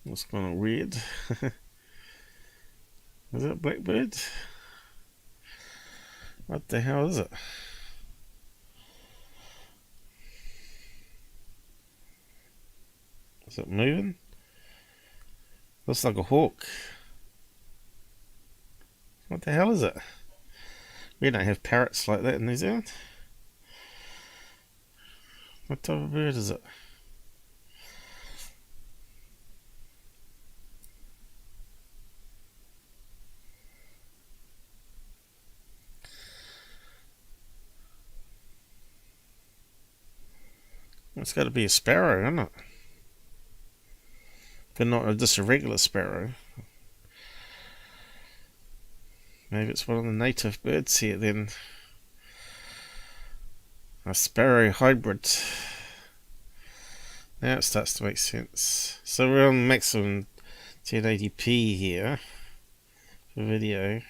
What's going on weird? Is it a blackbird? What the hell is it? Is it moving? Looks like a hawk. What the hell is it? We don't have parrots like that in New Zealand. What type of bird is it? It's got to be a sparrow, isn't it? But not just a regular sparrow. Maybe it's one of the native birds here then. A sparrow hybrid. Now it starts to make sense. So we're on maximum 1080p here for video.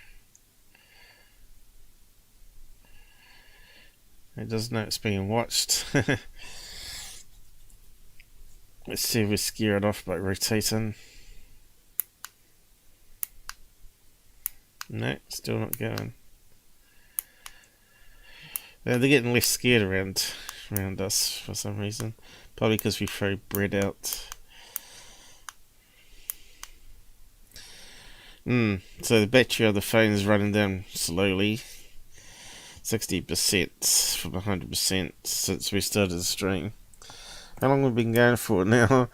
It does know it's being watched. Let's see if we scare it off by rotating. No, still not going. They're getting less scared around us for some reason. Probably because we throw bread out. So the battery of the phone is running down slowly. 60% from 100% since we started the stream. How long have we been going for now?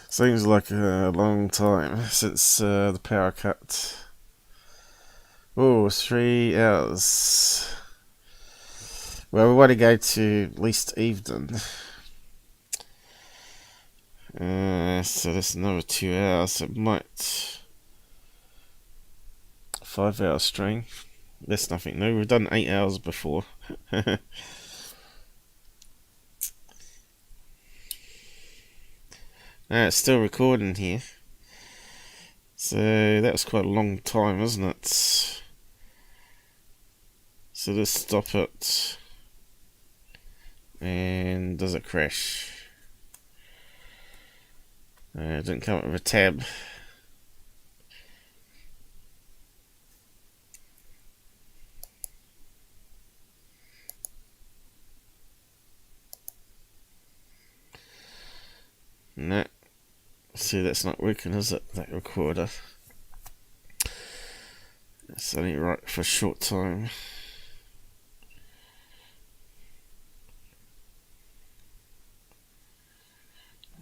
Seems like a long time since the power cut. Oh, 3 hours. Well, we want to go to at least evening. So that's another 2 hours. It might... 5 hour stream. That's nothing new. We've done 8 hours before. It's still recording here. So that was quite a long time, isn't it? So let's stop it. And does it crash? It didn't come up with a tab. No. See, that's not working, is it? That recorder. It's only right for a short time.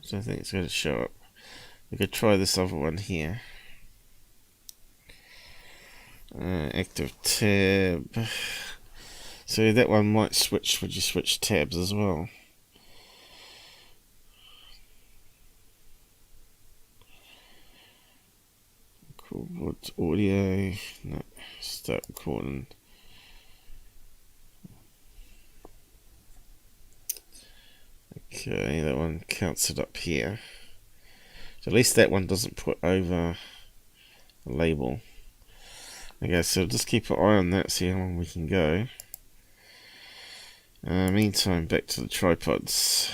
So I think it's going to show up. We could try this other one here. Active tab. So that one might switch. Would you switch tabs as well? Record audio. No, start recording. Okay, that one counts it up here. So at least that one doesn't put over a label. Okay, so just keep an eye on that, see how long we can go. Meantime, back to the tripods.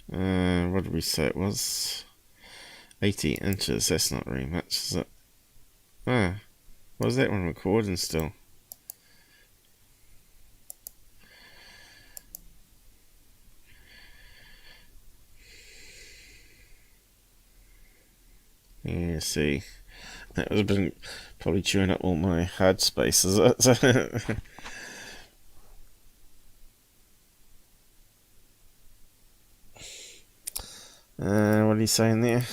What did we say it was? 80 inches, that's not very much, is it? Was that one recording still? Yeah, see. That was been probably chewing up all my hard space, is it? What are you saying there?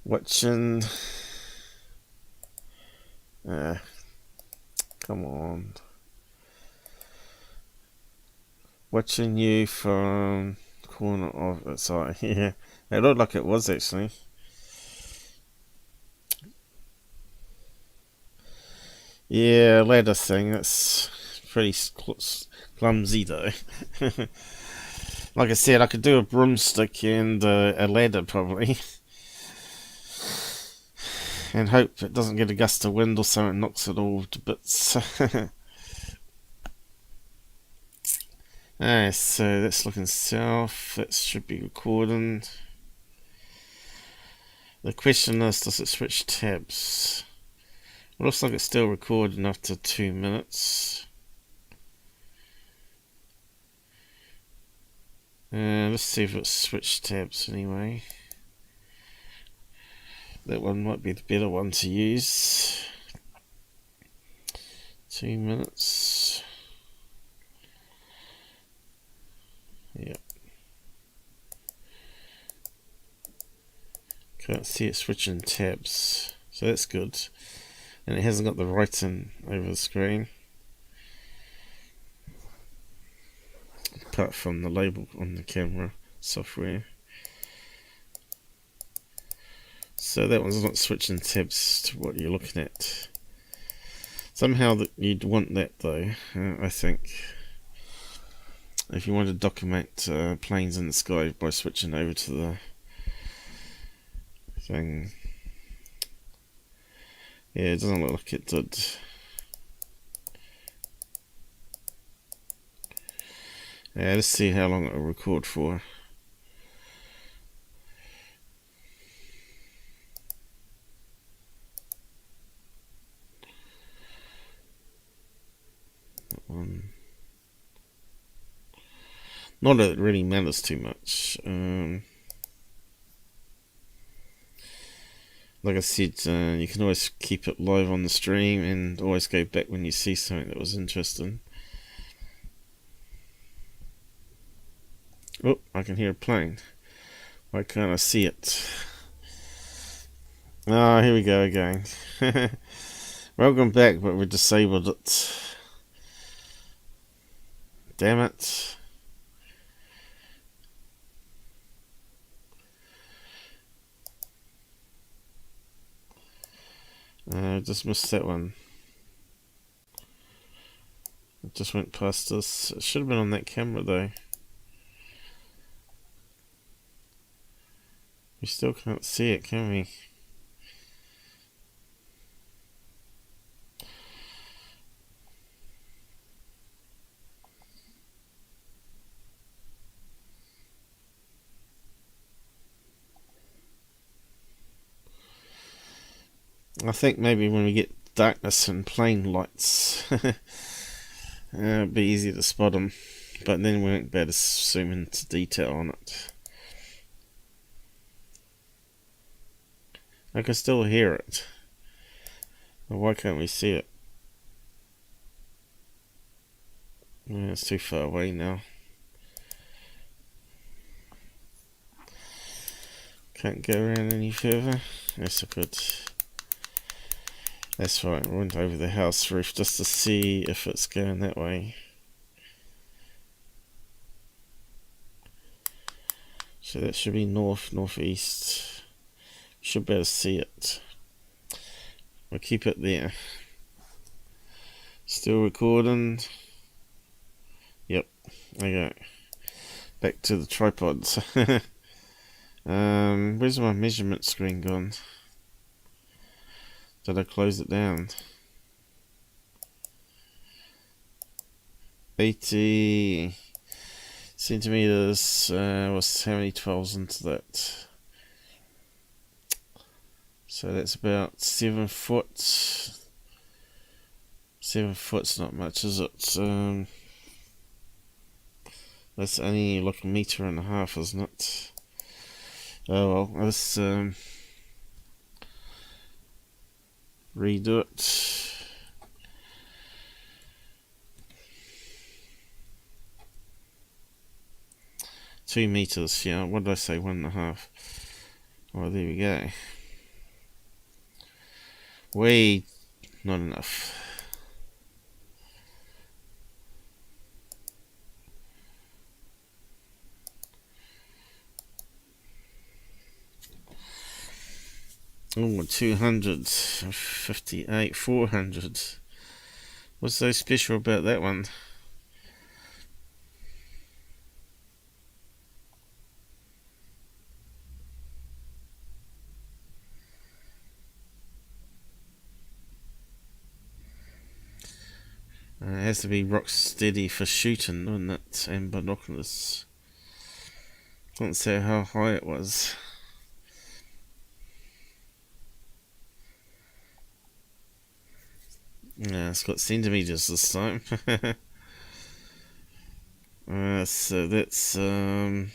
Watching. Come on. Watching you from the corner of its eye. Yeah, it looked like it was actually. Yeah, ladder thing. That's pretty clumsy though. Like I said, I could do a broomstick and a ladder probably. And hope it doesn't get a gust of wind or something knocks it all to bits. Alright, so that's looking south. That should be recording. The question is, does it switch tabs? It looks like it's still recording after 2 minutes. Let's see if it's switched tabs anyway. That one might be the better one to use. 2 minutes. Yep. Can't see it switching tabs, so that's good. And it hasn't got the writing over the screen, apart from the label on the camera software. So that one's not switching tabs to what you're looking at. Somehow you'd want that though, I think. If you want to document planes in the sky by switching over to the thing. Yeah, it doesn't look like it did. Yeah, let's see how long it'll record for. That one. Not that it really matters too much. Like I said, you can always keep it live on the stream and always go back when you see something that was interesting. Oh, I can hear a plane. Why can't I see it? Ah, here we go again. Welcome back, but we disabled it. Damn it. Just missed that one. It just went past us. It should have been on that camera though. We still can't see it, can we? I think maybe when we get darkness and plane lights, it'd be easier to spot them. But then we won't be able to zoom into detail on it. I can still hear it. Well, why can't we see it? Yeah, it's too far away now. Can't go around any further. Yes, I could. That's right, I went over the house roof just to see if it's going that way. So that should be north, northeast. Should be able to see it. We'll keep it there. Still recording. Yep. Okay. Back to the tripods. Where's my measurement screen gone? Did I close it down? 80 centimeters. What's how many 12s into that? So that's about 7 foot. 7 foot's not much, is it? That's only like 1.5 meters, isn't it? Oh well, let's redo it. Two meters, yeah. What did I say? 1.5. Oh, there we go. Way not enough. Oh, 258, 400. What's so special about that one? It has to be rock steady for shooting, doesn't it? And binoculars. Can't say how high it was. Yeah, it's got centimeters this time. So that's not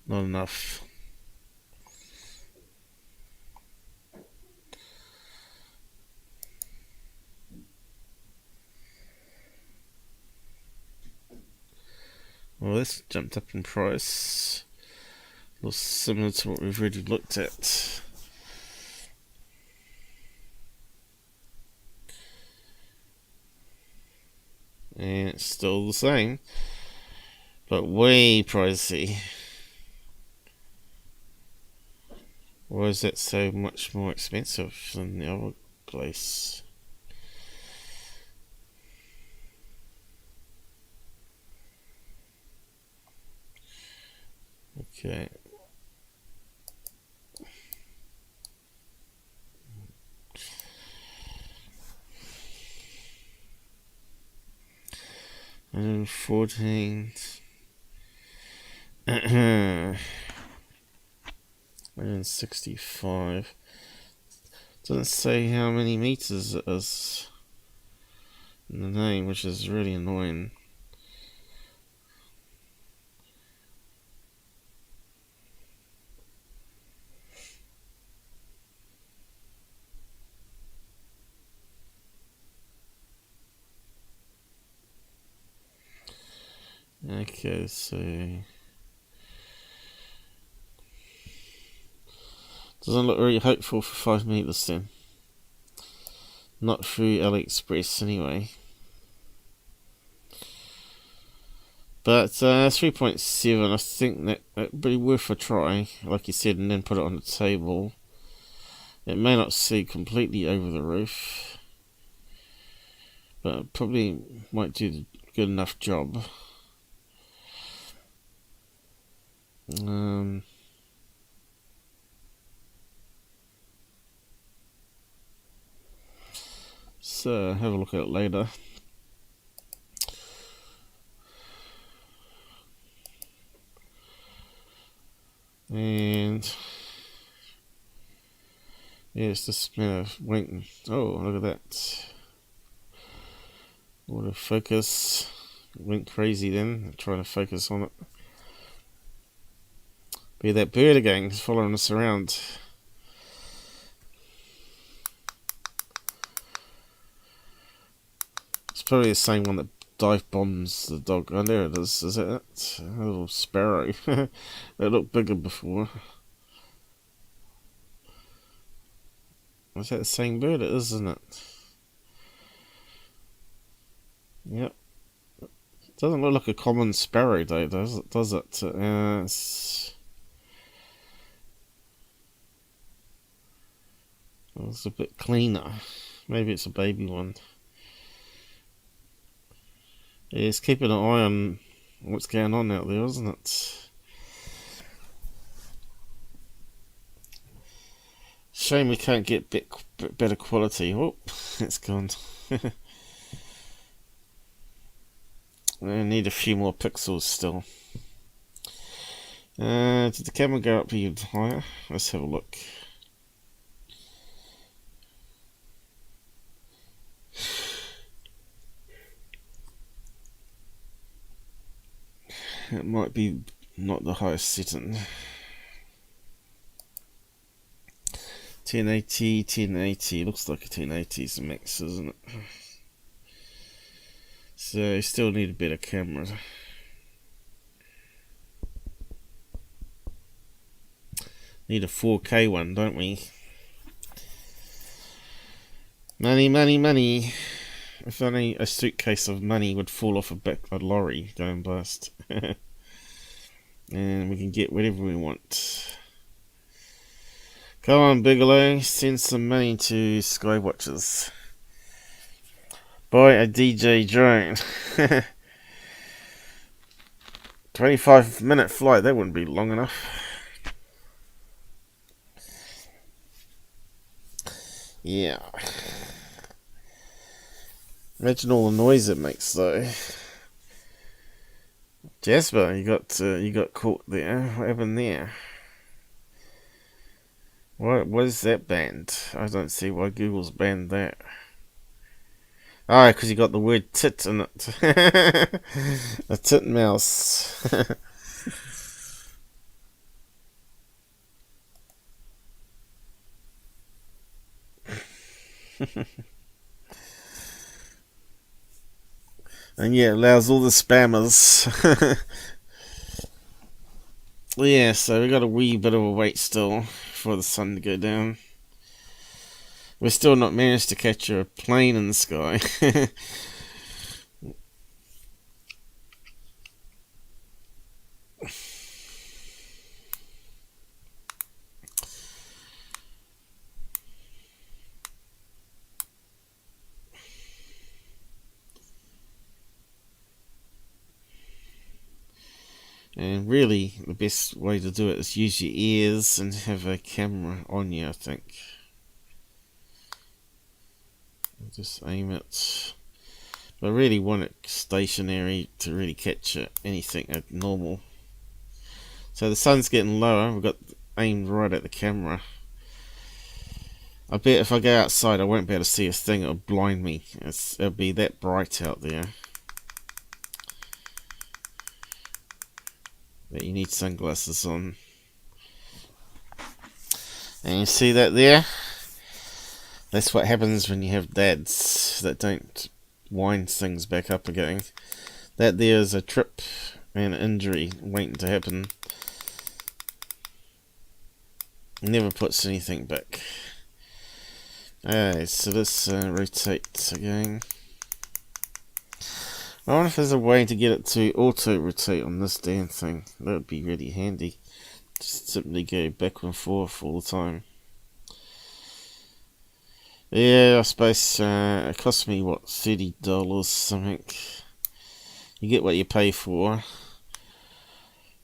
enough. Well, this jumped up in price. Looks similar to what we've already looked at. And it's still the same, but way pricey. Why is that so much more expensive than the other place? Okay. And 14. 165. Doesn't say how many meters it is in the name, which is really annoying. Okay, so doesn't look very hopeful for 5 meters then. Not through AliExpress anyway. But 3.7, I think that would be worth a try, like you said, and then put it on the table. It may not see completely over the roof, but it probably might do the good enough job. So have a look at it later. And yeah, it's just kind of waiting. Oh, look at that. Autofocus. Went crazy then, trying to focus on it. Be that bird again, it's following us around. It's probably the same one that dive bombs the dog. Oh, there it is. Is it? A little sparrow. They looked bigger before. Is that the same bird? It is, isn't it? Yep. Doesn't look like a common sparrow though, does it? It's a bit cleaner. Maybe it's a baby one. Yeah, it's keeping an eye on what's going on out there, isn't it? Shame we can't get bit better quality. Oh, it's gone. I need a few more pixels still. Did the camera go up even higher? Let's have a look. It might be not the highest setting. 1080, 1080. Looks like a 1080 is the max, isn't it? So you still need a better camera. Need a 4K one, don't we? Money, money, money. If only a suitcase of money would fall off a lorry going past. And we can get whatever we want. Come on, Bigelow, send some money to Skywatchers. Buy a DJ drone. 25-minute flight, that wouldn't be long enough. Yeah. Imagine all the noise it makes, though. Jasper, you got caught there. What happened there? What is that banned? I don't see why Google's banned that. Oh, because you got the word tit in it. A titmouse. And yeah, it allows all the spammers. Yeah, so we got a wee bit of a wait still for the sun to go down. We're still not managed to catch a plane in the sky. And really, the best way to do it is use your ears and have a camera on you, I think. Just aim it. But I really want it stationary to really catch anything at normal. So the sun's getting lower, we've got aimed right at the camera. I bet if I go outside I won't be able to see a thing, it'll blind me. It'll be that bright out there that you need sunglasses on. And you see that there? That's what happens when you have dads that don't wind things back up again. That there is a trip and injury waiting to happen. Never puts anything back. Alright, so let's rotate again. I wonder if there's a way to get it to auto-rotate on this damn thing. That would be really handy. Just simply go back and forth all the time. Yeah, I suppose it cost me, what, $30 something. You get what you pay for.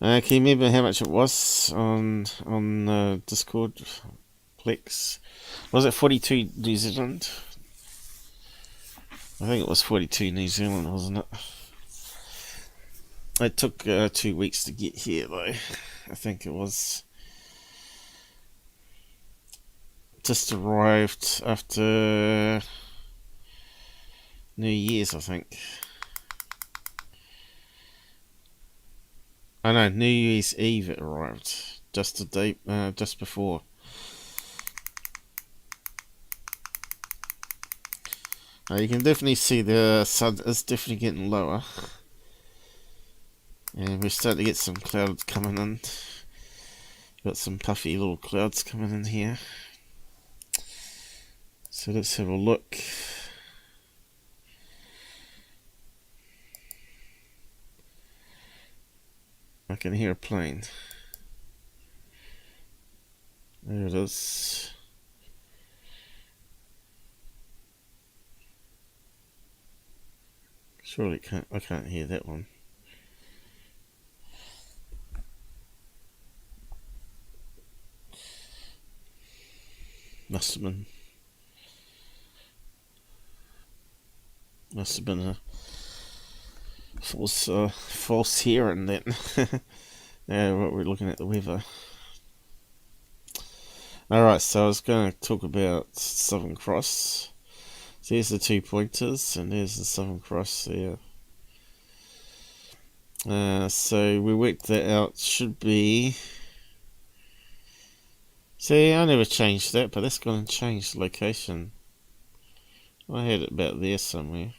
Can you remember how much it was on Discord? Plex? Was it 42 New Zealand? I think it was 42 New Zealand, wasn't it? It took 2 weeks to get here, though. I think it was. Just arrived after New Year's, I think. I know, New Year's Eve it arrived. Just a day, just before. You can definitely see the sun is definitely getting lower. And we're starting to get some clouds coming in. Got some puffy little clouds coming in here. So let's have a look. I can hear a plane. There it is. Surely I can't hear that one. Must have been a false hearing then. Yeah, we're looking at the weather. Alright, so I was going to talk about Southern Cross. So here's the 2 pointers, and there's the Southern Cross there. So we worked that out. Should be... See, I never changed that, but that's going to change the location. I had it about there somewhere.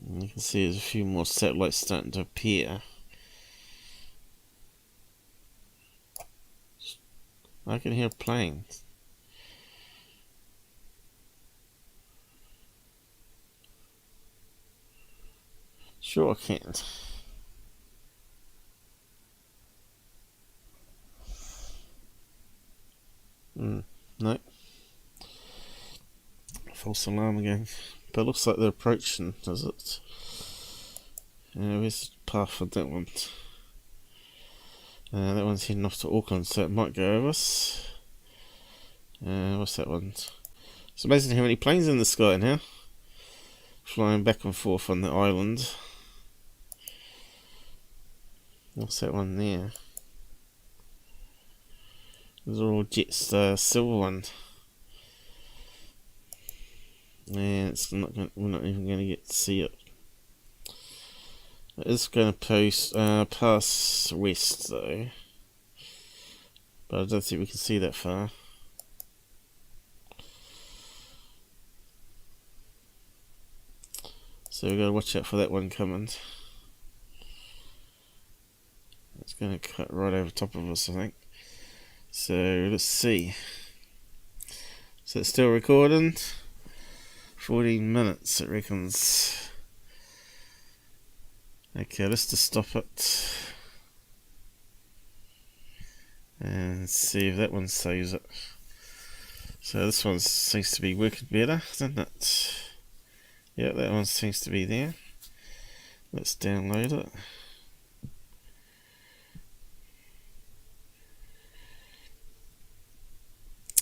And you can see there's a few more satellites starting to appear. I can hear planes. Sure I can't. No. False alarm again. But it looks like they're approaching, does it? Where's the path for that one? That one's heading off to Auckland, so it might go over us. What's that one? It's amazing how many planes in the sky now. Flying back and forth on the island. What's that one there? Those are all jets, silver one. And it's not gonna, we're not even going to get to see it. It is going to pass west though. But I don't think we can see that far. So we've got to watch out for that one coming. It's going to cut right over top of us, I think. So let's see. So it's still recording. 14 minutes, it reckons. Okay, let's just stop it. And see if that one saves it. So this one seems to be working better, doesn't it? Yeah, that one seems to be there. Let's download it.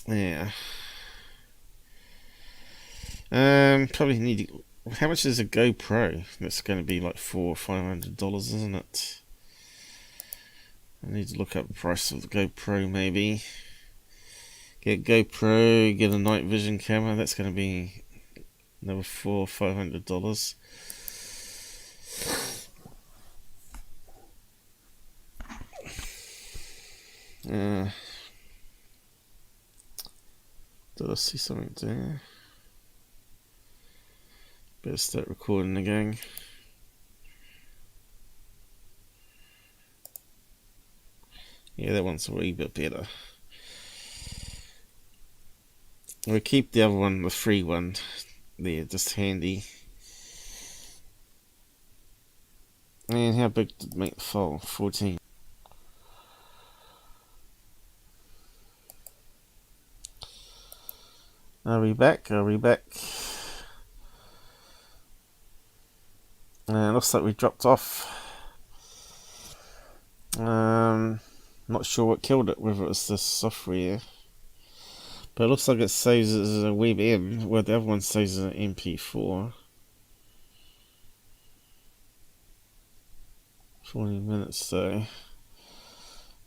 Yeah. Probably need. How much is a GoPro? That's going to be like $400 or $500, isn't it? I need to look up the price of the GoPro maybe. Get GoPro, get a night vision camera. That's going to be another $400 or $500. Did I see something there? Better start recording again. Yeah, that one's a wee bit better. We'll keep the other one, the free one, there, just handy. And how big did it make the file? 14. Are we back? Are we back? Looks like we dropped off. Not sure what killed it, whether it was the software. But it looks like it saves it as a WebM, where the other one saves as an MP4. 40 minutes though.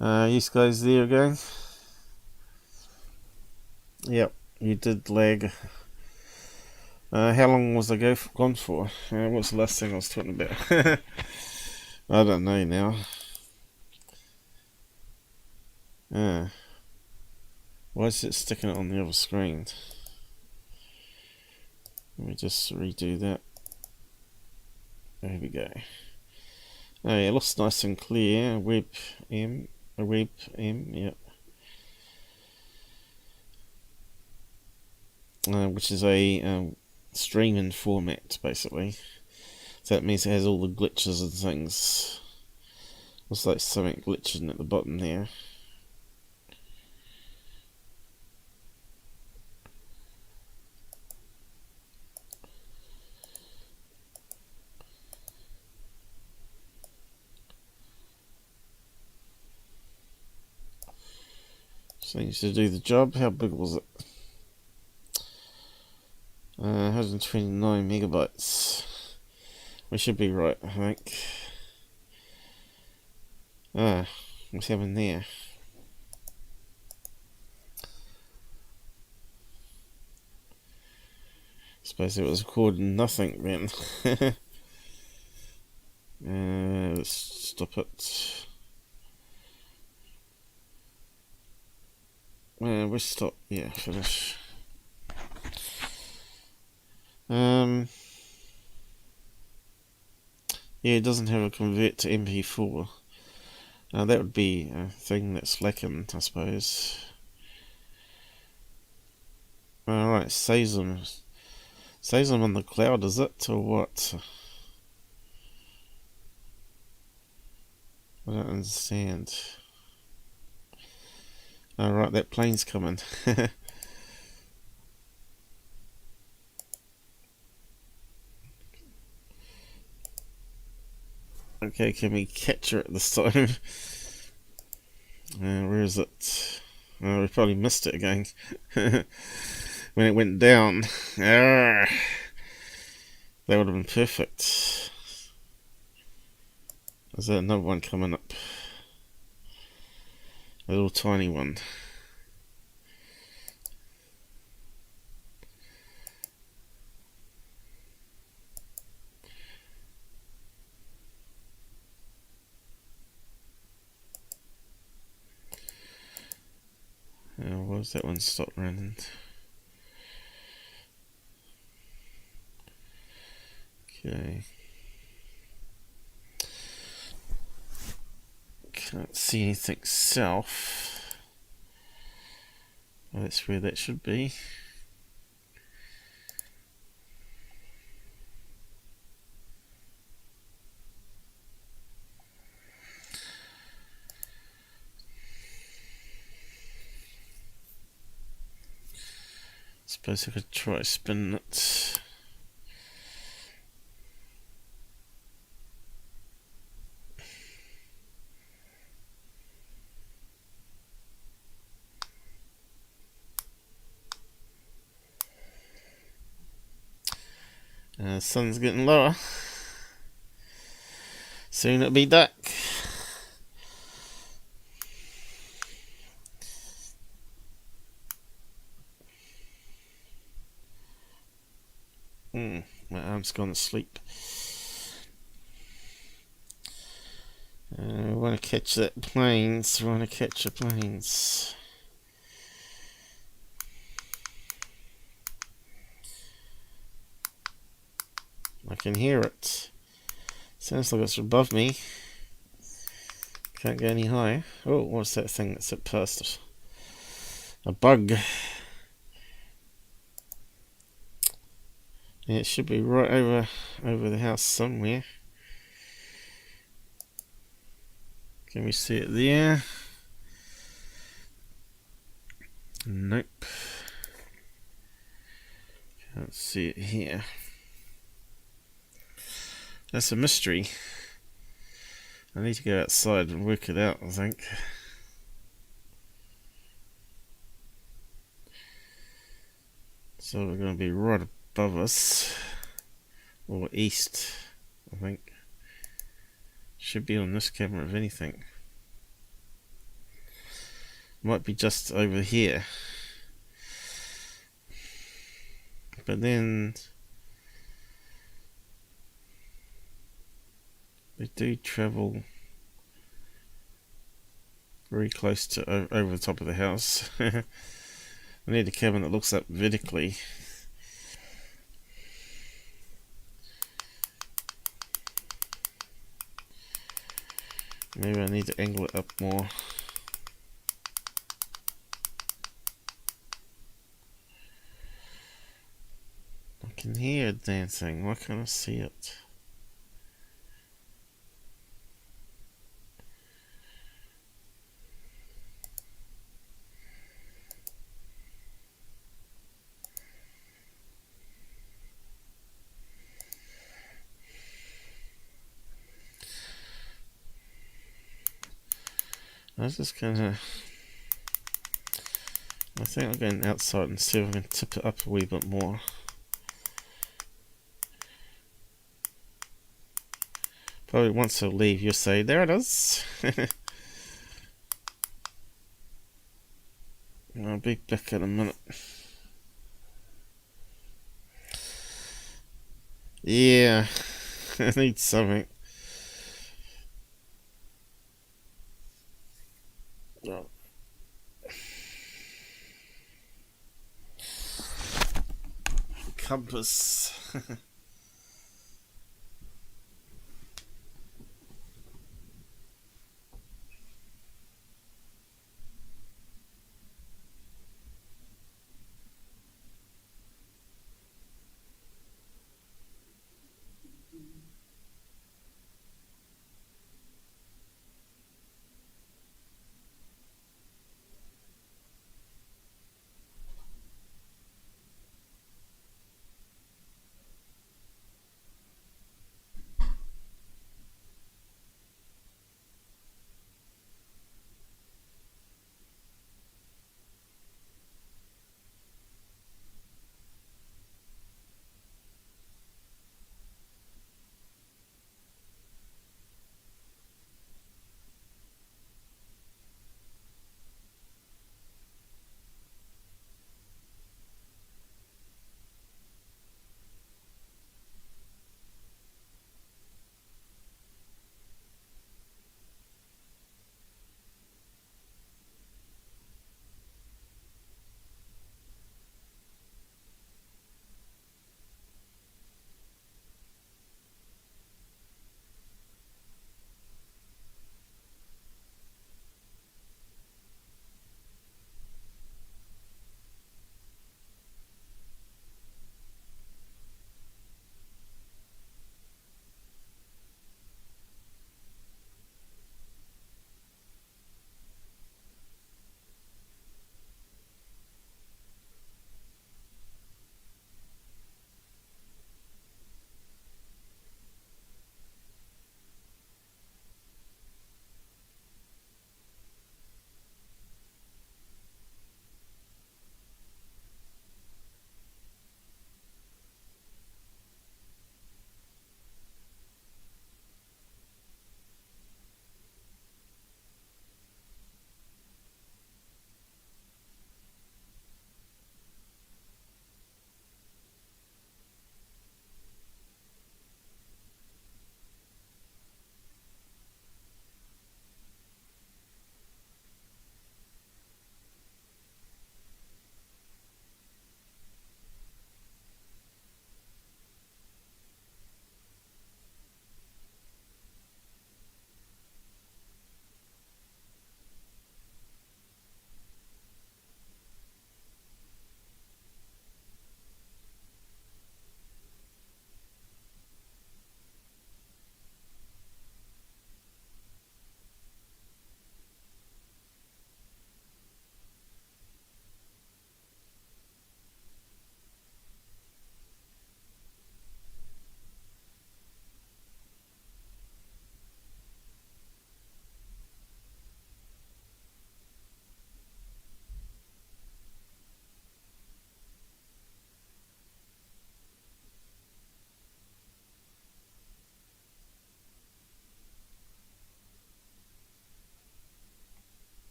You guys there again? Yep, you did lag. How long was I gone for? What's the last thing I was talking about? I don't know now. Why is it sticking it on the other screen? Let me just redo that. There we go. Oh yeah, it looks nice and clear. WebM, yep. Which is a streaming format, basically. So that means it has all the glitches and things. Looks like something glitching at the bottom there. Seems to do the job. How big was it? 129 megabytes. We should be right, I think. What's happened there? Suppose it was recording nothing then. Let's stop it. We'll stop. Yeah, finish. Yeah, it doesn't have a convert to MP4. That would be a thing that's lacking, I suppose. Alright, saves them on the cloud, is it, or what? I don't understand. Alright, that plane's coming. Okay, can we capture it this time? Where is it? We probably missed it again. When it went down. That would have been perfect. Is there another one coming up? A little tiny one. Why does that one stop running? Okay. Can't see anything south. Oh, that's where that should be. Suppose I could try spinning it. Sun's getting lower. Soon it'll be dark. My arm's gone to sleep. I want to catch that planes. I want to catch the planes. I can hear it. Sounds like it's above me. Can't go any higher. Oh, what's that thing that's up past it? A bug. Yeah, it should be right over the house somewhere. Can we see it there? Nope. Can't see it here. That's a mystery. I need to go outside and work it out, I think. So we're going to be right above us. Or east, I think. Should be on this camera, if anything. Might be just over here. But then they do travel very close to over the top of the house. I need a cabin that looks up vertically. Maybe I need to angle it up more. I can hear it dancing. Why can't I see it? I was just gonna I think I'll go outside and see if I can tip it up a wee bit more. Probably once I leave, you'll say, there it is. I'll be back in a minute. Yeah, I need something. Oh. Compass.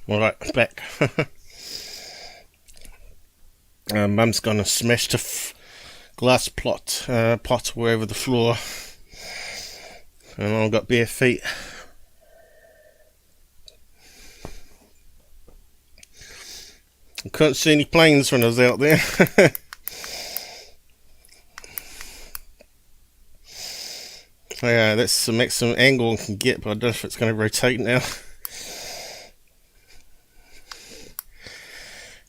Alright, back. Mum's gonna smash the glass pot all over the floor, and I've got bare feet. I couldn't see any planes when I was out there. Yeah, that's the maximum angle I can get, but I don't know if it's going to rotate now.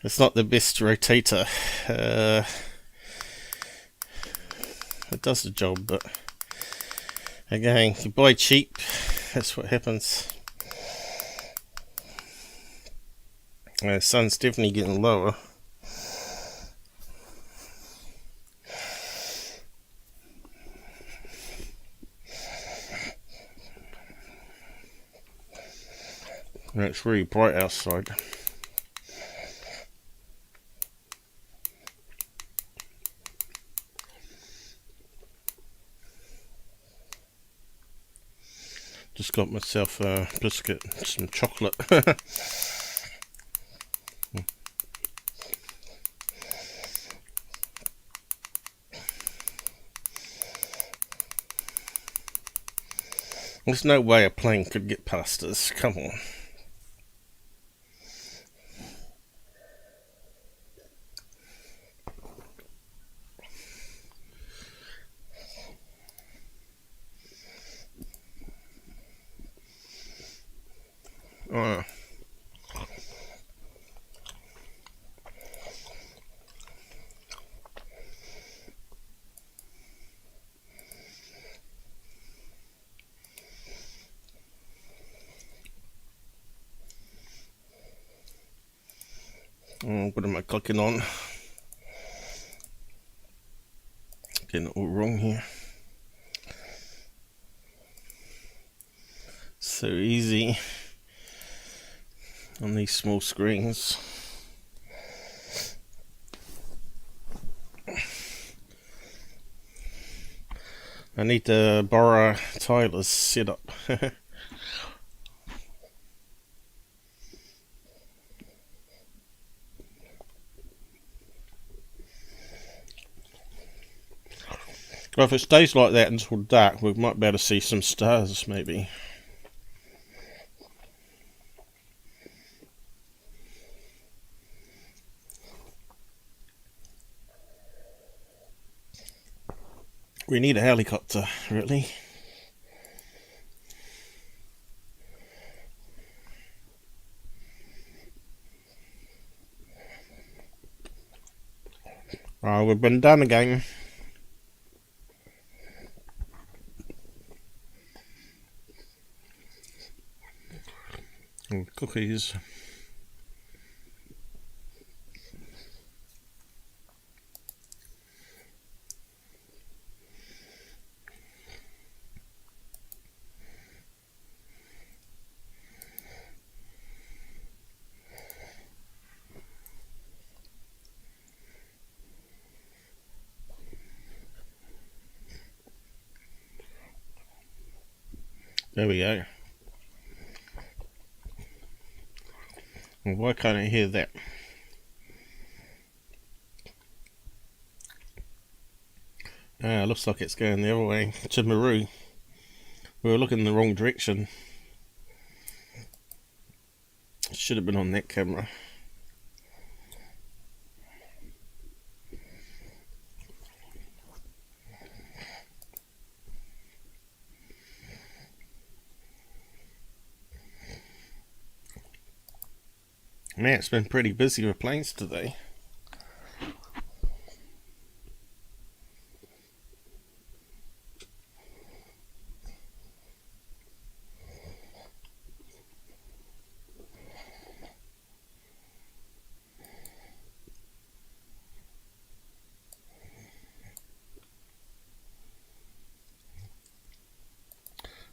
It's not the best rotator. It does the job, but again, you buy cheap, that's what happens. The sun's definitely getting lower. And it's really bright outside. Just got myself a biscuit and some chocolate. There's no way a plane could get past us, come on. What am I clicking on? Getting it all wrong here. So easy on these small screens. I need to borrow Tyler's setup. Well, if it stays like that until dark, we might be able to see some stars, maybe. We need a helicopter, really. Oh, we've been done again. And cookies. There we go. Well, why can't I hear that? Looks like it's going the other way to Maru. We were looking in the wrong direction. Should have been on that camera. Man, it's been pretty busy with planes today.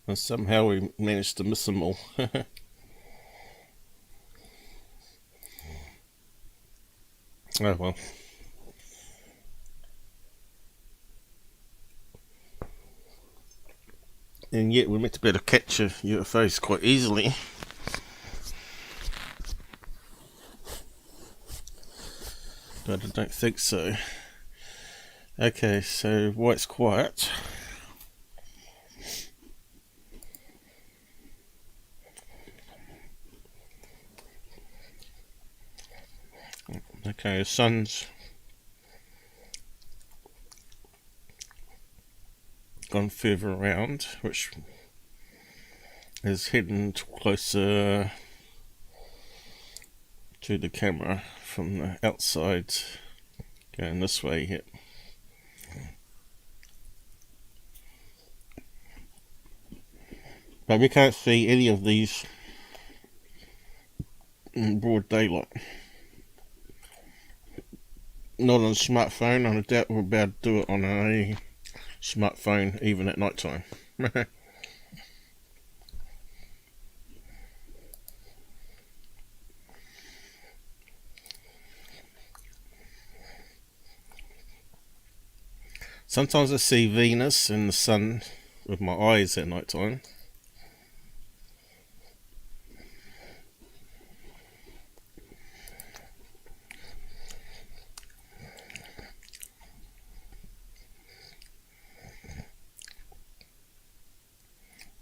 And somehow we managed to miss them all. Oh well. And yet we're meant to be able to catch UFOs quite easily. but I don't think so. Okay, so while it's quiet, okay, the sun's gone further around, which is heading closer to the camera from the outside, going this way here. But we can't see any of these in broad daylight. Not on a smartphone, and I doubt we're about to do it on a smartphone even at night time. Sometimes I see Venus in the sun with my eyes at night time.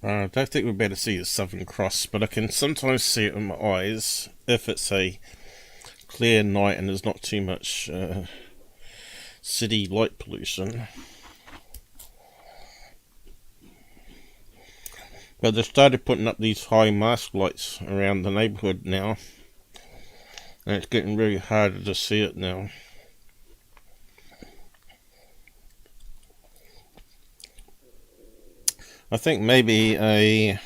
I don't think we're better to see the Southern Cross, but I can sometimes see it with my eyes if it's a clear night and there's not too much city light pollution. But they've started putting up these high mast lights around the neighbourhood now, and it's getting really harder to see it now. I think maybe a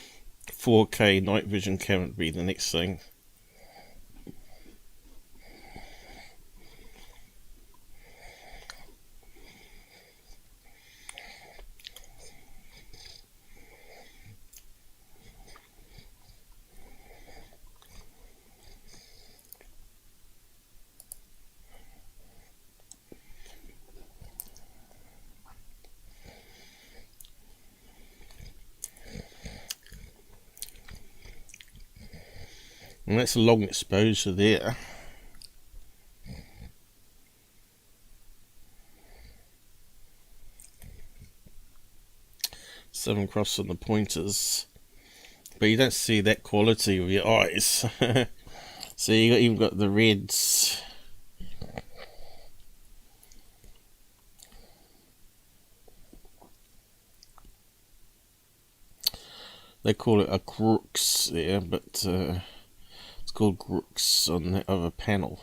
4K night vision camera would be the next thing. And that's a long exposure there. Southern Cross on the pointers, but you don't see that quality with your eyes. So you've got the reds. They call it a crux there, but it's called crux on the other panel.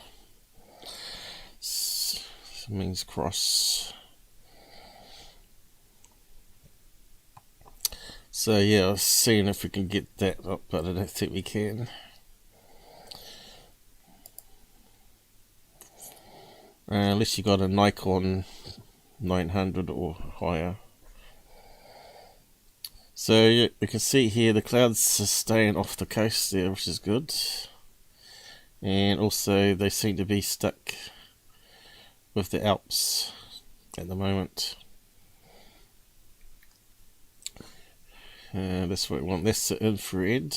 It means cross. So yeah, I was seeing if we can get that up, but I don't think we can. Unless you got a Nikon 900 or higher. So yeah, you can see here the clouds are staying off the coast there, which is good. And also they seem to be stuck with the Alps at the moment. That's what we want. That's the infrared.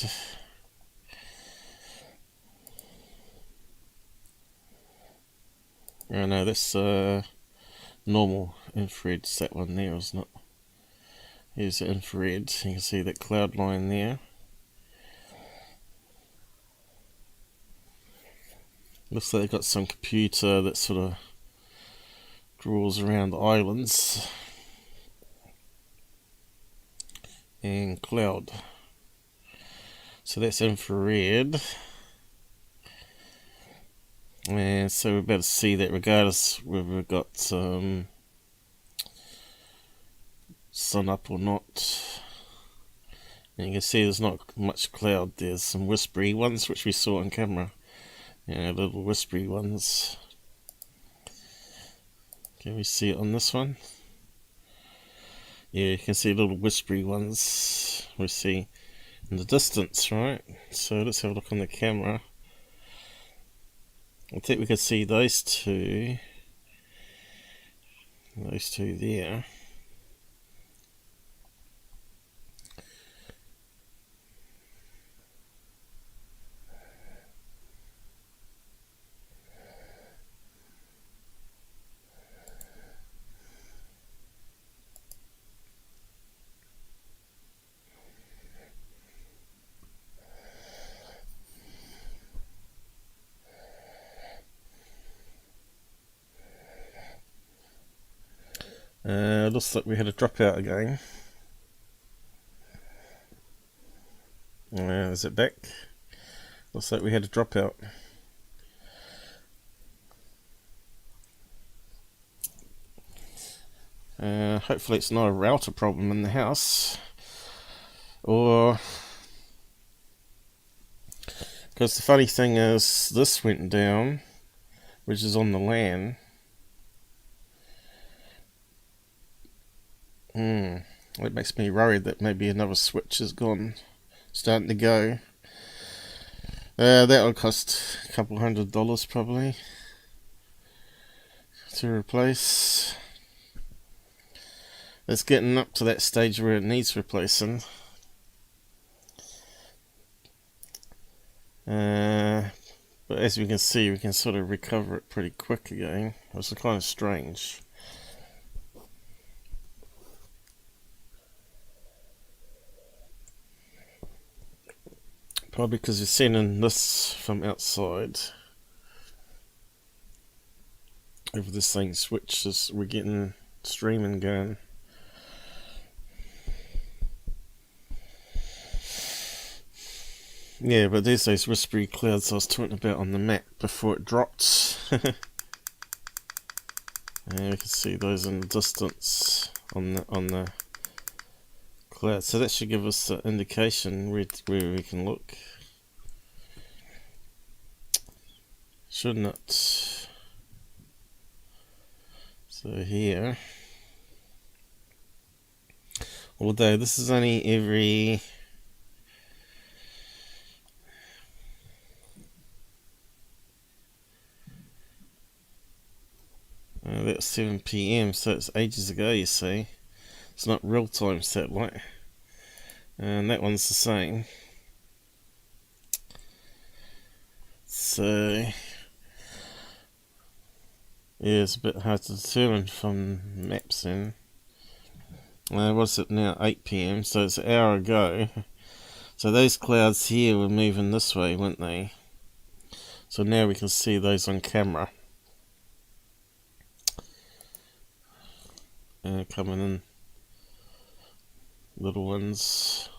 Oh no, that's normal infrared. It's that one there, isn't it? Here's the infrared. You can see that cloud line there. Looks like they've got some computer that sort of draws around the islands. And cloud. So that's infrared. And so we're about to see that regardless whether we've got sun up or not. And you can see there's not much cloud. There's some whispery ones which we saw on camera. Little whispery ones. Can we see it on this one? Yeah, you can see little whispery ones we see in the distance, right? So let's have a look on the camera. I think we could see those two there. Looks like we had a dropout again. Is it back? Looks like we had a dropout. Hopefully it's not a router problem in the house, or because the funny thing is this went down, which is on the LAN. It makes me worried that maybe another switch is starting to go. That will cost a couple $100 probably to replace. It's getting up to that stage where it needs replacing. But as we can see, we can sort of recover it pretty quick again. It's kind of strange. Probably because you're sending this from outside. If this thing switches, we're getting streaming going. Yeah, but there's those whispery clouds I was talking about on the map before it dropped. And you can see those in the distance on the cloud. So that should give us an indication where we can look. Shouldn't it? So here. Although this is only every... that's 7 PM, so it's ages ago, you see. It's not real-time satellite. And that one's the same. So... yeah, it's a bit hard to determine from maps then. What's it now? 8 PM, so it's an hour ago. So those clouds here were moving this way, weren't they? So now we can see those on camera. Coming in, little ones.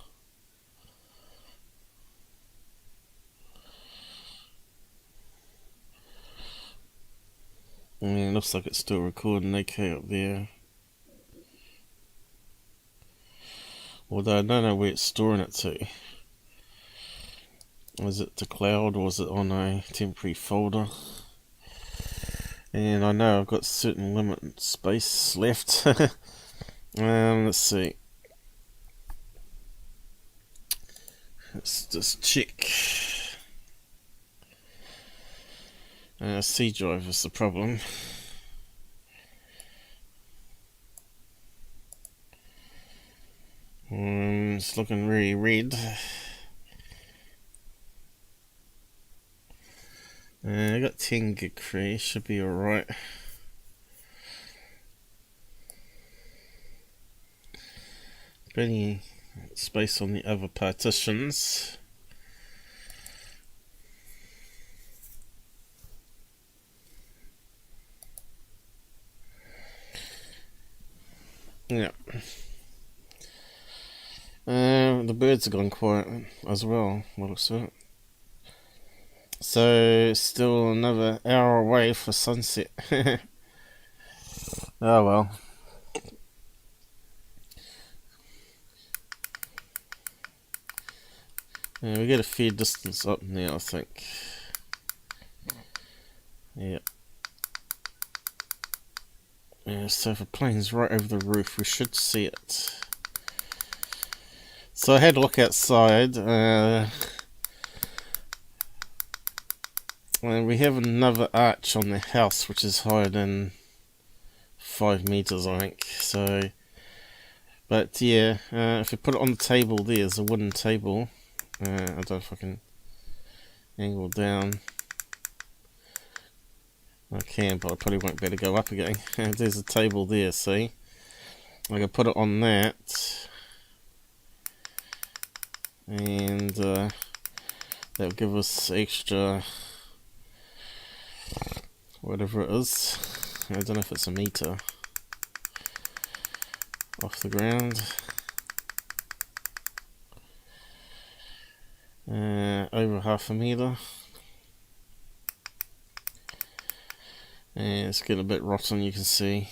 It looks like it's still recording okay up there. Although I don't know where it's storing it to. Is it the cloud or is it on a temporary folder? And I know I've got certain limited space left. Let's see. Let's just check. C drive is the problem. It's looking really red. I got 10 gig free, should be alright. Plenty space on the other partitions. Yeah. The birds have gone quiet as well, what looks like it. So, still another hour away for sunset. Oh well. We get a fair distance up now, I think. Yep. Yeah, so if a plane's right over the roof, we should see it. So I had a look outside. And we have another arch on the house which is higher than 5 meters, I think. So, but yeah, if you put it on the table, there's a wooden table. I don't know if I can angle down. I can, but I probably won't be able to go up again. There's a table there, see? I can put it on that. And that'll give us extra... whatever it is. I don't know if it's a meter. off the ground. Over 1/2 metre. And it's getting a bit rotten, you can see.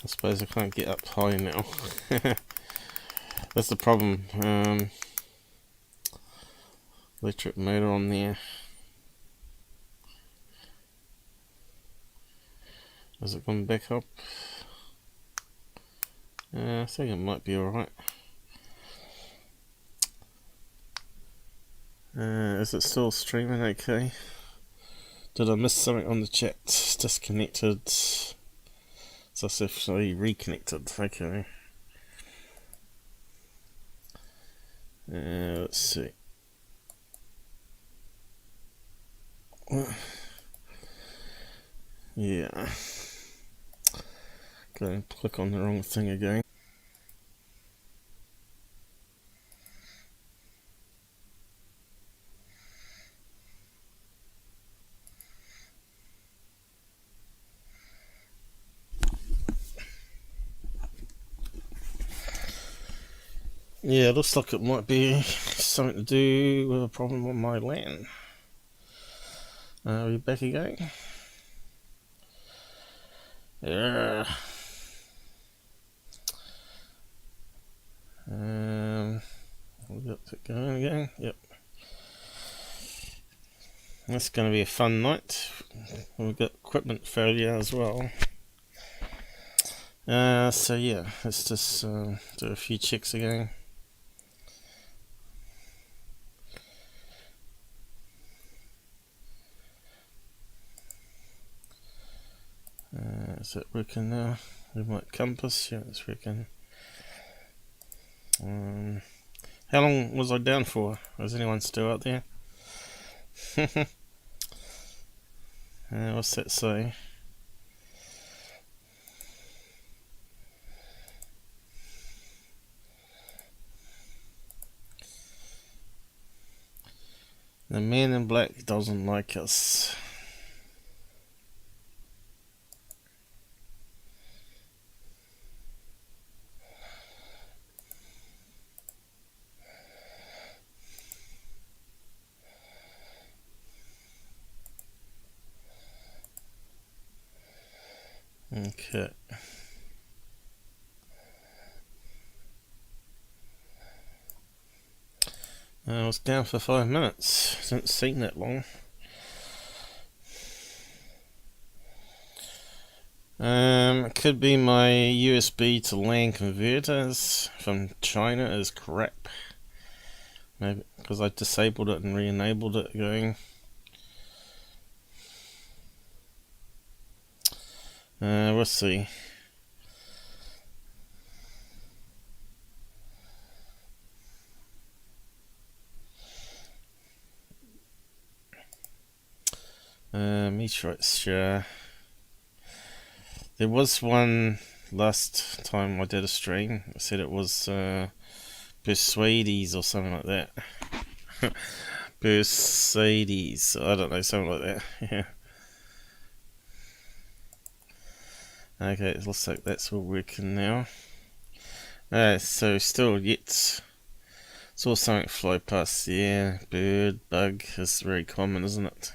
I suppose I can't get up high now. That's the problem. Electric motor on there. Has it gone back up? I think it might be alright. Is it still streaming okay? Did I miss something on the chat? Disconnected. Successfully reconnected. Okay. Let's see. Yeah. Go and click on the wrong thing again. Yeah, it looks like it might be something to do with a problem on my LAN. Are we back again? Yeah. We got it going again. Yep. That's going to be a fun night. We've got equipment failure as well. So yeah, let's just do a few checks again. Is it working now? Remote compass, yeah, it's working. How long was I down for? Is anyone still out there? What's that say? The man in black doesn't like us. Okay. I was down for 5 minutes. Hasn't seen that long. It could be my USB to LAN converters from China is crap. Maybe because I disabled it and re-enabled it again. We'll see. Meteorites, sure. There was one last time I did a stream. I said it was Persuades or something like that. Persuades, I don't know, something like that. Yeah. Okay, it looks like that's all working now. So still yet saw something fly past there. Bird, bug is very common, isn't it?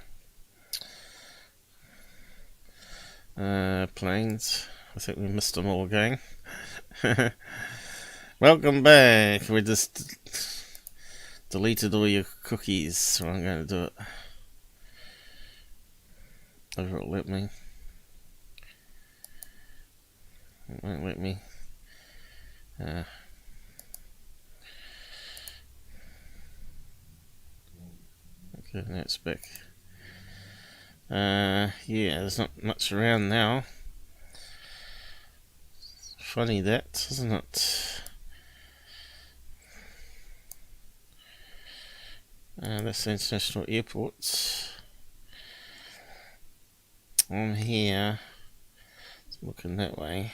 Planes. I think we missed them all again. Welcome back. We just deleted all your cookies, so I'm going to do it. If it'll let me. It won't let me. Okay, now it's back. Yeah, there's not much around now. Funny that, isn't it? That's the international airports. On here, it's looking that way.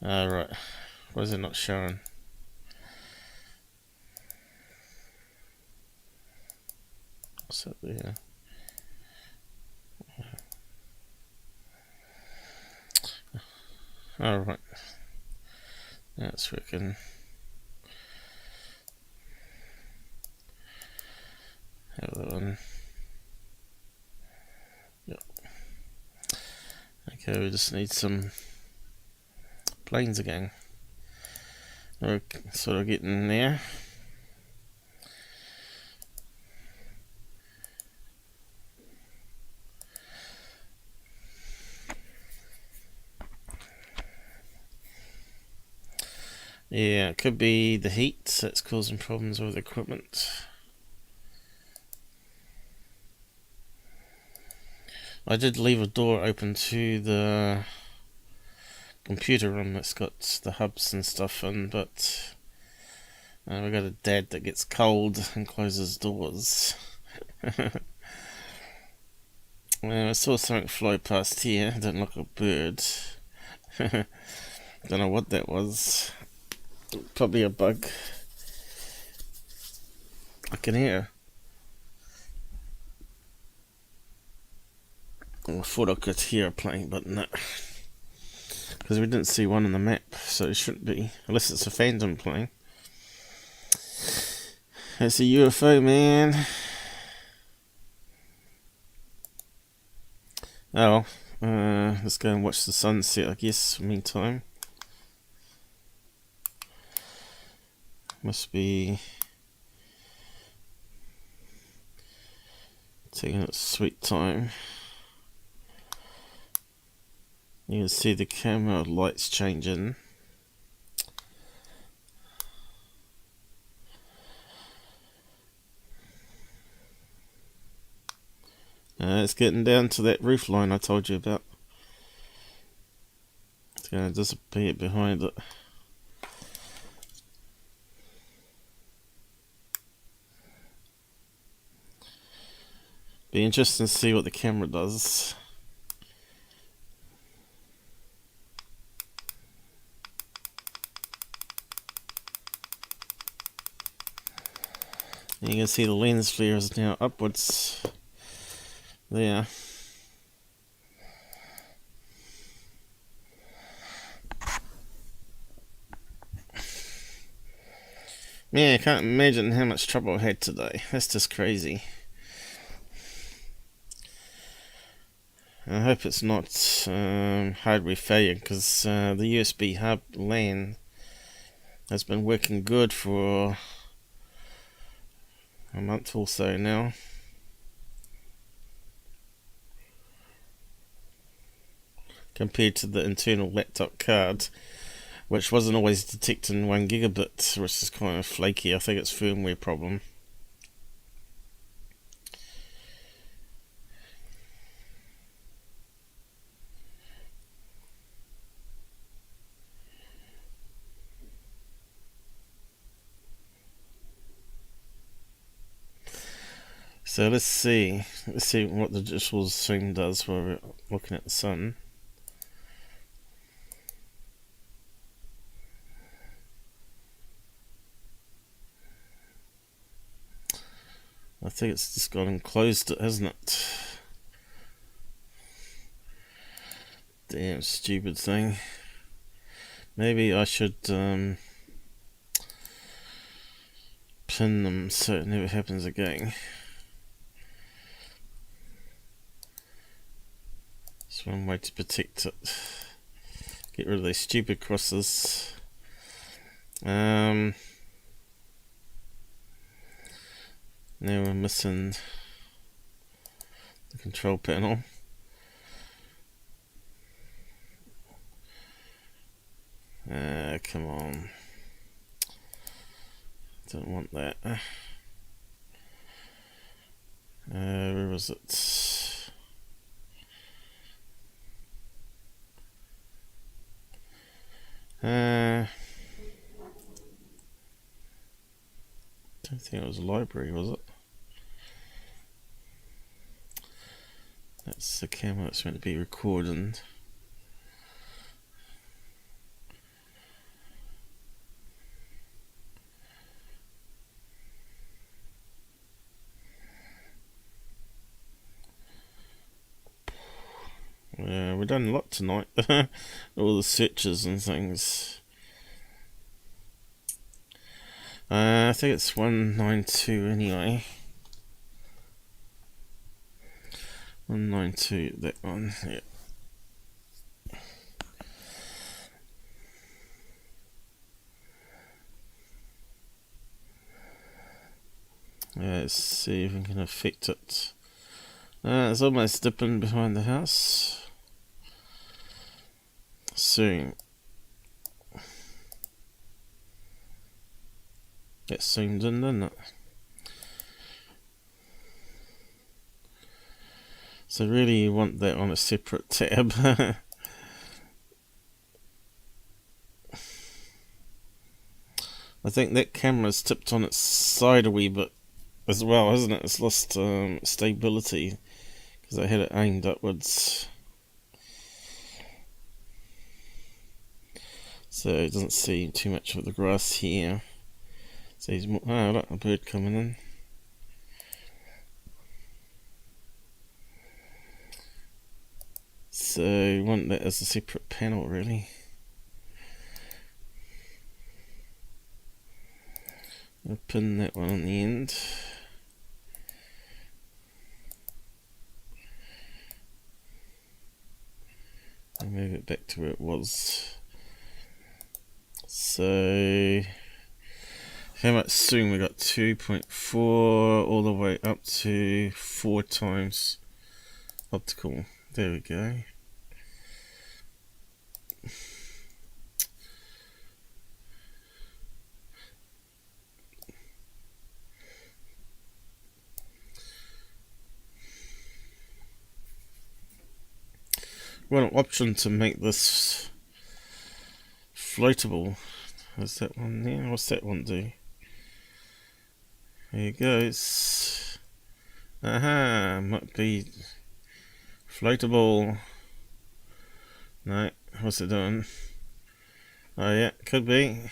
Right, why is it not showing? What's up there? Alright. That's working. Have that one. Yep. Okay, we just need some planes again. We're sort of getting there. Yeah, it could be the heat that's causing problems with equipment. I did leave a door open to the computer room that's got the hubs and stuff in, but we got a dad that gets cold and closes doors. I saw something fly past here. It didn't look like a bird. Don't know what that was. Probably a bug. I can hear. I thought I could hear a plane, but no. Because we didn't see one on the map, so it shouldn't be. Unless it's a phantom plane. It's a UFO, man. Oh, let's go and watch the sunset, I guess, meantime. Must be taking its sweet time. You can see the camera lights changing. It's getting down to that roof line I told you about. It's going to disappear behind it. Be interesting to see what the camera does. You can see the lens flare is now upwards there. Man, I can't imagine how much trouble I had today. That's just crazy. I hope it's not hardware failure, because the USB hub LAN has been working good for a month or so now. Compared to the internal laptop card, which wasn't always detecting 1 gigabit, which is kind of flaky. I think it's a firmware problem. So let's see what the digital zoom does while we're looking at the sun. I think it's just gone and closed it, hasn't it? Damn stupid thing. Maybe I should pin them so it never happens again. That's one way to protect it. Get rid of these stupid crosses. Now we're missing the control panel. Come on. Don't want that. Where was it? Don't think it was a library, was it? That's the camera that's meant to be recording. Yeah, we've done a lot tonight. All the searches and things. I think it's 192 anyway. 192, that one, yeah. Let's see if we can affect it. It's almost dipping behind the house. Soon. That zoomed in, didn't it? So really you want that on a separate tab. I think that camera's tipped on its side a wee bit as well, hasn't it? It's lost stability because I had it aimed upwards. So it doesn't see too much of the grass here. So he's more, oh look, a bird coming in. So you want that as a separate panel really. I'll pin that one on the end. And move it back to where it was. So how much zoom? We got 2.4 all the way up to 4 times optical. There we go. Got an option to make this floatable. What's that one there? What's that one do? There it goes. Aha, might be floatable. No, what's it doing? Oh yeah, could be.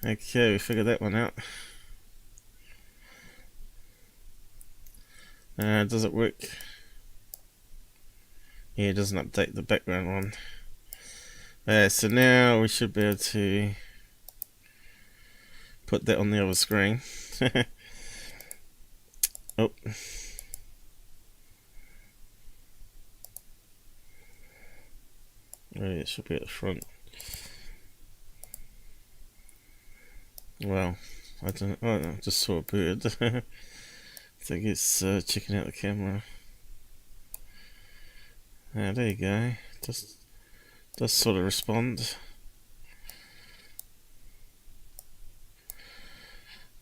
Okay, we figured that one out. Does it work? Yeah, it doesn't update the background one. So now we should be able to put that on the other screen. Oh. Oh, it should be at the front. Well, I don't know. Oh, I just saw a bird. I think it's checking out the camera. There you go. Just does sort of respond.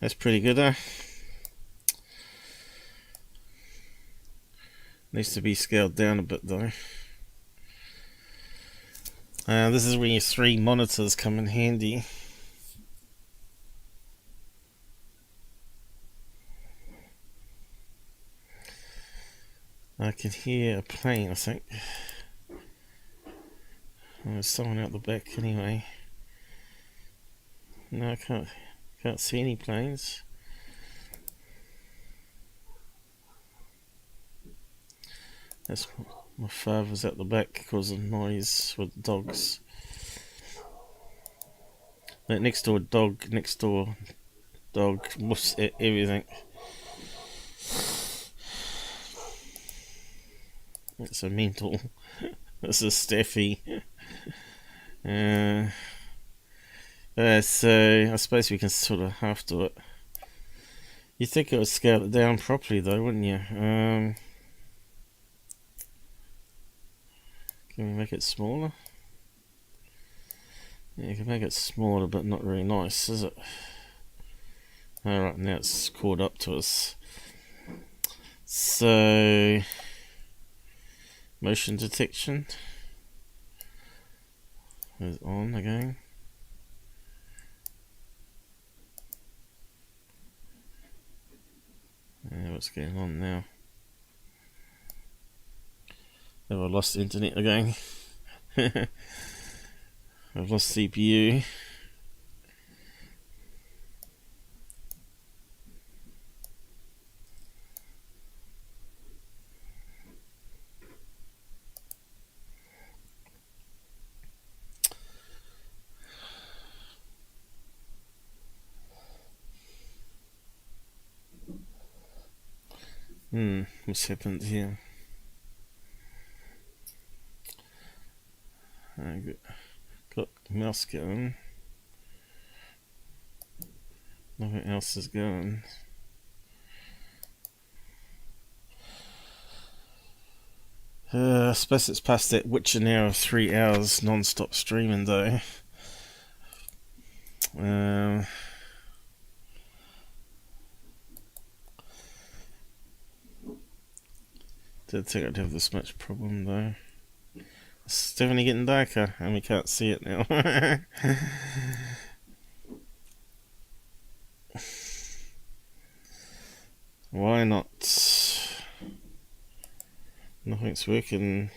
That's pretty good, huh? Needs to be scaled down a bit though. This is where your 3 monitors come in handy. I can hear a plane, I think. There's someone out the back anyway. No, I can't see any planes. That's my father's out the back causing noise with dogs. That next door dog, whoops, everything. It's a mental. This is Steffi. So I suppose we can sort of half do it. You'd think it would scale it down properly though, wouldn't you? Can we make it smaller? Yeah, you can make it smaller, but not very nice, is it? Alright, now it's caught up to us. So, motion detection is on again. What's going on now? Have I lost internet again? I've lost CPU. What's happened here? Got the mouse going. Nothing else is going. I suppose it's past that witching hour of 3 hours non-stop streaming though. Didn't think I'd have this much problem though. It's definitely getting darker and we can't see it now. Why not? Nothing's working.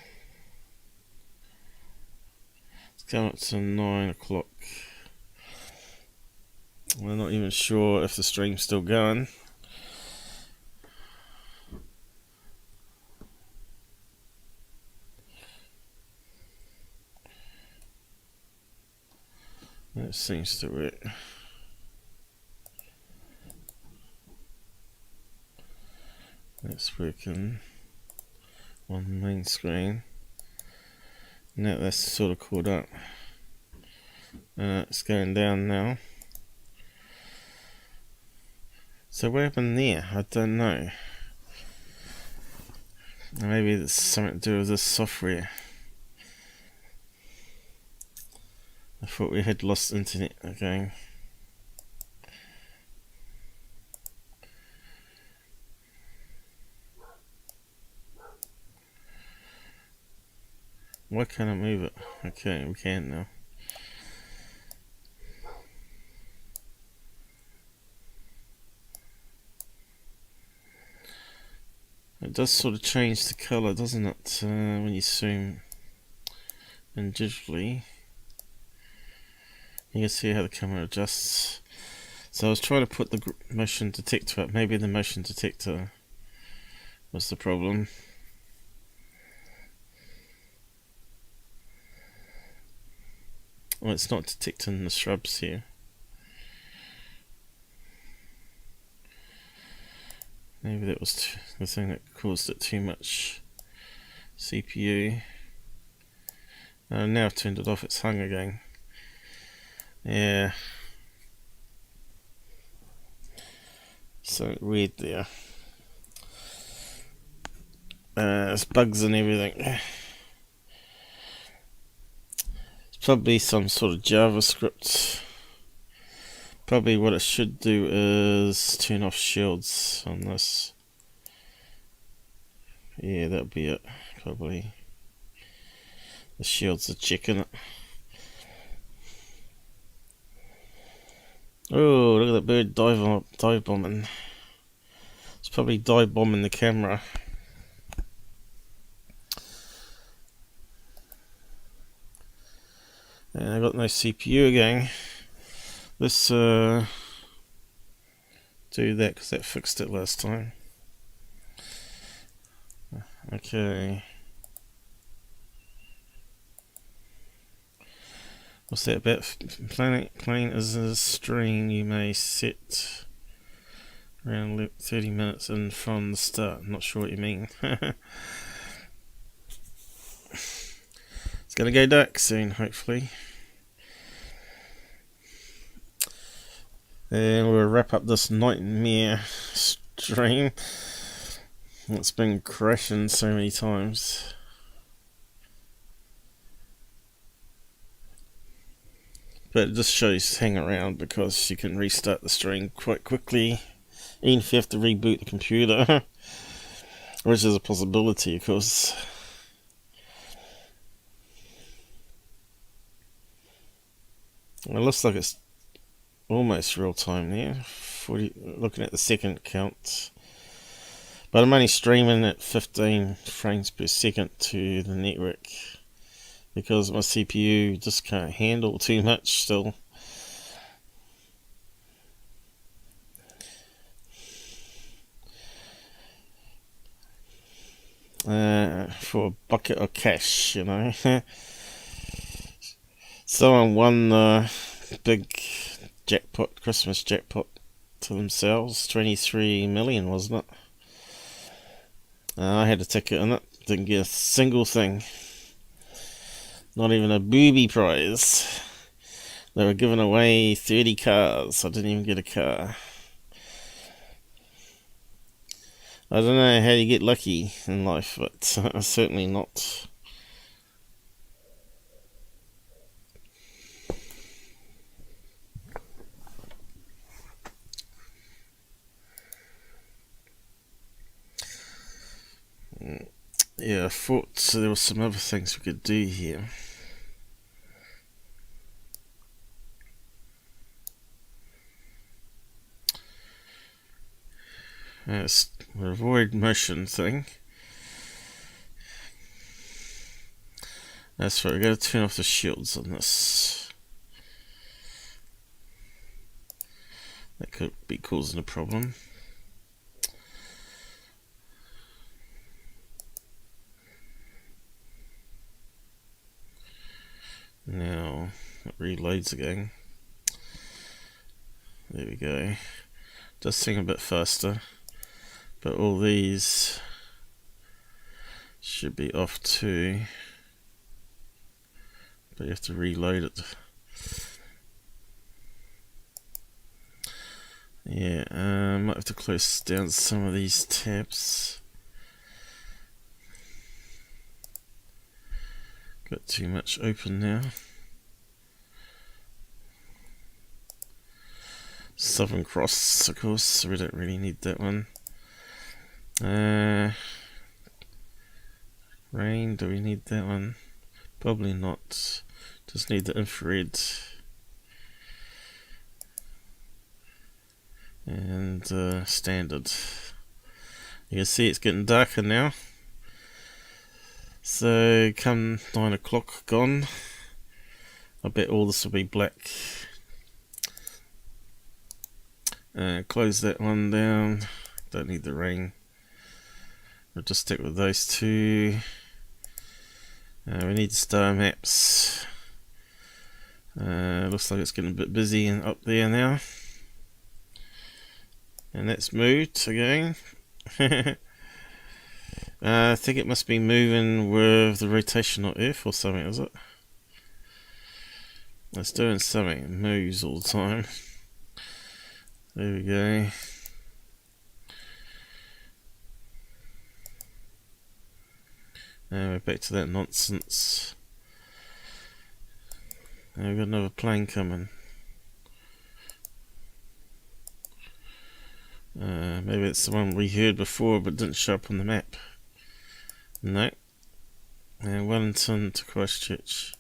It's coming up to 9 o'clock. We're not even sure if the stream's still going. It seems to work. It's working on the main screen. Now that's sort of caught up. It's going down now. So what happened there? I don't know. Maybe it's something to do with this software. I thought we had lost internet again. Why can't I move it? Okay, we can now. It does sort of change the colour, doesn't it, when you zoom in digitally. You can see how the camera adjusts. So I was trying to put the motion detector up. Maybe the motion detector was the problem. Well, it's not detecting the shrubs here. Maybe that was the thing that caused it too much CPU. Now I've turned it off, it's hung again. Yeah. So weird there. There's bugs and everything. It's probably some sort of JavaScript. Probably what it should do is turn off shields on this. Yeah, that'll be it, probably. The shields are checking it. Oh, look at that bird dive bombing. It's probably dive bombing the camera. And I got no CPU again. Let's do that because that fixed it last time. Okay. What's that about? Playing as a stream you may set around 30 minutes in from the start. I'm not sure what you mean. It's gonna go dark soon, hopefully. And we'll wrap up this nightmare stream. It's been crashing so many times. But it just shows hang around because you can restart the stream quite quickly, even if you have to reboot the computer, which is a possibility, of course. It looks like it's almost real time there. Looking at the second count. But I'm only streaming at 15 frames per second to the network because my CPU just can't handle too much still. For a bucket of cash, you know. Someone won the big jackpot, Christmas jackpot to themselves. 23 million, wasn't it? I had a ticket on it, didn't get a single thing. Not even a booby prize. They were giving away 30 cars. I didn't even get a car. I don't know how you get lucky in life, but certainly not. Yeah, I thought there were some other things we could do here. It's the avoid motion thing. That's right, we've got to turn off the shields on this. That could be causing a problem. Now, it reloads again. There we go. Does seem a bit faster, but all these should be off too. But you have to reload it. Yeah, might have to close down some of these tabs. Got too much open now. Southern Cross, of course, so we don't really need that one. Rain, do we need that one? Probably not. Just need the infrared. And standard. You can see it's getting darker now. So come 9 o'clock gone, I bet all this will be black. Close that one down. Don't need the rain. We'll just stick with those two. We need star maps. Looks like it's getting a bit busy and up there now. And that's moved again. I think it must be moving with the rotational Earth or something, is it? It's doing something. It moves all the time. There we go. Now we're back to that nonsense. Now we've got another plane coming. Maybe it's the one we heard before but didn't show up on the map. No. Wellington to Christchurch.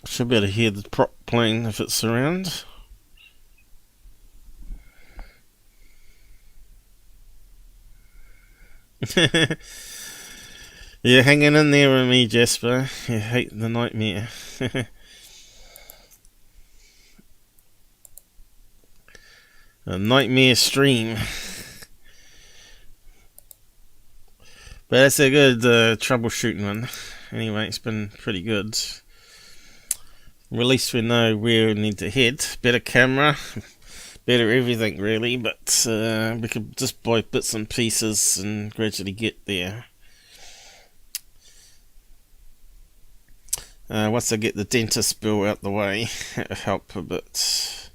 Should be able to hear the prop plane if it's around. You're hanging in there with me, Jasper. You hate the nightmare. A nightmare stream. But that's a good troubleshooting one. Anyway, it's been pretty good. At least we know where we need to head. Better camera, better everything really, but we could just buy bits and pieces and gradually get there. Once I get the dentist bill out the way, it'll help a bit.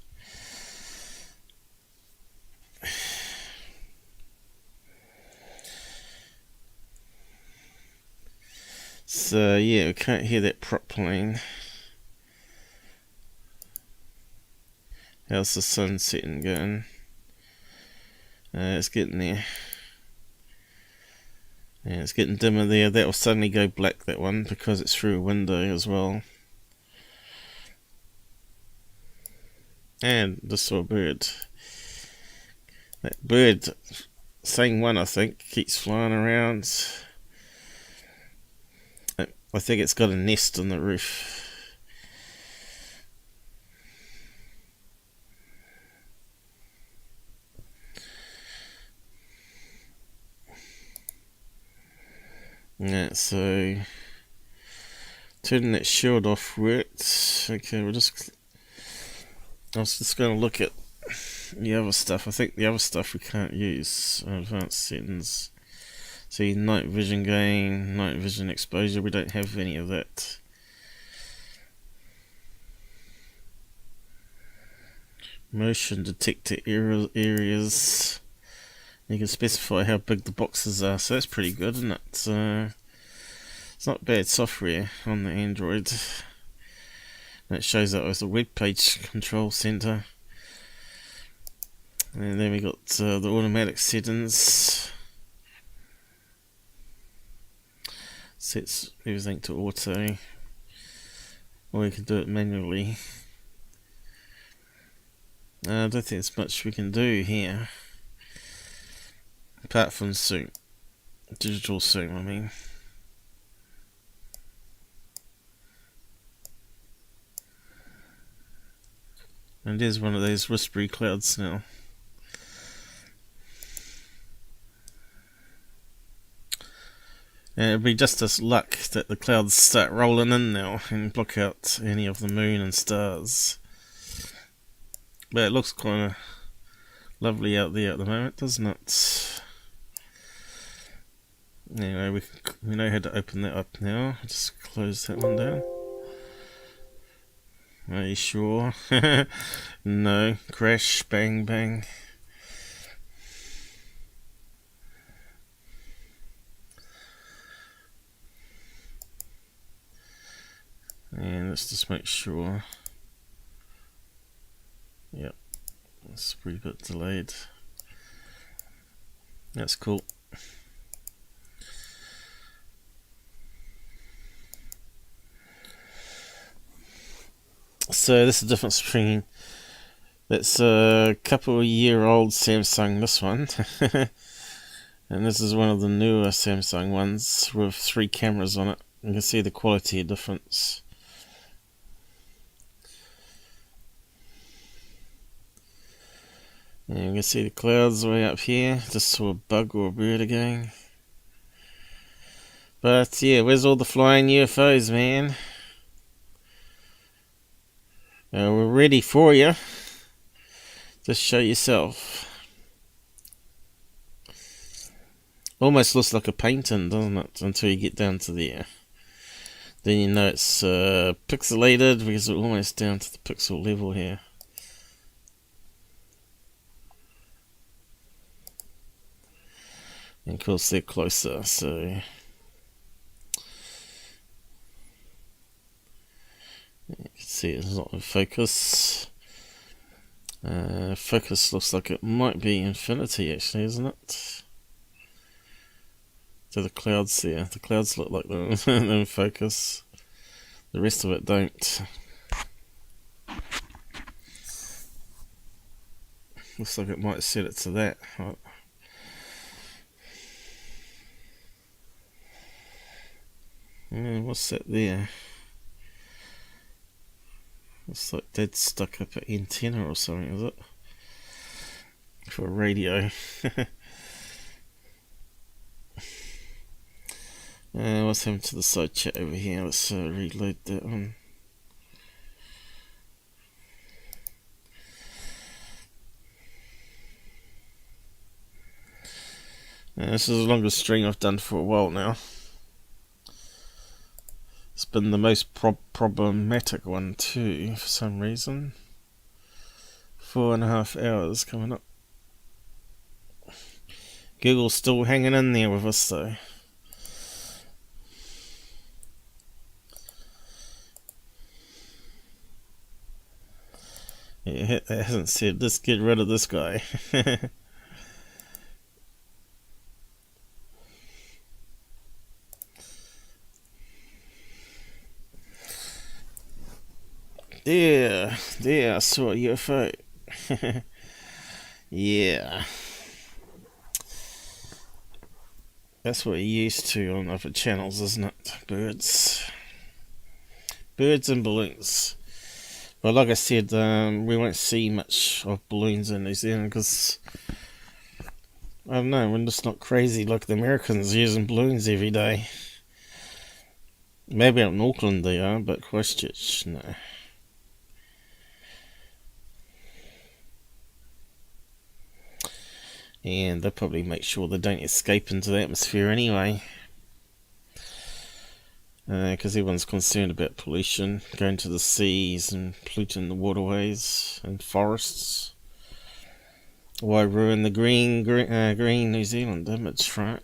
So yeah, we can't hear that prop plane. How's the sun setting going? It's getting there. Yeah, it's getting dimmer there. That will suddenly go black, that one, because it's through a window as well. And just saw a bird. That bird, same one I think, keeps flying around. I think it's got a nest on the roof. Yeah, so turning that shield off worked. Okay, we'll just I was just going to look at the other stuff. I think the other stuff we can't use. Advanced settings. See, night vision gain, night vision exposure. We don't have any of that. Motion detector areas. You can specify how big the boxes are, so that's pretty good, isn't it? It's not bad software on the Android. And it shows up as a web page control center. And then we got the automatic settings. Sets everything to auto. Or you can do it manually. I don't think there's much we can do here. Apart from zoom. Digital zoom, I mean. And there's one of those whispery clouds now. And it'd be just as luck that the clouds start rolling in now and block out any of the moon and stars. But it looks kind of lovely out there at the moment, doesn't it? Anyway, we know how to open that up now. Just close that one down. Are you sure? No. Crash, bang, bang. And let's just make sure. Yep. It's a pretty bit delayed. That's cool. So this is a different screen. That's a couple-year-old Samsung, this one. And this is one of the newer Samsung ones with 3 cameras on it. You can see the quality difference. And you can see the clouds way up here. Just saw a bug or a bird again. But yeah, where's all the flying UFOs, man? We're ready for you. Just show yourself. Almost looks like a painting, doesn't it? Until you get down to there. Then you know it's pixelated because we're almost down to the pixel level here. And of course they're closer, so you can see it's not in focus. Focus looks like it might be infinity actually, isn't it? To the clouds there. The clouds look like they're in focus. The rest of it don't. Looks like it might set it to that. What's that there? Looks like that's stuck up an antenna or something, is it? For a radio. What's happened to the side chat over here? Let's reload that one. This is the longest stream I've done for a while now. It's been the most problematic one too, for some reason. 4.5 hours coming up. Google's still hanging in there with us though. It hasn't said, let's get rid of this guy. There, I saw a UFO. Yeah. That's what you're used to on other channels, isn't it? Birds. Birds and balloons. But like I said, we won't see much of balloons in New Zealand because, I don't know, we're just not crazy like the Americans using balloons every day. Maybe out in Auckland they are, but Christchurch, no. and they'll probably make sure they don't escape into the atmosphere anyway, because everyone's concerned about pollution going to the seas and polluting the waterways and forests. Why ruin the green New Zealand image, right?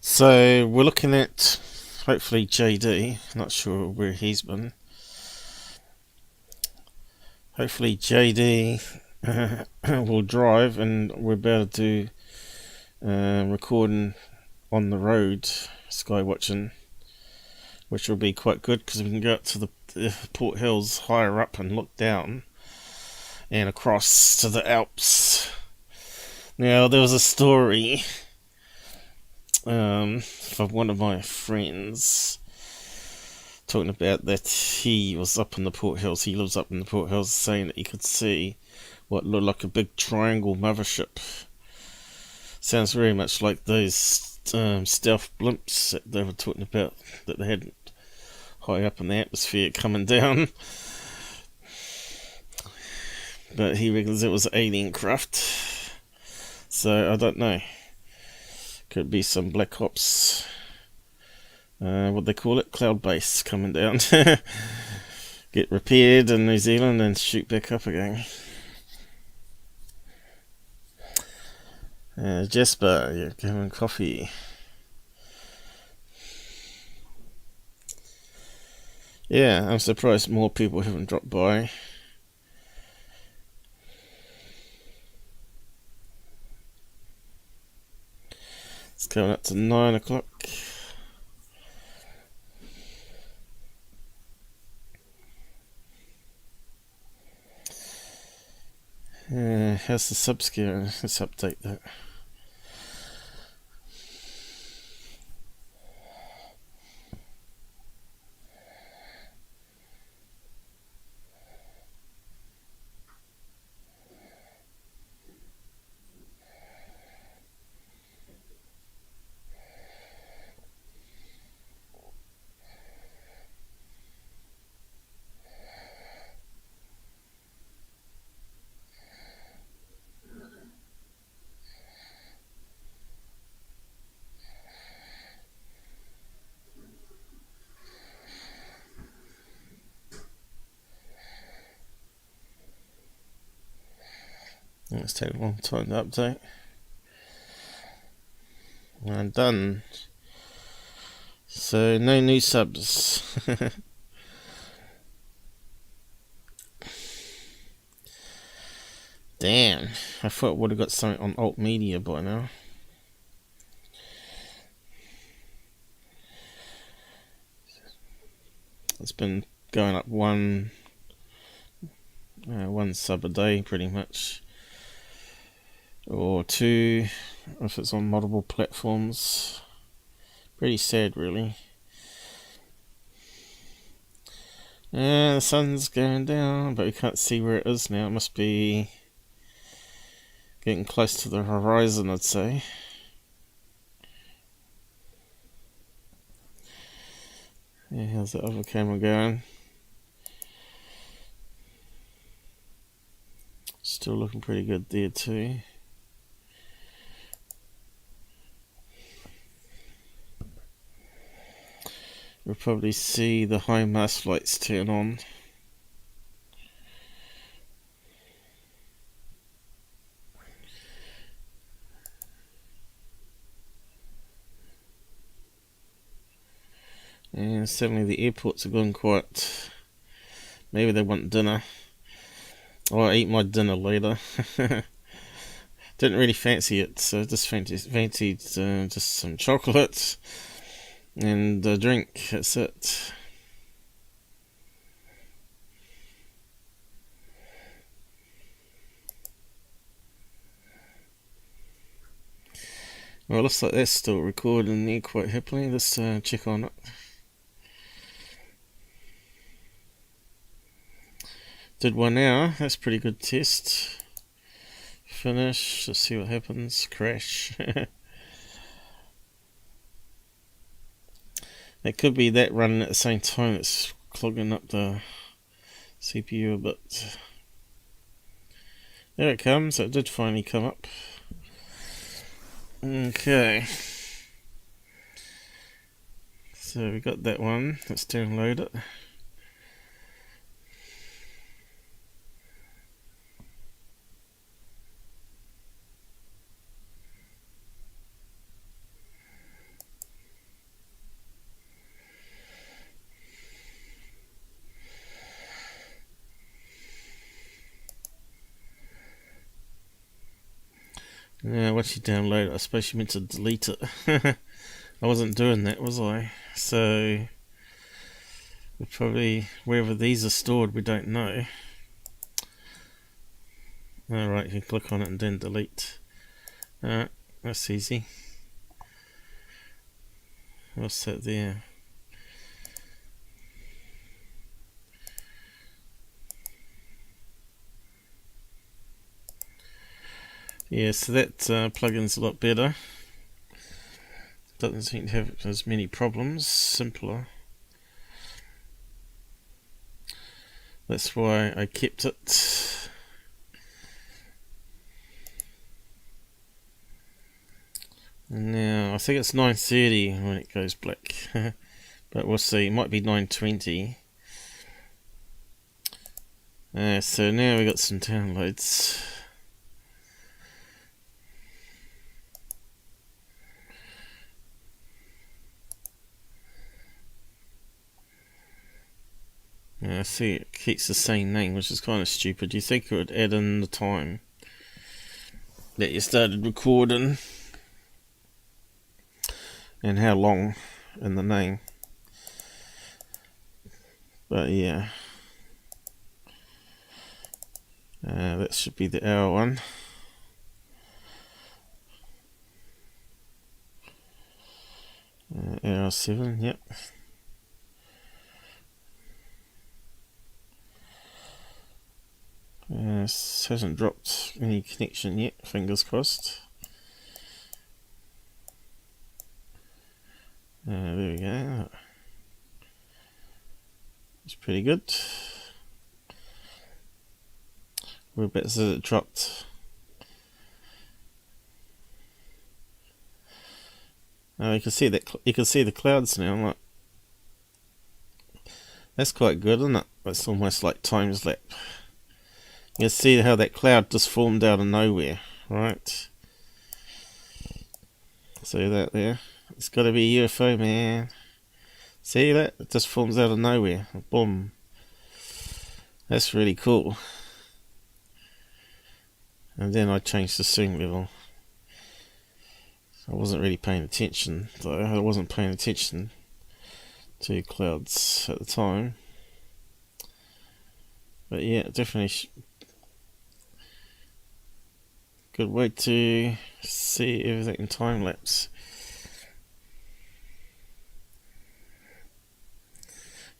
So we're looking at hopefully JD. Not sure where he's been. Hopefully JD will drive, and we're about to do recording on the road, sky watching, which will be quite good because we can go up to the Port Hills higher up and look down and across to the Alps. Now there was a story from one of my friends talking about that he was up in the Port Hills. He lives up in the Port Hills, saying that he could see what looked like a big triangle mothership. Sounds very much like those stealth blimps that they were talking about, that they had high up in the atmosphere coming down. But he reckons it was alien craft. So I don't know. Could be some Black Ops, what they call it, cloud base coming down. Get repaired in New Zealand and shoot back up again. Jasper, you're having coffee. Yeah, I'm surprised more people haven't dropped by. It's coming up to 9 o'clock. How's the subs going? Let's update that. It's taking a long time to update. I'm done. So no new subs. Damn, I thought I would have got something on alt media by now. It's been going up one sub a day pretty much, or two if it's on multiple platforms. Pretty sad, really. Yeah, the sun's going down, but we can't see where it is now. It must be getting close to the horizon, I'd say. Yeah, how's the other camera going? Still looking pretty good there too. You'll probably see the high mast lights turn on. And suddenly the airports are going quiet. Maybe they want dinner. I'll eat my dinner later. Didn't really fancy it, so just fancied just some chocolate and a drink. That's it. Well, looks like that's still recording there quite happily. Let's check on it. Did 1 hour. That's a pretty good test. Finish. Let's see what happens. Crash. It could be that running at the same time. It's clogging up the CPU a bit. There it comes. It did finally come up. Okay. So we got that one. Let's download it. Now, once you download it, I suppose you meant to delete it. I wasn't doing that, was I? So, probably wherever these are stored, we don't know. Alright, you can click on it and then delete. Alright, that's easy. What's that there? Yeah, so that plugin's a lot better. Doesn't seem to have as many problems. Simpler. That's why I kept it. Now I think it's 9:30 when it goes black, but we'll see. It might be 9:20. So now we got some downloads. I see it keeps the same name, which is kind of stupid. You think it would add in the time that you started recording and how long in the name. But yeah, that should be the hour one. Hour 7, yep. Hasn't dropped any connection yet, fingers crossed. There we go. It's pretty good. Whereabouts has it dropped? Oh, you can see that. You can see the clouds now. Like, that's quite good, isn't it? It's almost like time's lapse. You can see how that cloud just formed out of nowhere, right? See that there? It's got to be a UFO, man. See that? It just forms out of nowhere. Boom. That's really cool. And then I changed the zoom level. I wasn't really paying attention, though. I wasn't paying attention to clouds at the time. But yeah, definitely good way to see everything in time lapse.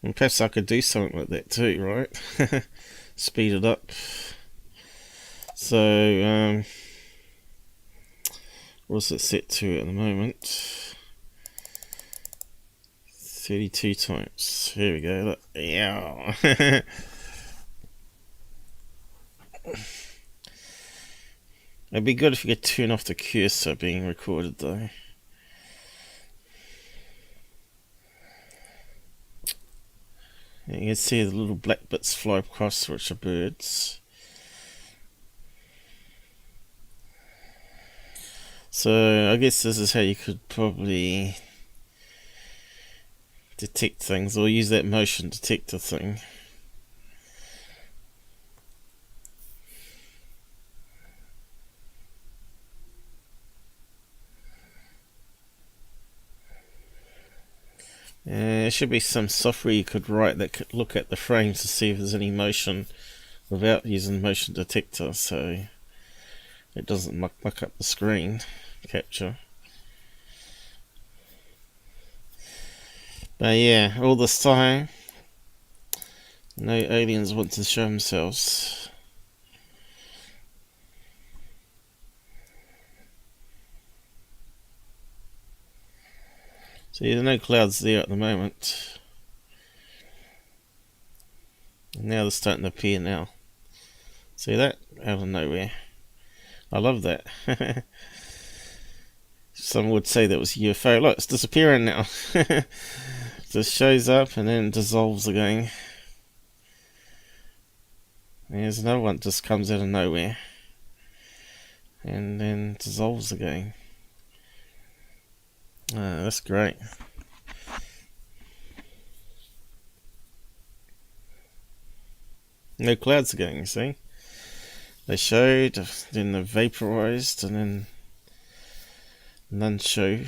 And perhaps I could do something like that too, right? Speed it up. So, what's it set to at the moment? 32 times. Here we go. Look. Yeah. It'd be good if you could turn off the cursor being recorded, though. You can see the little black bits fly across, which are birds. So I guess this is how you could probably detect things, or use that motion detector thing. There should be some software you could write that could look at the frames to see if there's any motion without using motion detector, so it doesn't muck up the screen capture. But yeah, all this time, no aliens want to show themselves. So there are no clouds there at the moment. And now they're starting to appear now. See that? Out of nowhere. I love that. Some would say that was a UFO. Look, it's disappearing now. Just shows up and then dissolves again. There's another one that just comes out of nowhere and then dissolves again. That's great. No clouds again, you see. They showed, then they vaporized, and then none show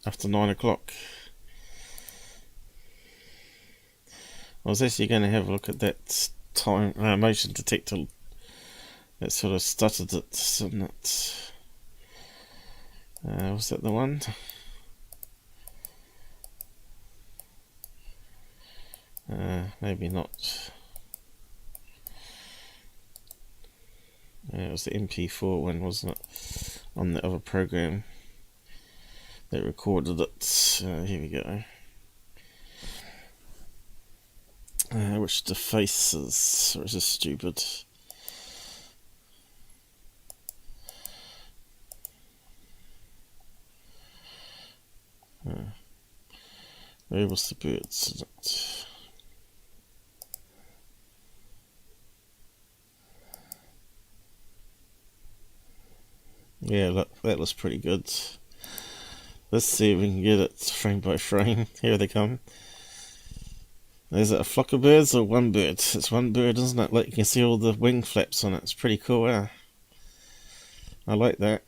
after 9 o'clock. I was actually going to have a look at that time motion detector that sort of stuttered it, didn't it? Was that the one? Maybe not. It was the MP4 one, wasn't it? On the other program that recorded it. Here we go. Which defaces, or is this stupid? Where was the birds? Yeah, look, that looks pretty good. Let's see if we can get it frame by frame. Here they come. Is it a flock of birds or one bird? It's one bird, isn't it? Like, you can see all the wing flaps on it. It's pretty cool, eh? I like that.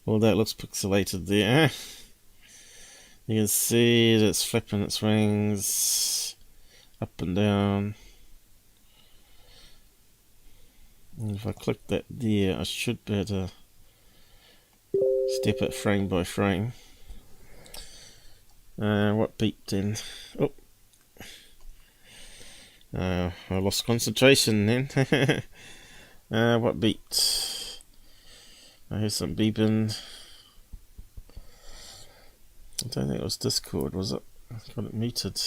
Although it looks pixelated there. You can see that it's flipping its wings up and down. And if I click that there, I should be able to step it frame by frame. What beeped in? Oh, I lost concentration then. What beeped? I hear some beeping. I don't think it was Discord, was it? I got it muted.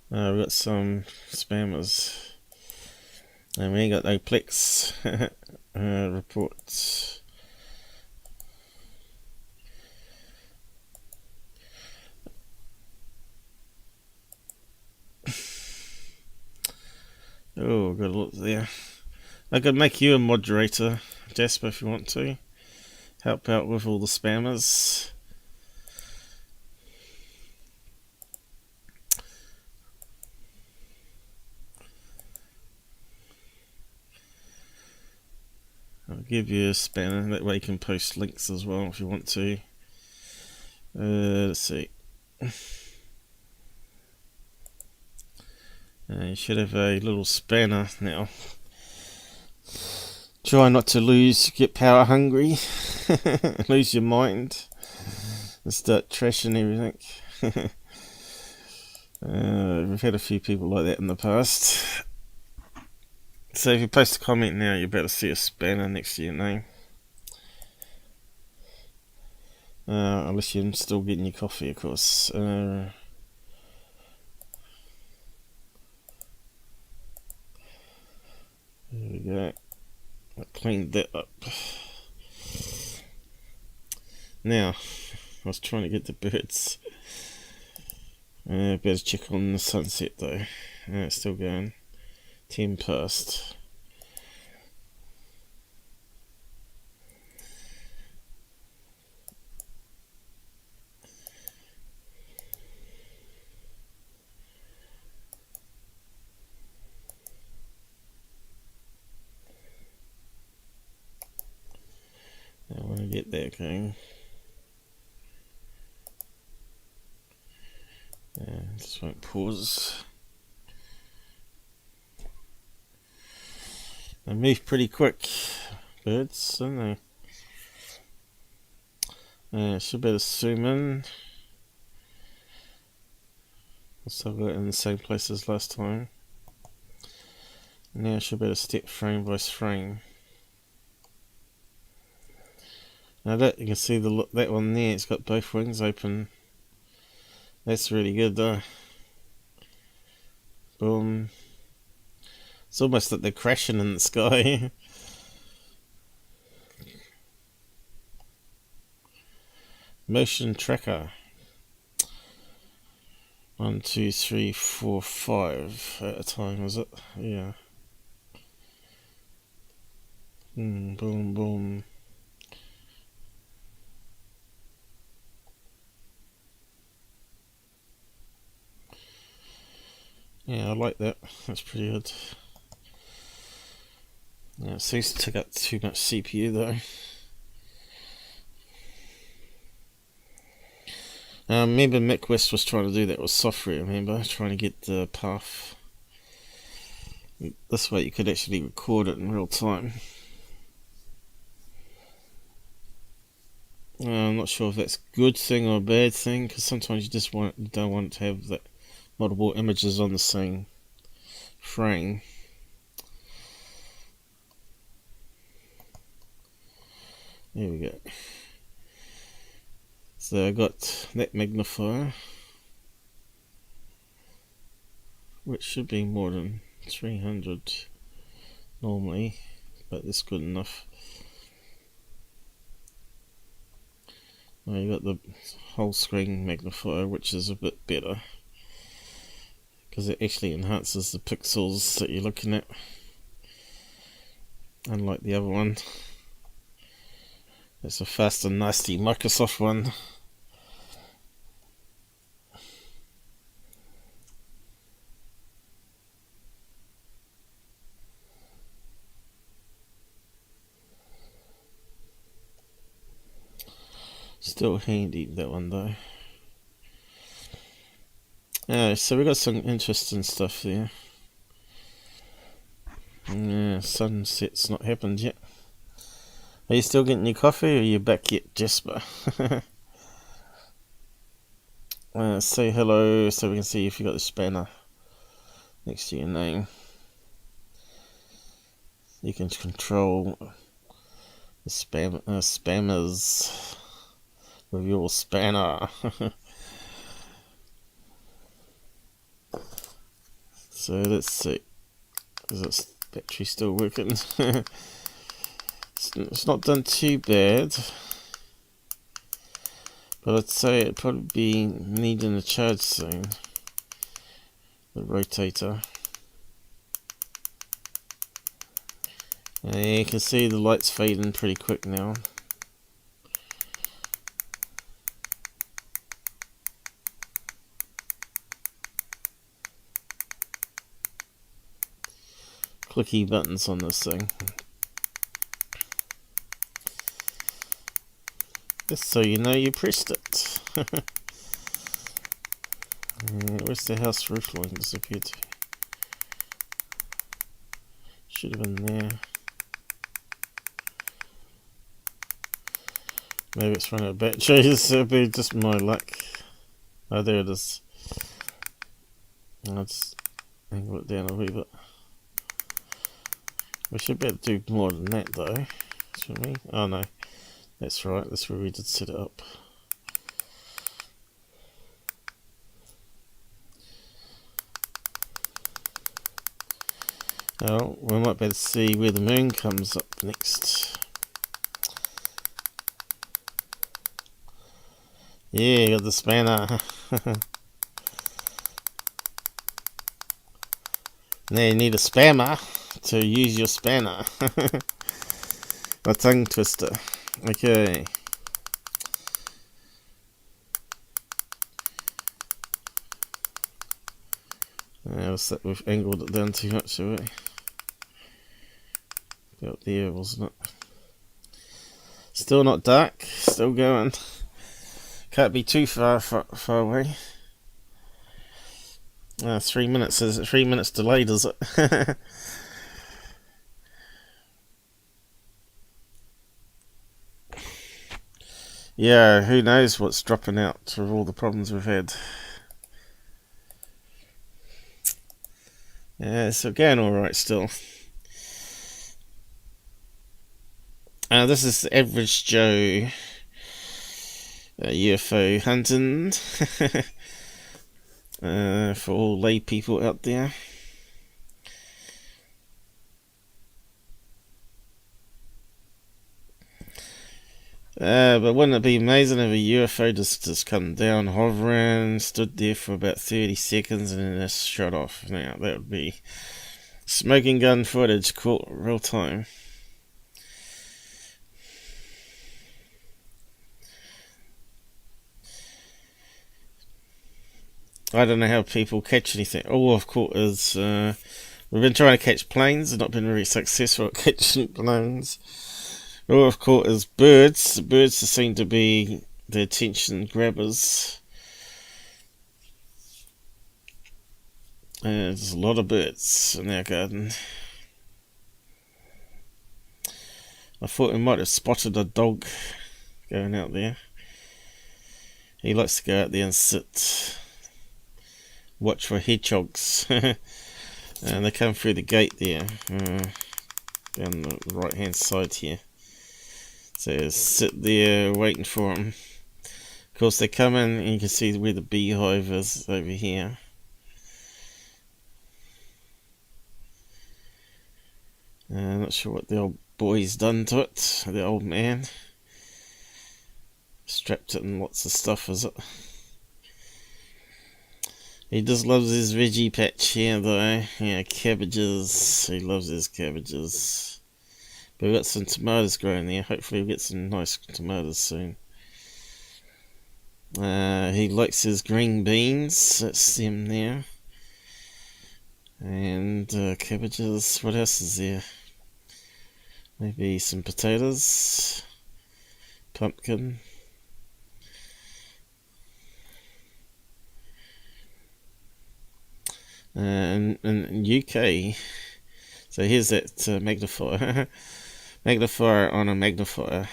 We've got some spammers. And we ain't got no Plex reports. Oh, got a look there. I could make you a moderator, Jasper, if you want to. Help out with all the spammers. I'll give you a spammer, that way you can post links as well if you want to. Let's see. You should have a little spanner now. Try not to get power hungry, lose your mind, and start trashing everything. We've had a few people like that in the past. So if you post a comment now, you better see a spanner next to your name. Unless you're still getting your coffee, of course. There we go. I cleaned that up. Now, I was trying to get the birds. Better check on the sunset though. It's still going. 10 past. I want to get that going. Just won't pause. They move pretty quick, birds, don't they? Should be able to zoom in. I'll still got it in the same place as last time. Now I should be able to step frame by frame. Now that you can see that one there, it's got both wings open. That's really good though. Boom. It's almost like they're crashing in the sky. Motion tracker. 1, 2, 3, 4, 5 at a time, is it? Yeah. Boom, boom. Yeah, I like that. That's pretty good. Yeah, it seems to take up too much CPU though. Remember Mick West was trying to do that with software, remember? Trying to get the path. This way you could actually record it in real time. I'm not sure if that's a good thing or a bad thing, because sometimes you just don't want to have that multiple images on the same frame. There we go. So I got that magnifier, which should be more than 300 normally, but that's good enough. Now you got the whole screen magnifier, which is a bit better because it actually enhances the pixels that you're looking at, unlike the other one. It's a fast and nasty Microsoft one. Still handy, that one though. So we got some interesting stuff there. Yeah, sunset's not happened yet. Are you still getting your coffee, or are you back yet, Jasper? Say hello so we can see if you got the spanner next to your name. You can control the spammers with your spanner. So let's see. Is this battery still working? It's not done too bad, but I'd say it'd probably be needing a charge soon. The rotator. You can see the light's fading pretty quick now. Clicky buttons on this thing. Just so you know you pressed it. Where's the house roof line disappeared to? Should have been there. Maybe it's running out of batteries. It'll be just my luck. Oh, there it is. I'll just angle it down a wee bit. We should be able to do more than that though, shouldn't we? Oh no, that's right, that's where we did set it up. Oh, we might be able to see where the moon comes up next. Yeah, got the spanner. Now you need a spammer to use your spanner. A tongue twister. Okay. We've angled it down too much, have we? About there, wasn't it? Still not dark. Still going. Can't be too far away. 3 minutes. Is it 3 minutes delayed, is it? Yeah, who knows what's dropping out with all the problems we've had. Yeah, so going alright still. This is Average Joe UFO hunting. for all lay people out there. But wouldn't it be amazing if a UFO just come down hovering, stood there for about 30 seconds and then just shut off? Now, that would be smoking gun footage caught real time. I don't know how people catch anything. All I've caught is we've been trying to catch planes and not been very successful at catching planes. All I've caught is birds. Birds seem to be the attention grabbers. There's a lot of birds in our garden. I thought we might have spotted a dog going out there. He likes to go out there and sit, watch for hedgehogs. And they come through the gate there, down the right hand side here. So sit there waiting for them. Of course they come in and you can see where the beehive is over here. I'm not sure what the old boy's done to it, the old man. Strapped it in lots of stuff, is it? He just loves his veggie patch here though. Yeah, cabbages. He loves his cabbages. But we've got some tomatoes growing there. Hopefully we'll get some nice tomatoes soon. He likes his green beans. That's them there. And cabbages. What else is there? Maybe some potatoes. Pumpkin. And UK, so here's that magnifier. Magnifier on a magnifier.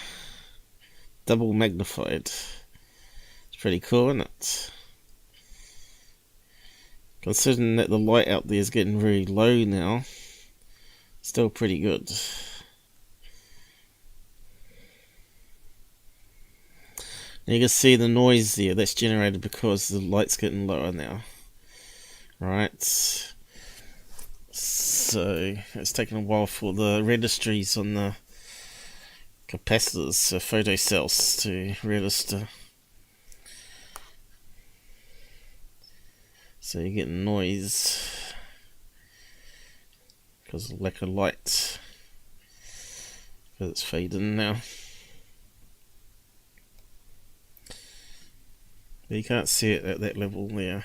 Double magnified. It's pretty cool, isn't it? Considering that the light out there is getting very low now, still pretty good. You can see the noise there. That's generated because the light's getting lower now. Right, so it's taken a while for the registries on the capacitors, so photo cells, to register. So you're getting noise because of lack of light, because it's fading now. But you can't see it at that level there.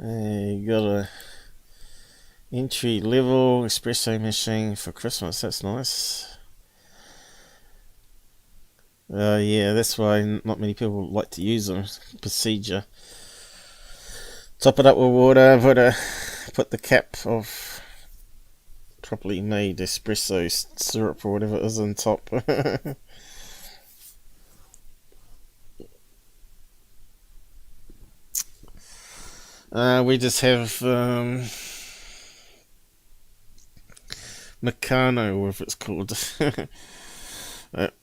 You got a entry level espresso machine for Christmas. That's nice. Yeah, that's why not many people like to use them. Procedure. Top it up with water. Put the cap of properly made espresso syrup or whatever it is on top. We just have Meccano, or if it's called.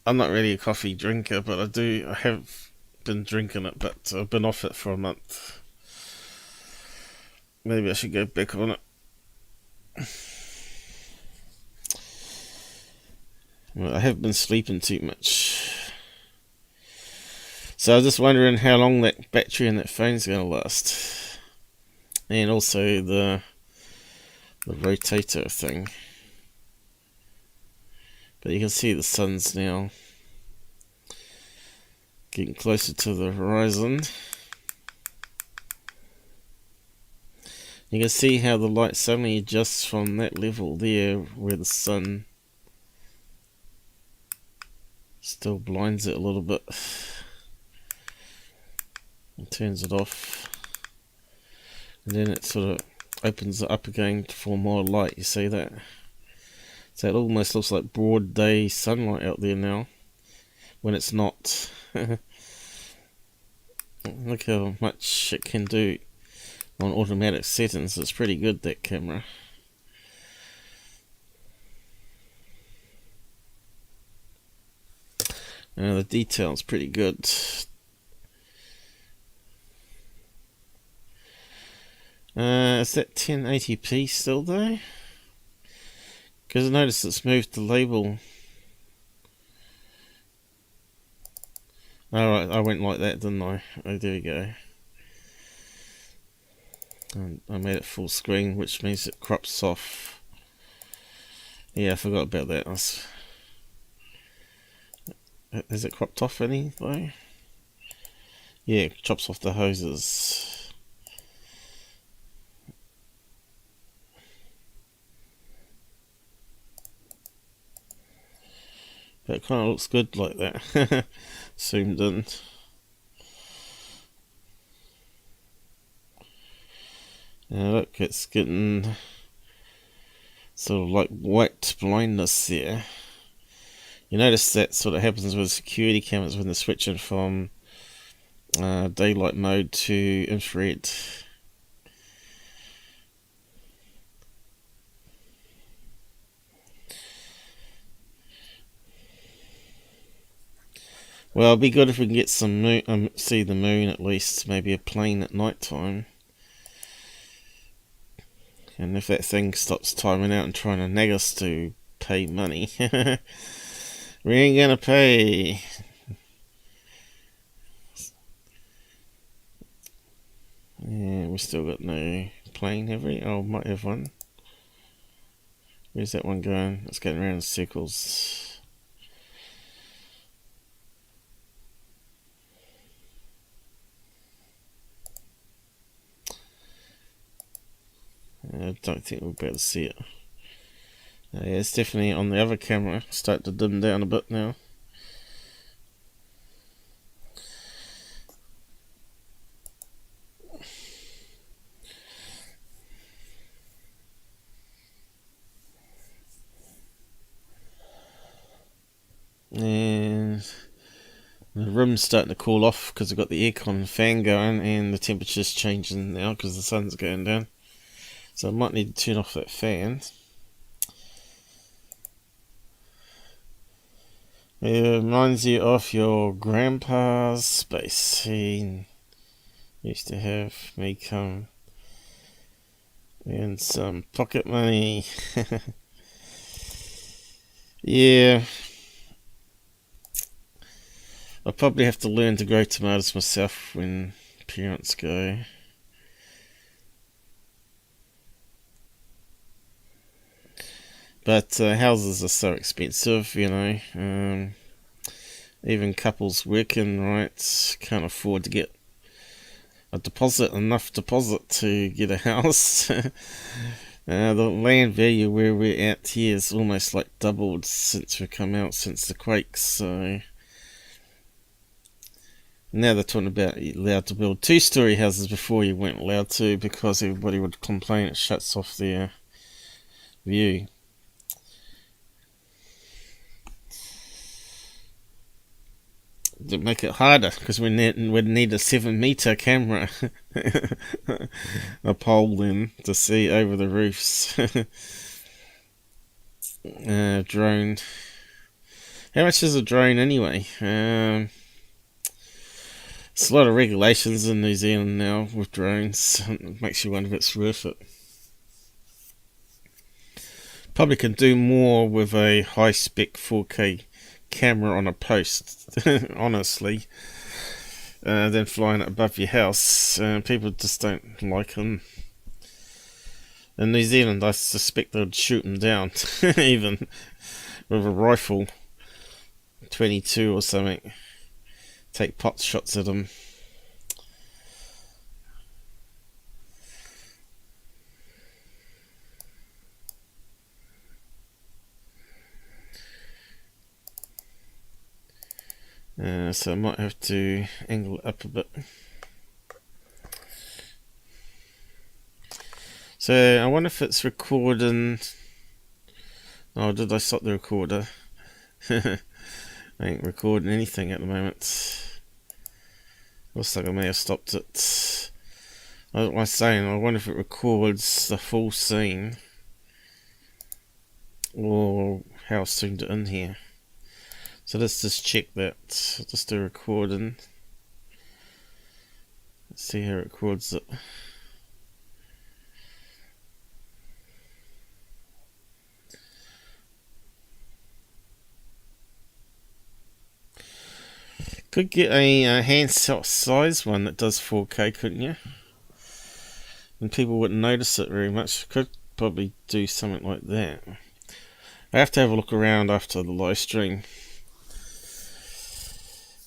I'm not really a coffee drinker, but I have been drinking it, but I've been off it for a month. Maybe I should go back on it. Well, I have been sleeping too much. So I was just wondering how long that battery in that phone's going to last. And also the rotator thing. But you can see the sun's now getting closer to the horizon. You can see how the light suddenly adjusts from that level there where the sun still blinds it a little bit and turns it off. And then it sort of opens it up again for more light. You see that? So it almost looks like broad day sunlight out there now, when it's not. Look how much it can do on automatic settings. It's pretty good, that camera. The detail's pretty good. Is that 1080p still though? Because I noticed it's moved the label. Alright, I went like that, didn't I? Oh, there we go. And I made it full screen, which means it crops off. Yeah, I forgot about that. Has it cropped off any though? Yeah, it chops off the hoses. But it kind of looks good like that. Zoomed in. Now look, it's getting sort of like white blindness there. You notice that sort of happens with security cameras when they're switching from daylight mode to infrared. Well, it'd be good if we can get some moon, see the moon at least, maybe a plane at night time. And if that thing stops timing out and trying to nag us to pay money, we ain't gonna pay. Yeah, we still got no plane, have we? Oh, might have one. Where's that one going? It's getting around in circles. I don't think we'll be able to see it. Yeah, it's definitely on the other camera. Start to dim down a bit now. And the room's starting to cool off because I've got the aircon fan going and the temperature's changing now because the sun's going down. So I might need to turn off that fan. It reminds you of your grandpa's space. He used to have me come and some pocket money. Yeah. I'll probably have to learn to grow tomatoes myself when parents go. But houses are so expensive, you know. Even couples working right can't afford to get enough deposit to get a house. The land value where we're at here is almost like doubled since we come out since the quakes. So now they're talking about allowed to build 2-story houses. Before you weren't allowed to because everybody would complain it shuts off their view. To make it harder because we'd need a 7-meter camera, a pole then to see over the roofs. Drone. How much is a drone anyway? It's a lot of regulations in New Zealand now with drones. It makes you wonder if it's worth it. Probably can do more with a high-spec 4K camera on a post, honestly, than flying it above your house. People just don't like them. In New Zealand, I suspect they'd shoot them down, even with a rifle, 22 or something. Take pot shots at them. So I might have to angle it up a bit. So I wonder if it's recording. Oh, did I stop the recorder? I ain't recording anything at the moment. Looks like I may have stopped it. I was saying, I wonder if it records the full scene or how I zoomed it in here. So let's just check that. Just do recording. Let's see how it records it. Could get a hand size one that does 4K, couldn't you? And people wouldn't notice it very much. Could probably do something like that. I have to have a look around after the live stream.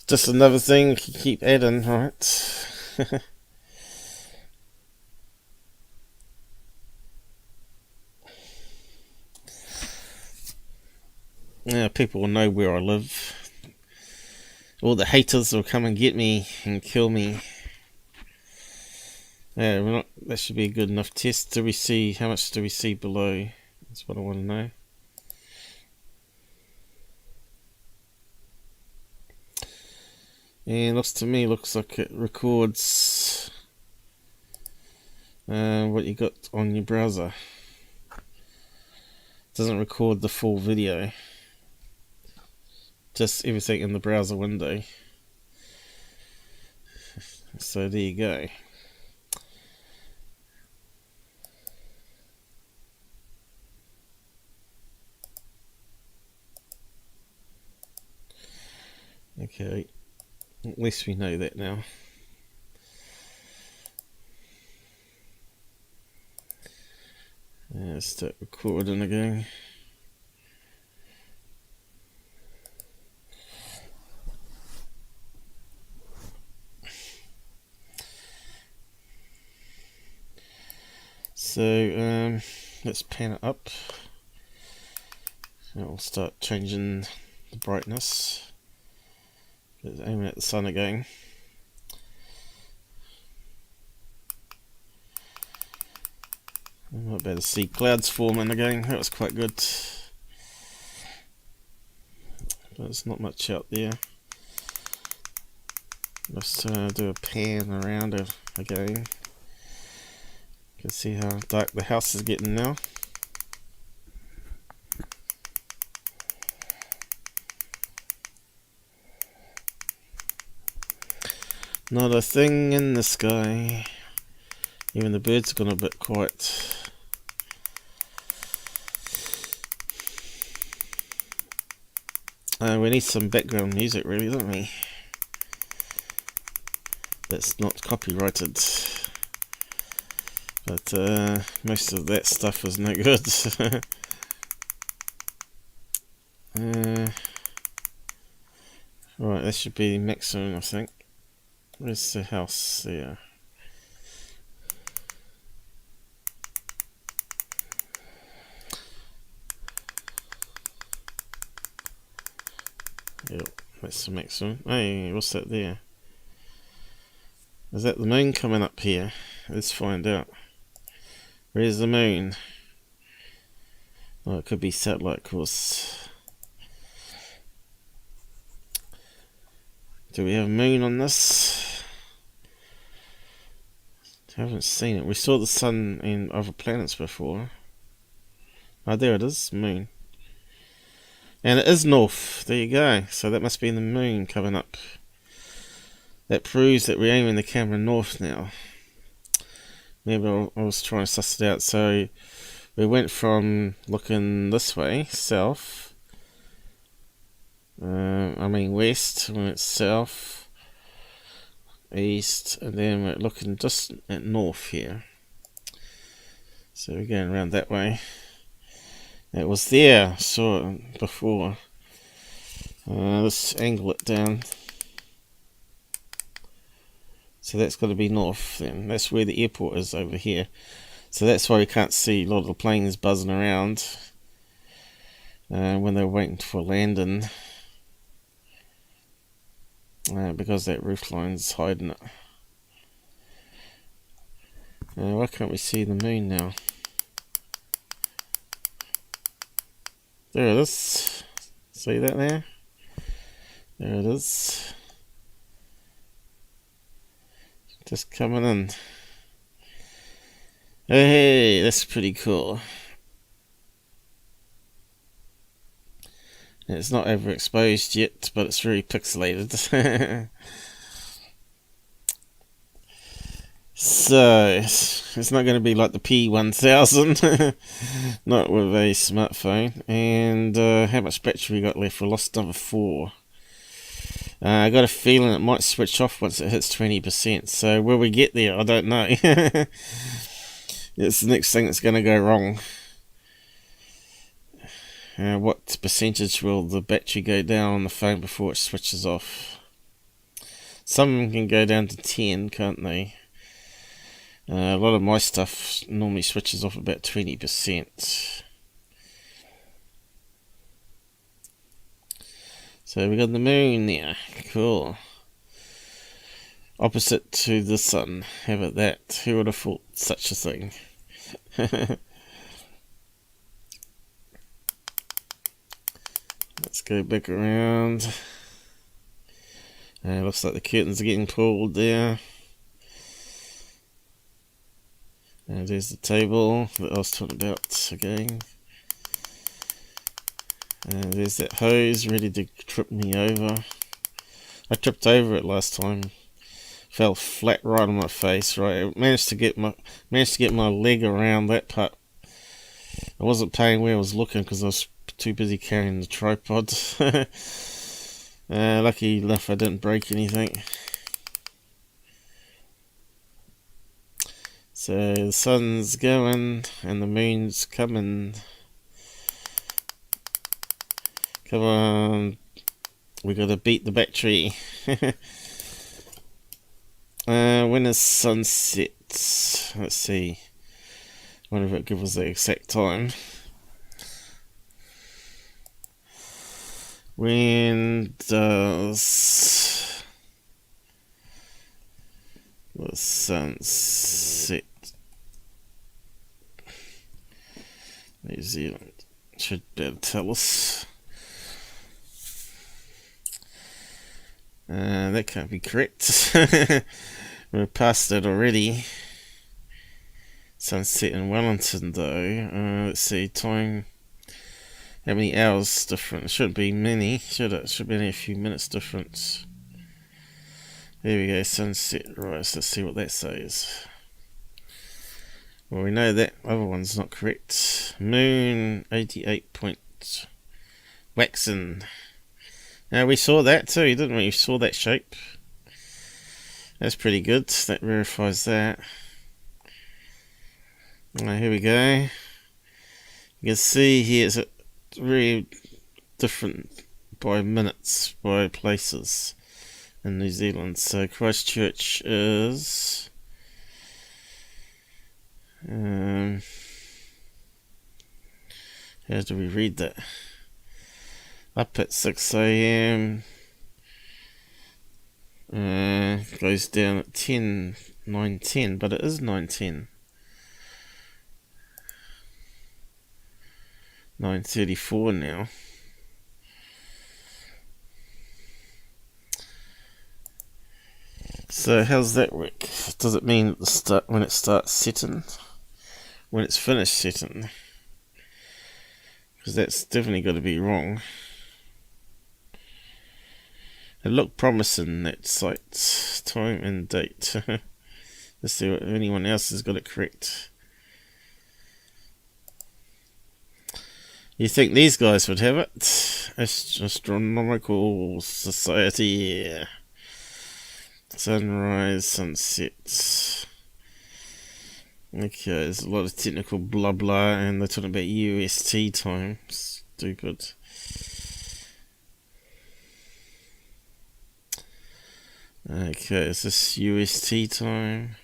Just another thing we can keep adding, right? Yeah, people will know where I live. All the haters will come and get me and kill me. Yeah, that should be a good enough test. How much do we see below? That's what I want to know. And looks like it records what you got on your browser. It doesn't record the full video, just everything in the browser window. So there you go. Okay, at least we know that now. Let's start recording again. So let's pan it up. And we'll start changing the brightness. Aiming at the sun again. I might be able to see clouds forming again. That was quite good. But there's not much out there. Let's do a pan around it again. You can see how dark the house is getting now. Not a thing in the sky. Even the birds have gone a bit quiet. We need some background music, really, don't we? That's not copyrighted. But most of that stuff is no good. Right, that should be maximum, I think. Where's the house there? Yep, that's the maximum. Hey, what's that there? Is that the moon coming up here? Let's find out. Where's the moon? Oh, it could be satellite, of course. Do we have a moon on this? I haven't seen it. We saw the sun in other planets before. Oh, there it is, moon. And it is north. There you go. So that must be the moon coming up. That proves that we're aiming the camera north now. Maybe I was trying to suss it out. So we went from looking this way, south. West. We went south, east, and then we're looking just at north here. So we're going around that way. It was there, saw it before. Let's angle it down. So that's got to be north then. That's where the airport is over here. So that's why we can't see a lot of the planes buzzing around when they're waiting for landing. Because that roof line's hiding it. Why can't we see the moon now? There it is. See that there? There it is. Just coming in. Hey, that's pretty cool. It's not overexposed yet, but it's very pixelated. So, it's not going to be like the P1000, not with a smartphone. And how much battery we got left? We lost another 4. I got a feeling it might switch off once it hits 20%. So, will we get there? I don't know. It's the next thing that's going to go wrong. What percentage will the battery go down on the phone before it switches off? Some of them can go down to 10, can't they? A lot of my stuff normally switches off about 20%. So we got the moon there. Cool. Opposite to the sun. How about that? Who would have thought such a thing? Let's go back around. Looks like the curtains are getting pulled there. And there's the table that I was talking about again. And there's that hose ready to trip me over. I tripped over it last time. Fell flat right on my face. Right, I managed to get my leg around that part. I wasn't paying where I was looking because I was too busy carrying the tripod. Lucky enough I didn't break anything. So the sun's going and the moon's coming. Come on, we gotta beat the battery. When is sunset? Let's see. I wonder if it gives us the exact time. When does the sun set? New Zealand should be able to tell us. That can't be correct. We're past that already. Sunset in Wellington though. Let's see, time. How many hours different? It shouldn't be many, should it? It should be only a few minutes difference. There we go, sunset. Right, so let's see what that says. Well, we know that other one's not correct. Moon 88 point waxing. Now we saw that too, didn't we? We saw that shape. That's pretty good. That verifies that. Now here we go. You can see here it's very different by minutes, by places in New Zealand. So Christchurch is how do we read that? Up at 6 AM, goes down at 9:10, but it is 9:10. 9:34 now. So how's that work? Does it mean at the start, when it starts setting? When it's finished setting? Because that's definitely got to be wrong. It looked promising, that site. Time and date. Let's see if anyone else has got it correct. You think these guys would have it? Astronomical Society. Yeah. Sunrise, sunset. Okay, there's a lot of technical blah blah, and they're talking about UST time. Stupid. Okay, is this UST time?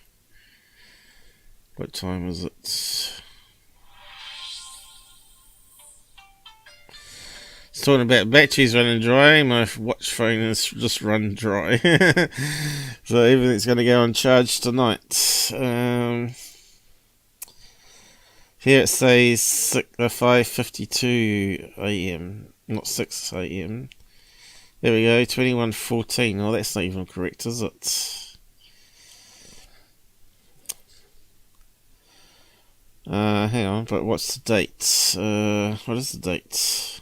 What time is it? It's talking about batteries running dry. My watch phone is just run dry. So everything's going to go on charge tonight. Here it says 5:52 AM, not 6 AM. There we go, 21:14. Oh, that's not even correct, is it? Hang on, but what's the date? What is the date?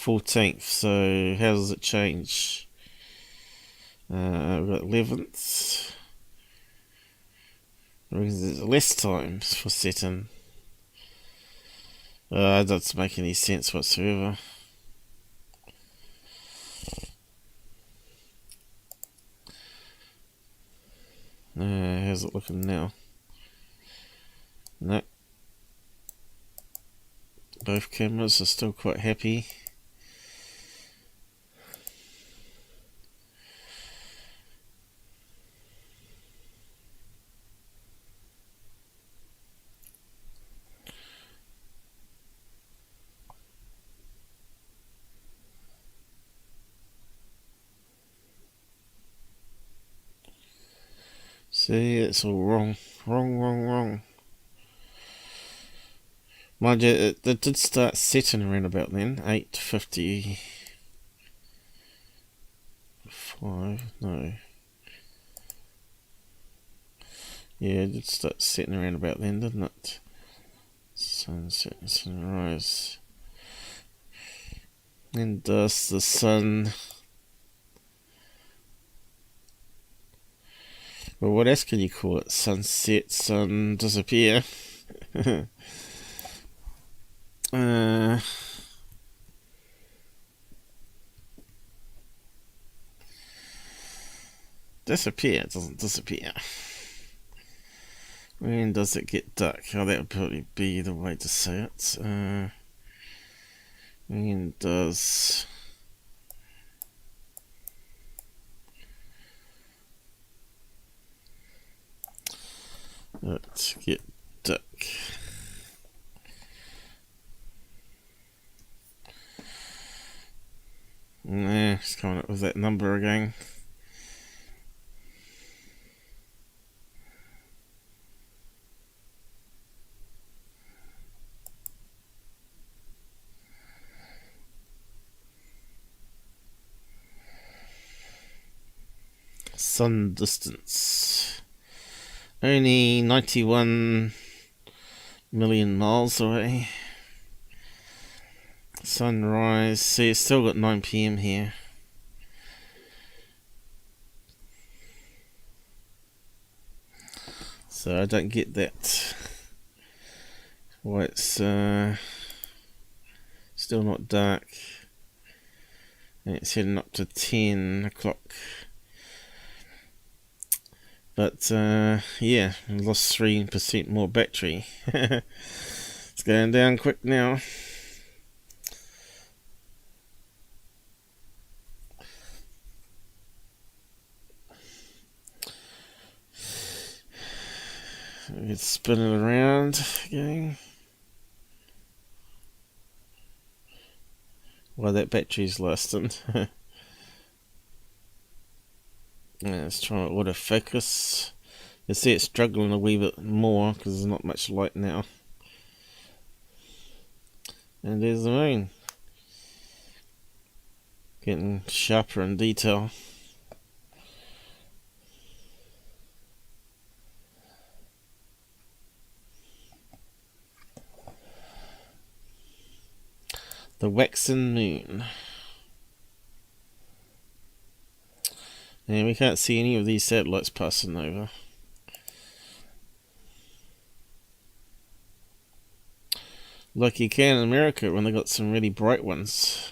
14th. So how does it change? We've got 11th. There's less times for setting. That doesn't make any sense whatsoever. How's it looking now? No. Both cameras are still quite happy. See, it's all wrong. Wrong. Mind you, it did start setting around about then. 8:55. No. Yeah, it did start setting around about then, didn't it? Sunset and sunrise. And does the sun... Well, what else can you call it? Sunset, sun, disappear. Disappear, it doesn't disappear. When does it get dark? Oh, that would probably be the way to say it. When does it get dark? Nah, just coming up with that number again. Sun distance. Only 91 million miles away. Sunrise. See, it's still got 9 PM here. So I don't get that. Why it's still not dark. And it's heading up to 10 o'clock. But yeah, lost 3% more battery. It's going down quick now. It's spinning around again. Well, that battery's lasting. Let's try autofocus. You see it's struggling a wee bit more because there's not much light now. And there's the moon. Getting sharper in detail. The waxing moon. And we can't see any of these satellites passing over. Like you can in America when they got some really bright ones.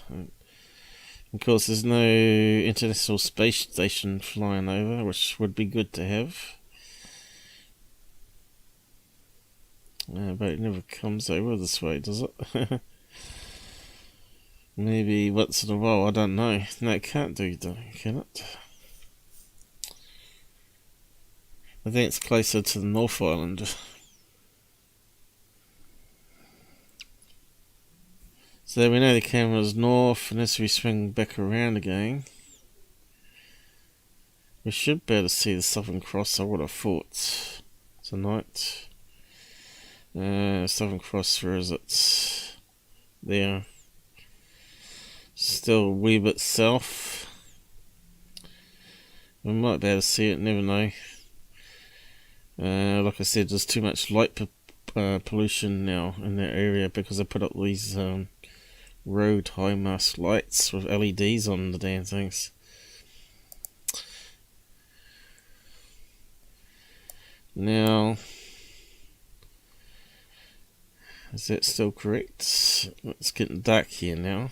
Of course, there's no International Space Station flying over, which would be good to have. But it never comes over this way, does it? Maybe once in a while, I don't know. No, it can't do, can it? I think it's closer to the North Island. So we know the camera's north, and as we swing back around again, we should be able to see the Southern Cross, I would have thought, tonight. Southern Cross, where is it? There. Still a wee bit south. We might be able to see it, never know. Like I said, there's too much light pollution now in that area because I put up these road high mast lights with LEDs on the damn things. Now, is that still correct? It's getting dark here now.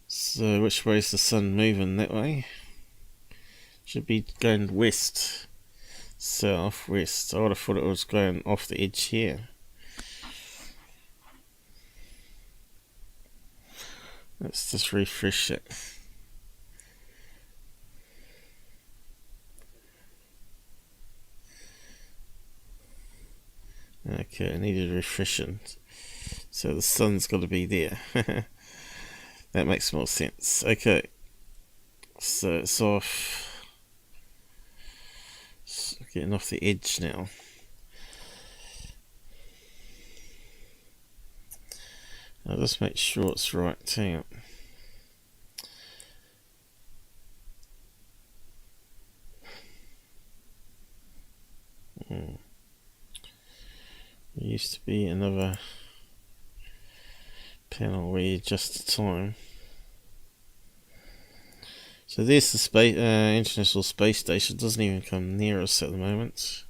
So which way is the sun moving? That way? Should be going west, south, west. I would have thought it was going off the edge here. Let's just refresh it. Okay, I needed refreshing. So the sun's got to be there. That makes more sense. Okay, so it's off. It's getting off the edge now. I'll just make sure it's right. Hang on. There used to be another panel where you adjust the time. So there's the International Space Station. It doesn't even come near us at the moment.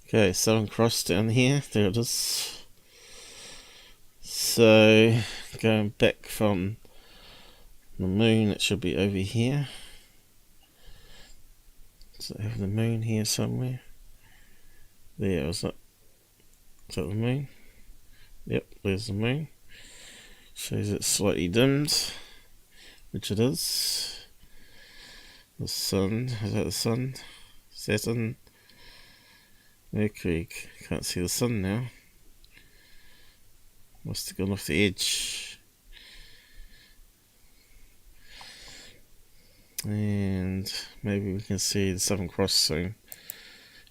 Okay, Southern Cross down here. There it is. So, going back from the moon, it should be over here. So I have the moon here somewhere. There, was that? Is that the moon? Yep, there's the moon. Shows it slightly dimmed, which it is. The sun, is that the sun? Saturn. Mercury, can't see the sun now. Must have gone off the edge. And maybe we can see the Southern Cross soon.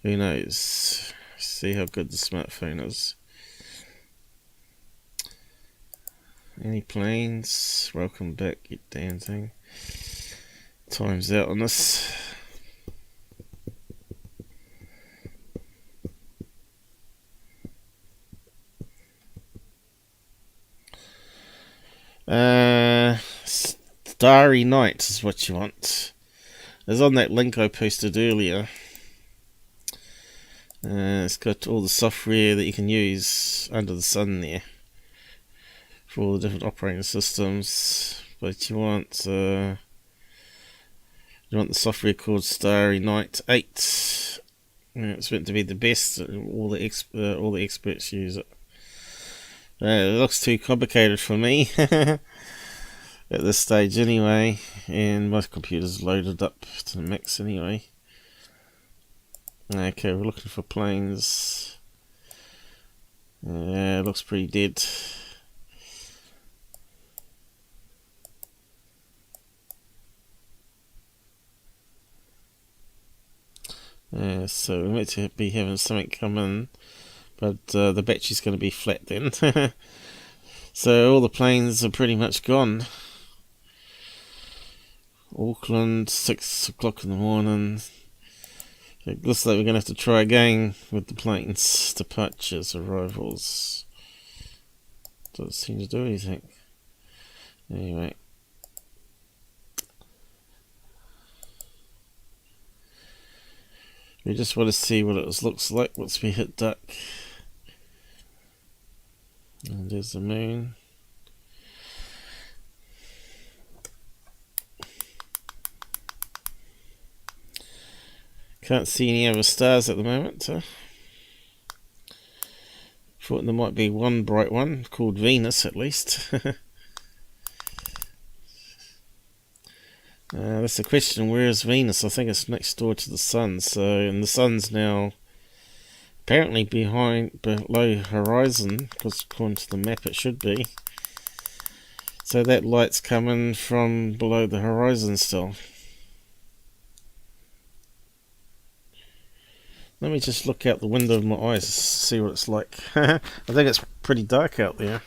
Who knows? See how good the smartphone is. Any planes? Welcome back, you damn thing. Time's out on this. Starry Night is what you want. It's on that link I posted earlier. It's got all the software that you can use under the sun there for all the different operating systems. But you want the software called Starry Night 8. It's meant to be the best. All the experts use it. It looks too complicated for me at this stage anyway, and my computer's loaded up to the max anyway. Okay, we're looking for planes. It looks pretty dead. So we're meant to be having something come in, but the battery's going to be flat then. So all the planes are pretty much gone. Auckland, 6 o'clock in the morning. It looks like we're going to have to try again with the planes. Departures, arrivals. Doesn't seem to do anything. Anyway. We just want to see what it looks like once we hit duck. And there's the moon. Can't see any other stars at the moment. Thought there might be one bright one called Venus at least. That's the question. Where is Venus? I think it's next door to the sun. So, and the sun's now apparently below horizon, because according to the map it should be. So that light's coming from below the horizon still. Let me just look out the window of my eyes to see what it's like. I think it's pretty dark out there.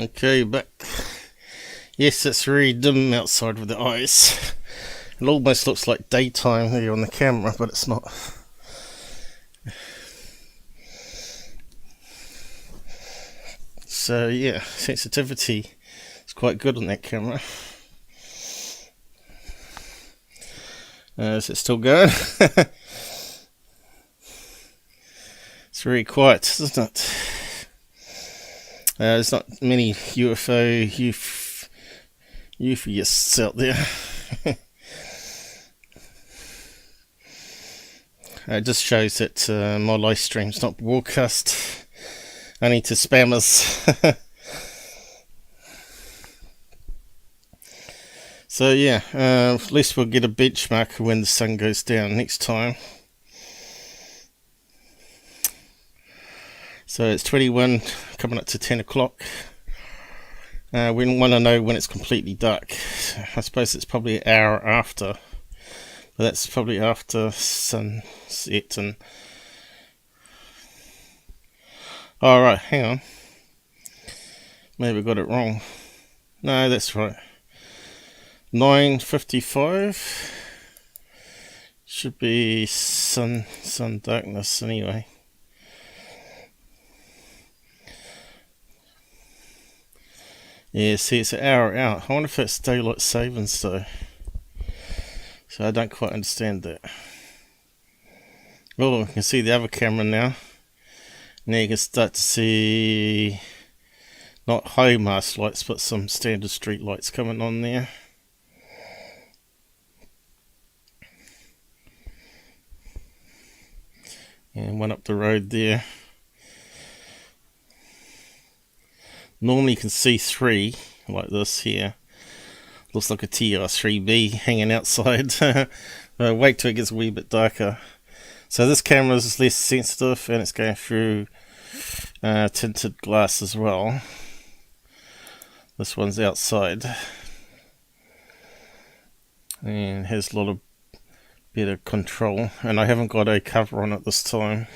Okay, back. Yes, it's really dim outside with the ice. It almost looks like daytime here on the camera, but it's not. So yeah, sensitivity is quite good on that camera. Is it still going? It's very quiet, isn't it? There's not many UFOists out there. It just shows that my live stream's not broadcast only to spammers. So yeah, at least we'll get a benchmark when the sun goes down next time. So it's 21, coming up to 10 o'clock. We want to know when it's completely dark. I suppose it's probably an hour after. But that's probably after sunset. And alright, hang on. Maybe I got it wrong. No, that's right. 9:55. Should be sun darkness anyway. Yeah, see, it's an hour out. I wonder if it's daylight savings though. So I don't quite understand that. Oh, you can see the other camera now. Now you can start to see not high mast lights, but some standard street lights coming on there. And one up the road there. Normally you can see three like this here. Looks like a TR3B hanging outside. Wait till it gets a wee bit darker. So this camera is less sensitive and it's going through tinted glass as well. This one's outside and has a lot of better control, and I haven't got a cover on it this time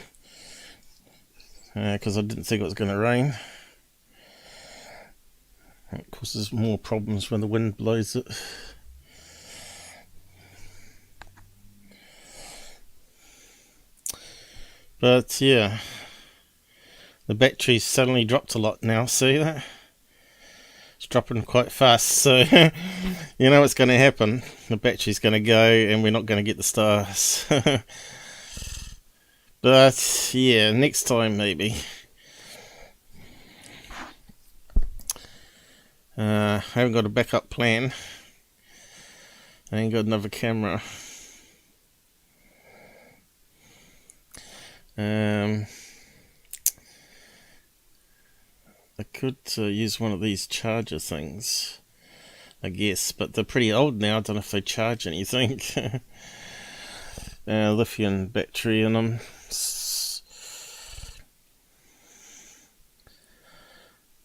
because I didn't think it was going to rain. It causes more problems when the wind blows it. But yeah, the battery's suddenly dropped a lot now, see that? It's dropping quite fast, so you know what's going to happen. The battery's going to go and we're not going to get the stars. But yeah, next time maybe. I haven't got a backup plan. I ain't got another camera. I could use one of these charger things, I guess, but they're pretty old now. I don't know if they charge anything. Lithium battery in them.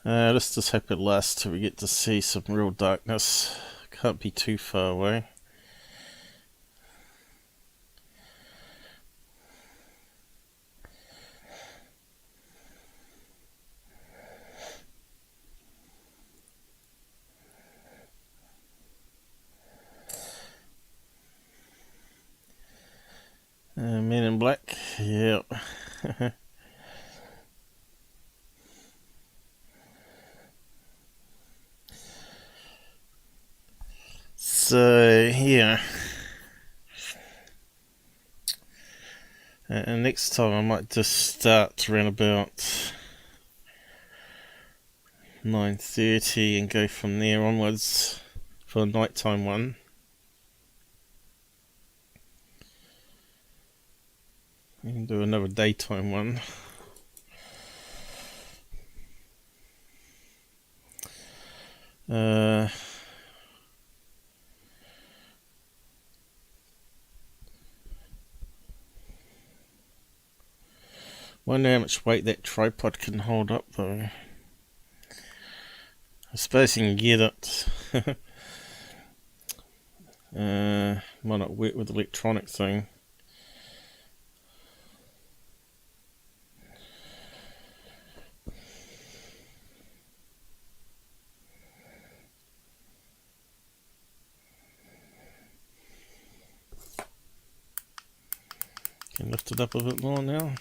Let's just hope it lasts till we get to see some real darkness. Can't be too far away. Men in Black, yep. So yeah, and next time I might just start around about 9:30 and go from there onwards for the nighttime one. We can do another daytime one. Wonder how much weight that tripod can hold up though. I suppose you can get it. Might not work with the electronic thing. Can lift it up a bit more now.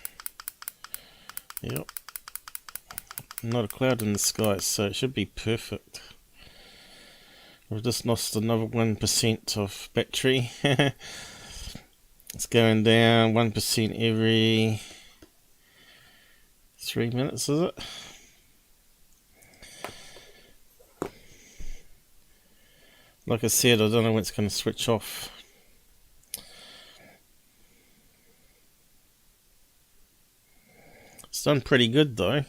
Yep. Not a cloud in the sky, so it should be perfect. We've just lost another 1% of battery. It's going down 1% every 3 minutes, is it? Like I said, I don't know when it's going to switch off. It's done pretty good though.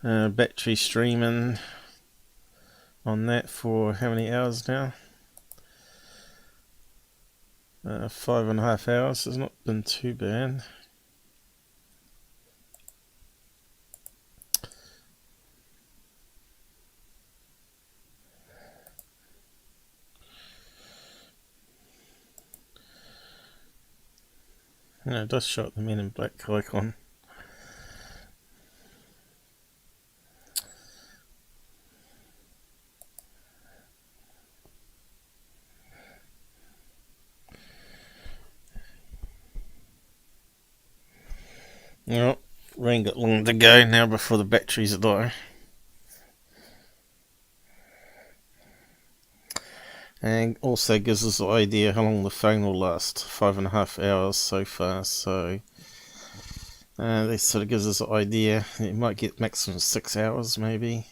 Battery streaming on that for how many hours now? 5.5 hours. It's not been too bad. No, it does show up the Men in Black icon. Well, we ain't got long to go now before the batteries die. And also gives us an idea how long the phone will last. 5.5 hours so far, so this sort of gives us an idea. It might get maximum 6 hours maybe.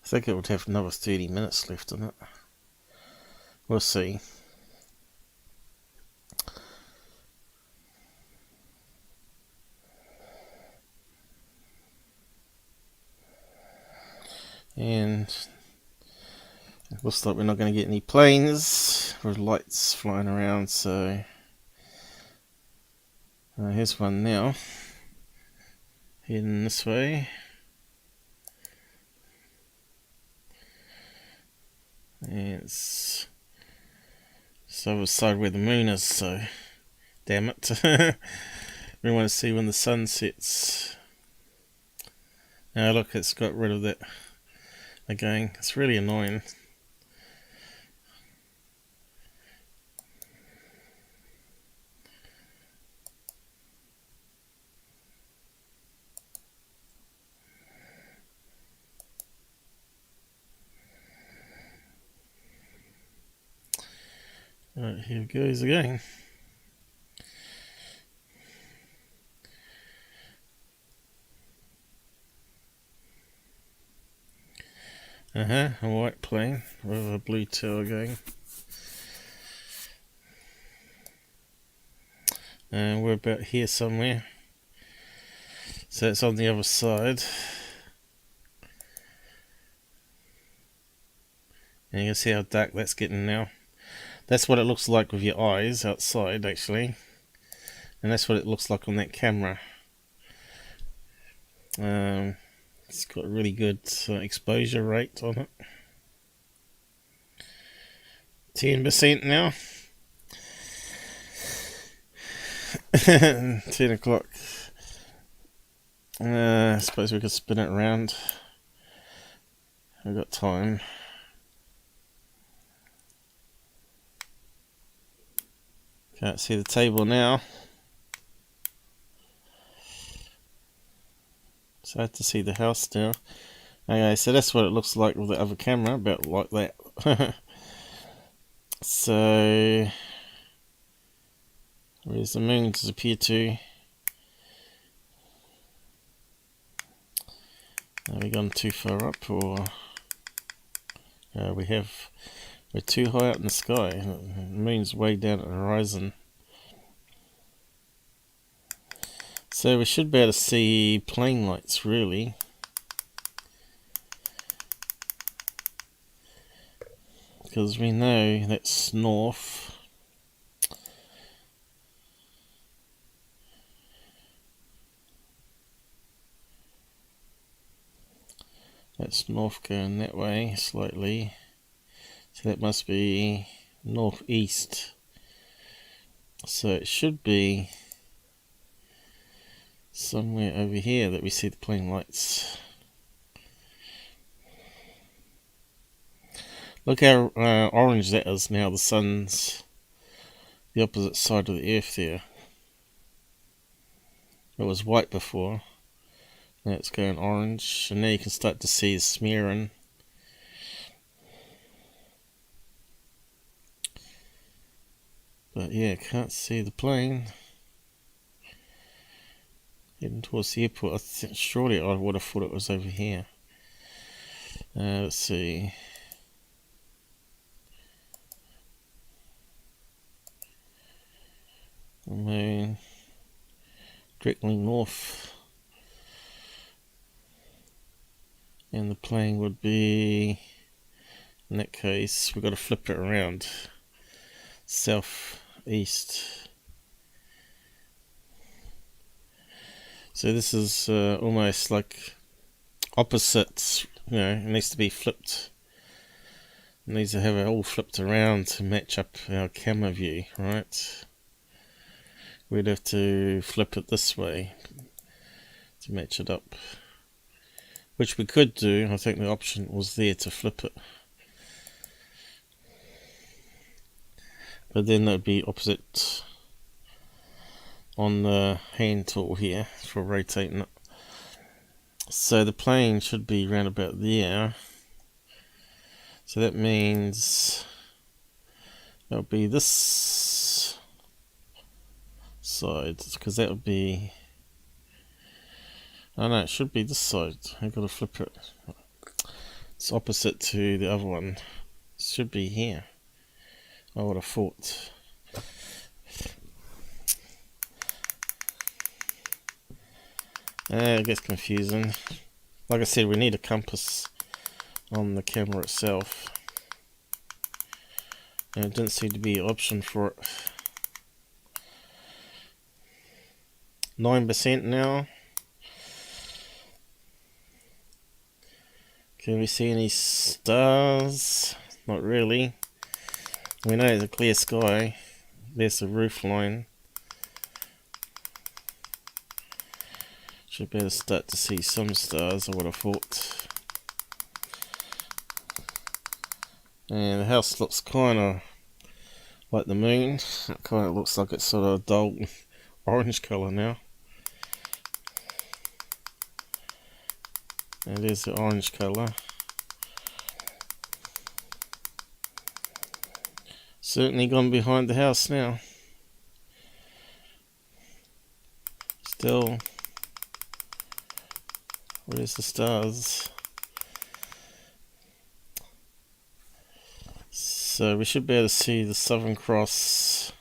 I think it would have another 30 minutes left in it. We'll see. And it looks like we're not going to get any planes or lights flying around, so here's one now, heading this way. And it's the other side where the moon is, so damn it. We want to see when the sun sets. Now look, it's got rid of that again. It's really annoying. Right, here it goes again. A white plane with a blue tower going. And we're about here somewhere. So it's on the other side. And you can see how dark that's getting now. That's what it looks like with your eyes outside, actually. And that's what it looks like on that camera. It's got a really good exposure rate on it. 10% now. 10 o'clock. I suppose we could spin it around. We've got time. Can't see the table now. So I have to see the house now. Okay, so that's what it looks like with the other camera, about like that. So where's the moon disappear to? Have we gone too far up, or we're too high up in the sky. The moon's way down at the horizon. So we should be able to see plane lights, really. Because we know that's north. That's north going that way slightly. So that must be northeast. So it should be somewhere over here that we see the plane lights. Look how orange that is now. The sun's the opposite side of the earth there. It was white before. Now it's going orange, and now you can start to see smearing. But yeah, can't see the plane. Heading towards the airport. Surely I would have thought it was over here. Let's see. The moon. Directly north. And the plane would be, in that case, we've got to flip it around. Southeast. So this is almost like opposites, you know, it needs to be flipped. It needs to have it all flipped around to match up our camera view, right? We'd have to flip it this way to match it up. Which we could do. I think the option was there to flip it. But then that would be opposite on the hand tool here for rotating it. So the plane should be round about there. So that means that would be this side, because that would be, oh no, it should be this side. I've got to flip it. It's opposite to the other one. It should be here, I would have thought. It gets confusing. Like I said, we need a compass on the camera itself. And it didn't seem to be an option for it. 9% now. Can we see any stars? Not really. We know it's a clear sky. There's the roof line. Should be able to start to see some stars, I would have thought. And the house looks kind of like the moon. It kind of looks like it's sort of a dull orange colour now. And there's the orange colour. Certainly gone behind the house now. Still, where's the stars? So we should be able to see the Southern Cross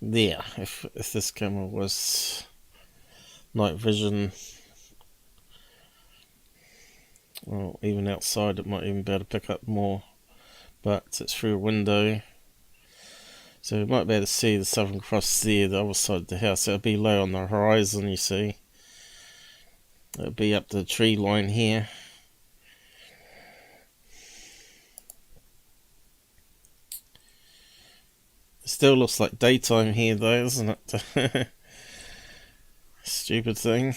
there, if this camera was night vision. Well, even outside it might even be able to pick up more, but it's through a window. So we might be able to see the Southern Cross there, the other side of the house. It'll be low on the horizon, you see. It'll be up the tree line here. It still looks like daytime here though, doesn't it? Stupid thing.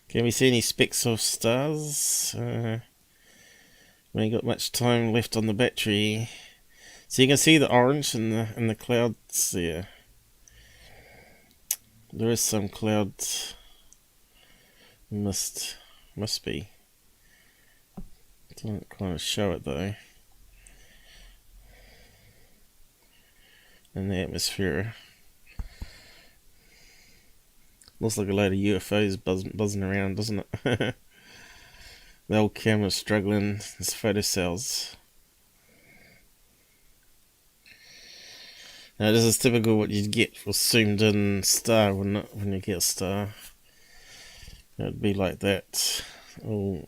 Can we see any specks of stars? We ain't got much time left on the battery. So you can see the orange in the clouds there. There is some cloud mist. Must be. Doesn't kind of show it though. In the atmosphere. Looks like a load of UFOs buzzing around, doesn't it? The old camera's struggling. It's photo cells. Now this is typical what you'd get for zoomed in star, wouldn't it? When you get a star. It'd be like that. All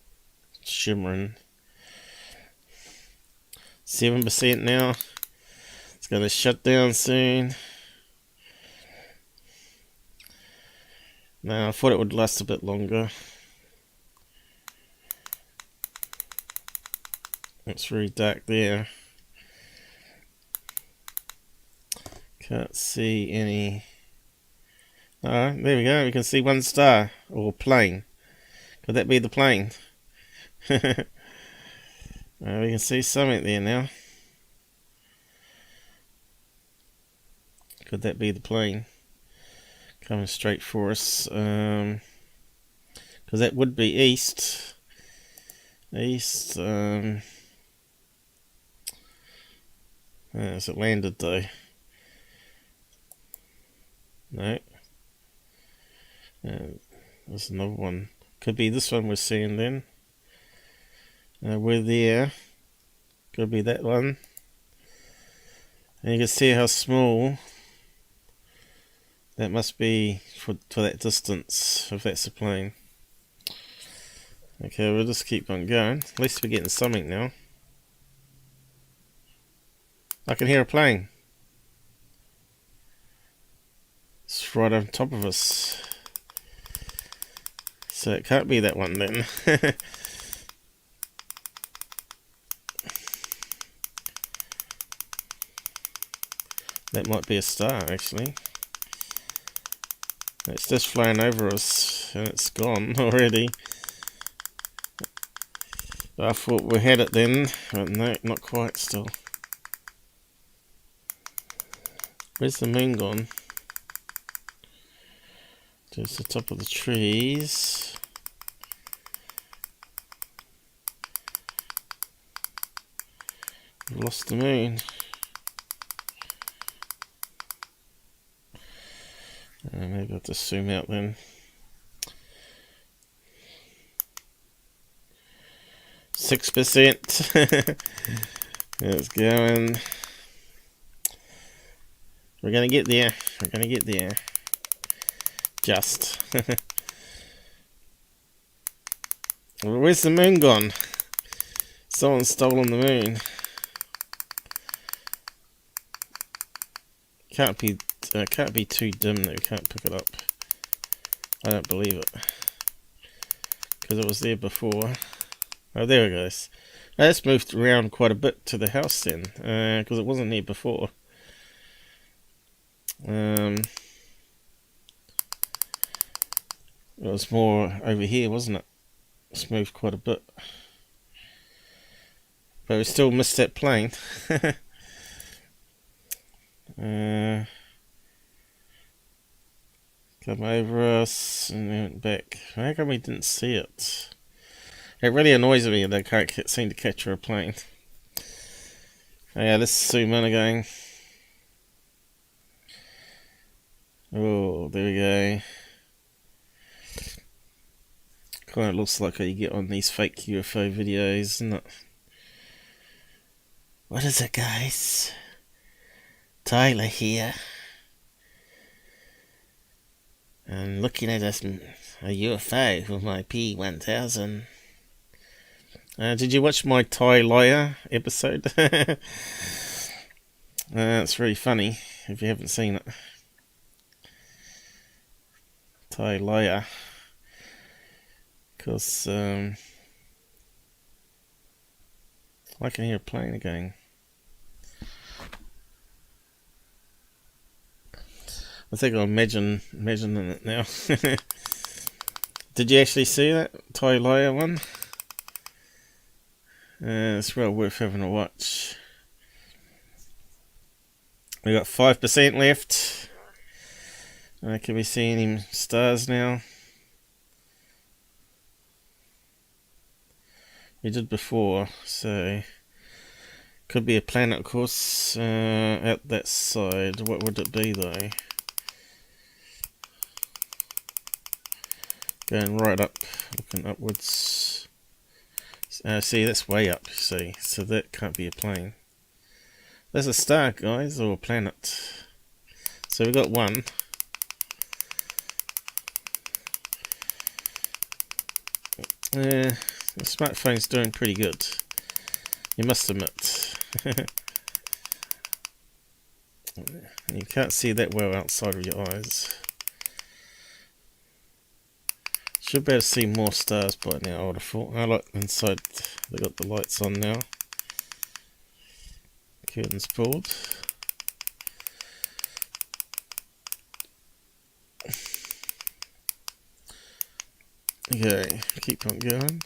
shimmering. 7% now. It's going to shut down soon. No, I thought it would last a bit longer. It's very dark there. Can't see any. Oh, there we go. We can see one star or plane. Could that be the plane? We can see something there now. Could that be the plane? coming straight for us. Because that would be east. East. Has it landed though? No. There's another one. Could be this one we're seeing then. We're there. Could be that one. And you can see how small that must be for that distance, if that's a plane. Okay, we'll just keep on going. At least we're getting something now. I can hear a plane. It's right on top of us. So it can't be that one then. That might be a star actually. It's just flying over us and it's gone already. I thought we had it then, but no, not quite still. Where's the moon gone? Just the top of the trees. We've lost the moon. Maybe I'll just zoom out then. %. It's going. We're gonna get there. We're gonna get there. Just. Where's the moon gone? Someone's stolen the moon. Can't be too dim that we can't pick it up. I don't believe it. Because it was there before. Oh, there it goes. That's moved around quite a bit to the house then. Because it wasn't there before. It was more over here, wasn't it? It's moved quite a bit. But we still missed that plane. Come over us and then went back. How come we didn't see it? It really annoys me that they can't seem to capture a plane. Oh, yeah, let's zoom in again. Oh, there we go. Kind of looks like how you get on these fake UFO videos, isn't it? What is it, guys? Tyler here. I'm looking at a UFO with my P1000. Did you watch my Thai Liar episode? It's really funny if you haven't seen it. Thai Liar. Because I can hear a plane again. I think I'm imagining it now. Did you actually see that Thai Liar one? It's well worth having a watch. We got 5% left. Can we see any stars now? We did before, so could be a planet, of course. Out that side, what would it be though? Going right up, looking upwards. See, that's way up, you see, so that can't be a plane. There's a star, guys, or a planet. So we got one. The smartphone's doing pretty good, you must admit. You can't see that well outside of your eyes. Should be able to see more stars by now, I would have thought. I like inside, they got the lights on now. Curtains pulled. Okay, keep on going.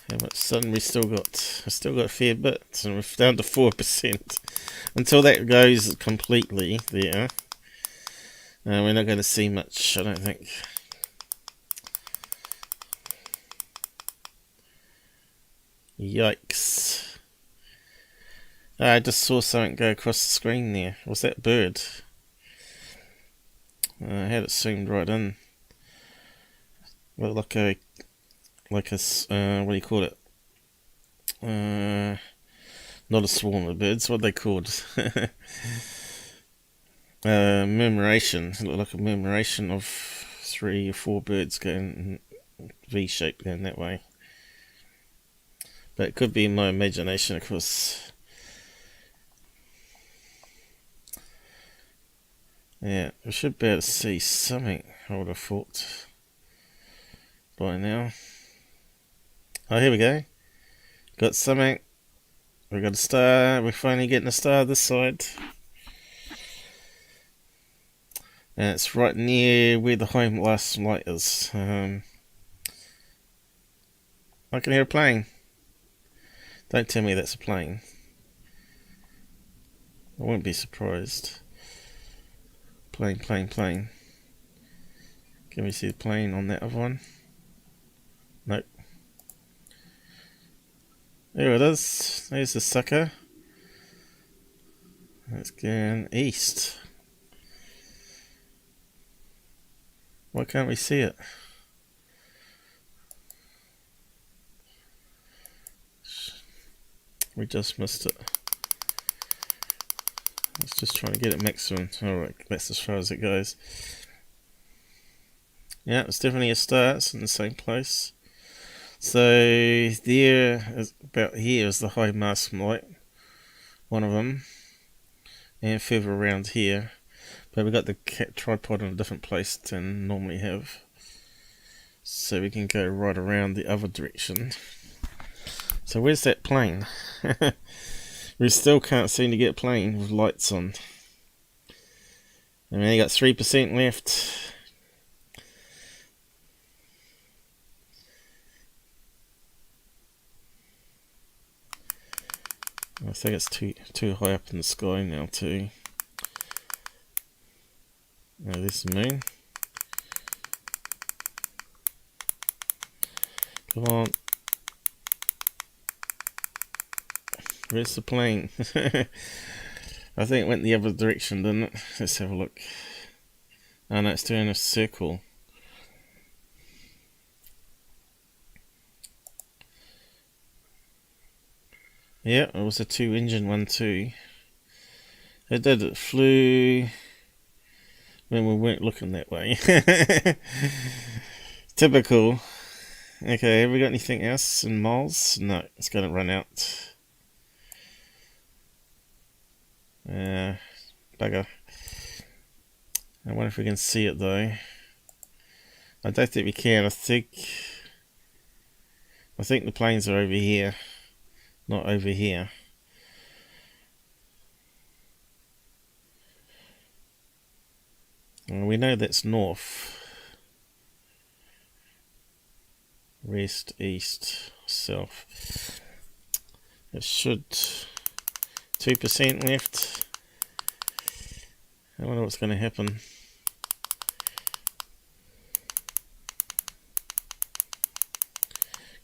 How much sun we still got? I still got a fair bit, so we're down to 4%. Until that goes completely there, we're not going to see much, I don't think. Yikes. I just saw something go across the screen there. Was that bird? I had it zoomed right in. Looked like a what do you call it? Not a swarm of birds. What are they called? Murmuration. It looked like a murmuration of 3 or 4 birds going V-shaped going that way. But it could be in my imagination, of course. Yeah, we should be able to see something, I would have thought, by now. Oh, here we go. Got something. We got a star. We're finally getting a star this side. And it's right near where the high last light is. I can hear a plane. Don't tell me that's a plane. I won't be surprised. Plane. Can we see the plane on that other one? Nope. There it is. There's the sucker. It's going east. Why can't we see it? We just missed it. Let's just try and get it maximum. Alright, that's as far as it goes. Yeah, it's definitely a star. It's in the same place. So there is about here is the high mast light, one of them, and further around here. But we got the tripod in a different place than normally have, so we can go right around the other direction. So where's that plane? We still can't seem to get a plane with lights on. And we only got 3% left. I think it's too high up in the sky now too. Now there's the moon. Come on. Where's the plane? I think it went the other direction, didn't it? Let's have a look. Oh no, it's doing a circle. Yeah, it was a 2-engine one too. It flew when we weren't looking that way. Typical. Okay, have we got anything else in miles? No, it's going to run out. Bugger. I wonder if we can see it though. I don't think we can. I think the planes are over here, not over here. And we know that's north. West, east, south. It should 2% left. I wonder what's going to happen.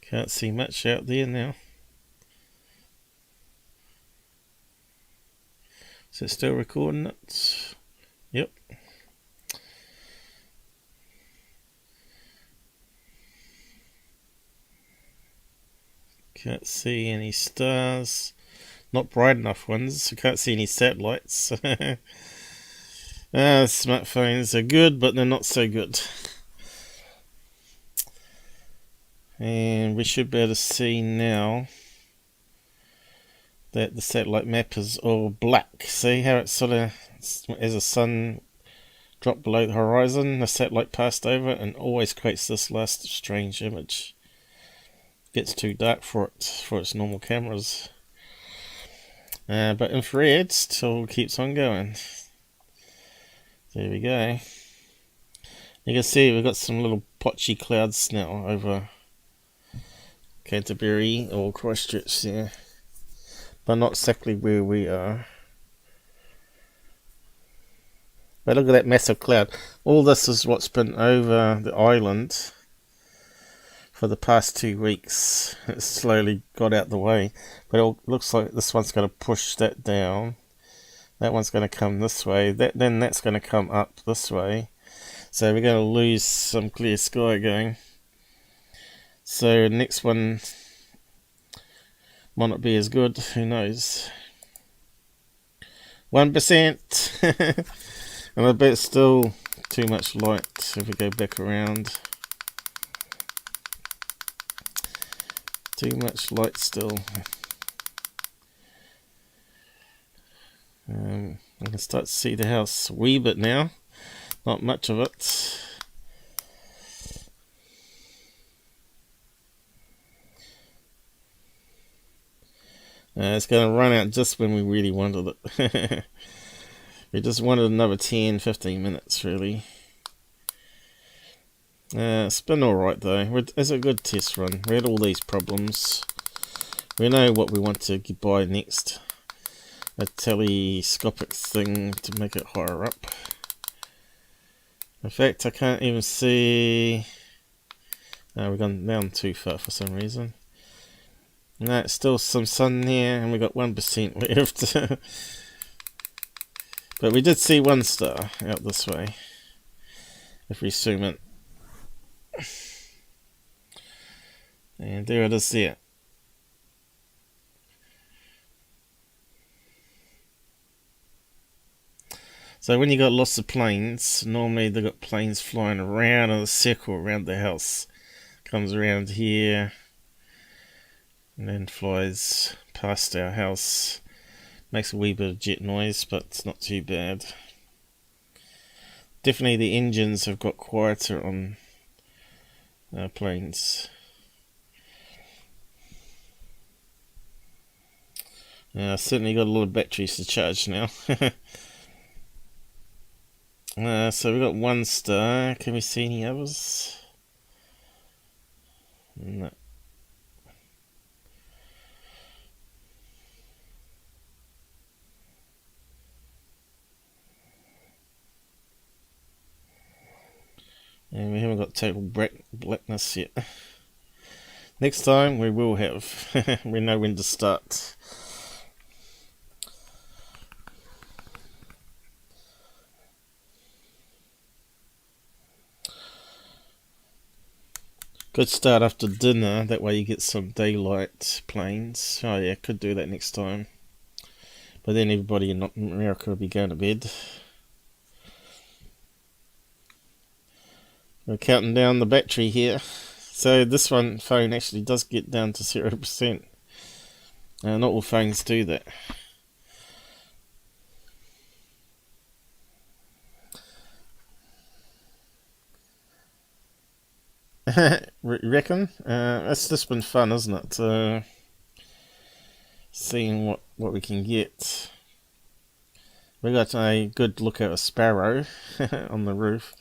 Can't see much out there now. Is it still recording it? Yep. Can't see any stars. Not bright enough ones. I can't see any satellites. Smartphones are good, but they're not so good. And we should be able to see now that the satellite map is all black. See how it's sort of, as the sun dropped below the horizon, the satellite passed over and always creates this last strange image. Gets too dark for its normal cameras. But infrared still keeps on going. There we go. You can see we've got some little blotchy clouds now over Canterbury or Christchurch there, but not exactly where we are. But look at that massive cloud. All this is what's been over the island for the past 2 weeks. It slowly got out the way, but it looks like this one's going to push that down. That one's going to come this way. Then that's going to come up this way. So we're going to lose some clear sky going. So next one might not be as good. Who knows? 1%. And I bet it's still too much light if we go back around. Too much light still. I can start to see the house a wee bit now. Not much of it. It's going to run out just when we really wanted it. We just wanted another 10-15 minutes, really. It's been alright though. It's a good test run. We had all these problems. We know what we want to buy next. A telescopic thing to make it higher up. In fact, I can't even see... No, we've gone down too far for some reason. No, it's still some sun there, and we got 1% left. But we did see one star out this way. If we zoom in. And there it is there. So when you got lots of planes, normally they got planes flying around in a circle around the house. Comes around here and then flies past our house. Makes a wee bit of jet noise, but it's not too bad. Definitely the engines have got quieter on planes. Certainly got a lot of batteries to charge now. So we got 1 star. Can we see any others? No. And we haven't got total blackness yet. Next time we will have. We know when to start. Good start after dinner, that way you get some daylight planes. Oh yeah, could do that next time. But then everybody in America will be going to bed. We're counting down the battery here. So this phone actually does get down to 0%. Not all phones do that. Reckon? It's just been fun, isn't it? Seeing what we can get. We got a good look at a sparrow on the roof.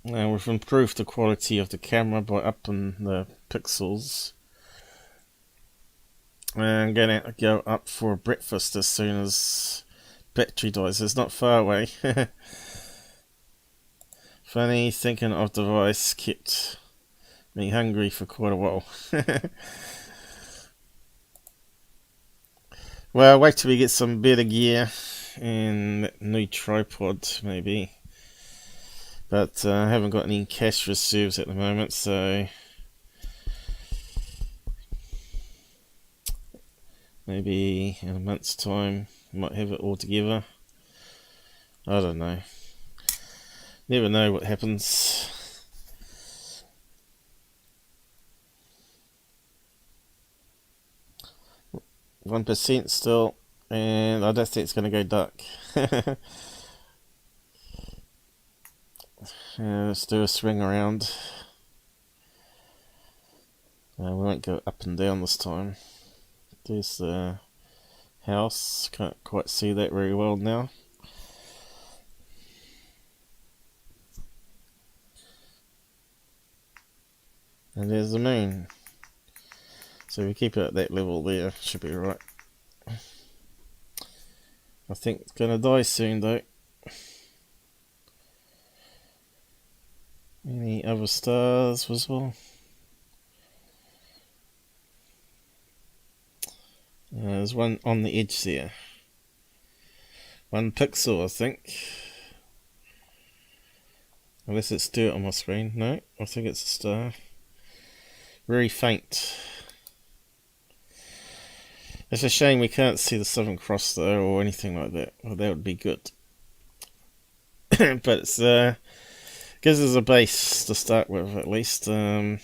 We've improved the quality of the camera by upping the pixels. I'm going to go up for breakfast as soon as battery dies. It's not far away. Funny, thinking of the device kept me hungry for quite a while. Well, wait till we get some better gear and that new tripod maybe. But I haven't got any cash reserves at the moment, so maybe in a month's time might have it all together. I don't know. Never know what happens. %1 still, and I don't think it's going to go dark. Let's do a swing around. We won't go up and down this time. There's the house. Can't quite see that very well now. And there's the moon. So we keep it at that level there, should be right. I think it's gonna die soon though. Any other stars visible? There's one on the edge there. 1 pixel, I think. Unless it's dirt on my screen. No, I think it's a star. Very faint. It's a shame we can't see the Southern Cross though, or anything like that. Well, that would be good. But it's gives us a base to start with, at least. Wait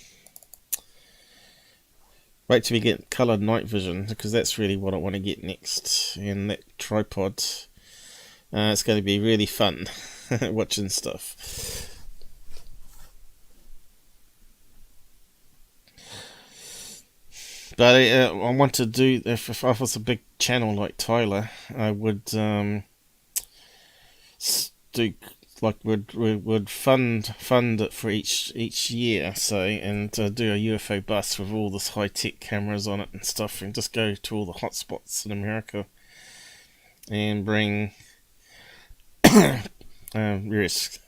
till we get coloured night vision, because that's really what I want to get next. And that tripod, it's going to be really fun watching stuff. But I want to do, if I was a big channel like Tyler, I would do, like, would fund it for each year, say, and do a UFO bus with all this high tech cameras on it and stuff, and just go to all the hotspots in America and bring various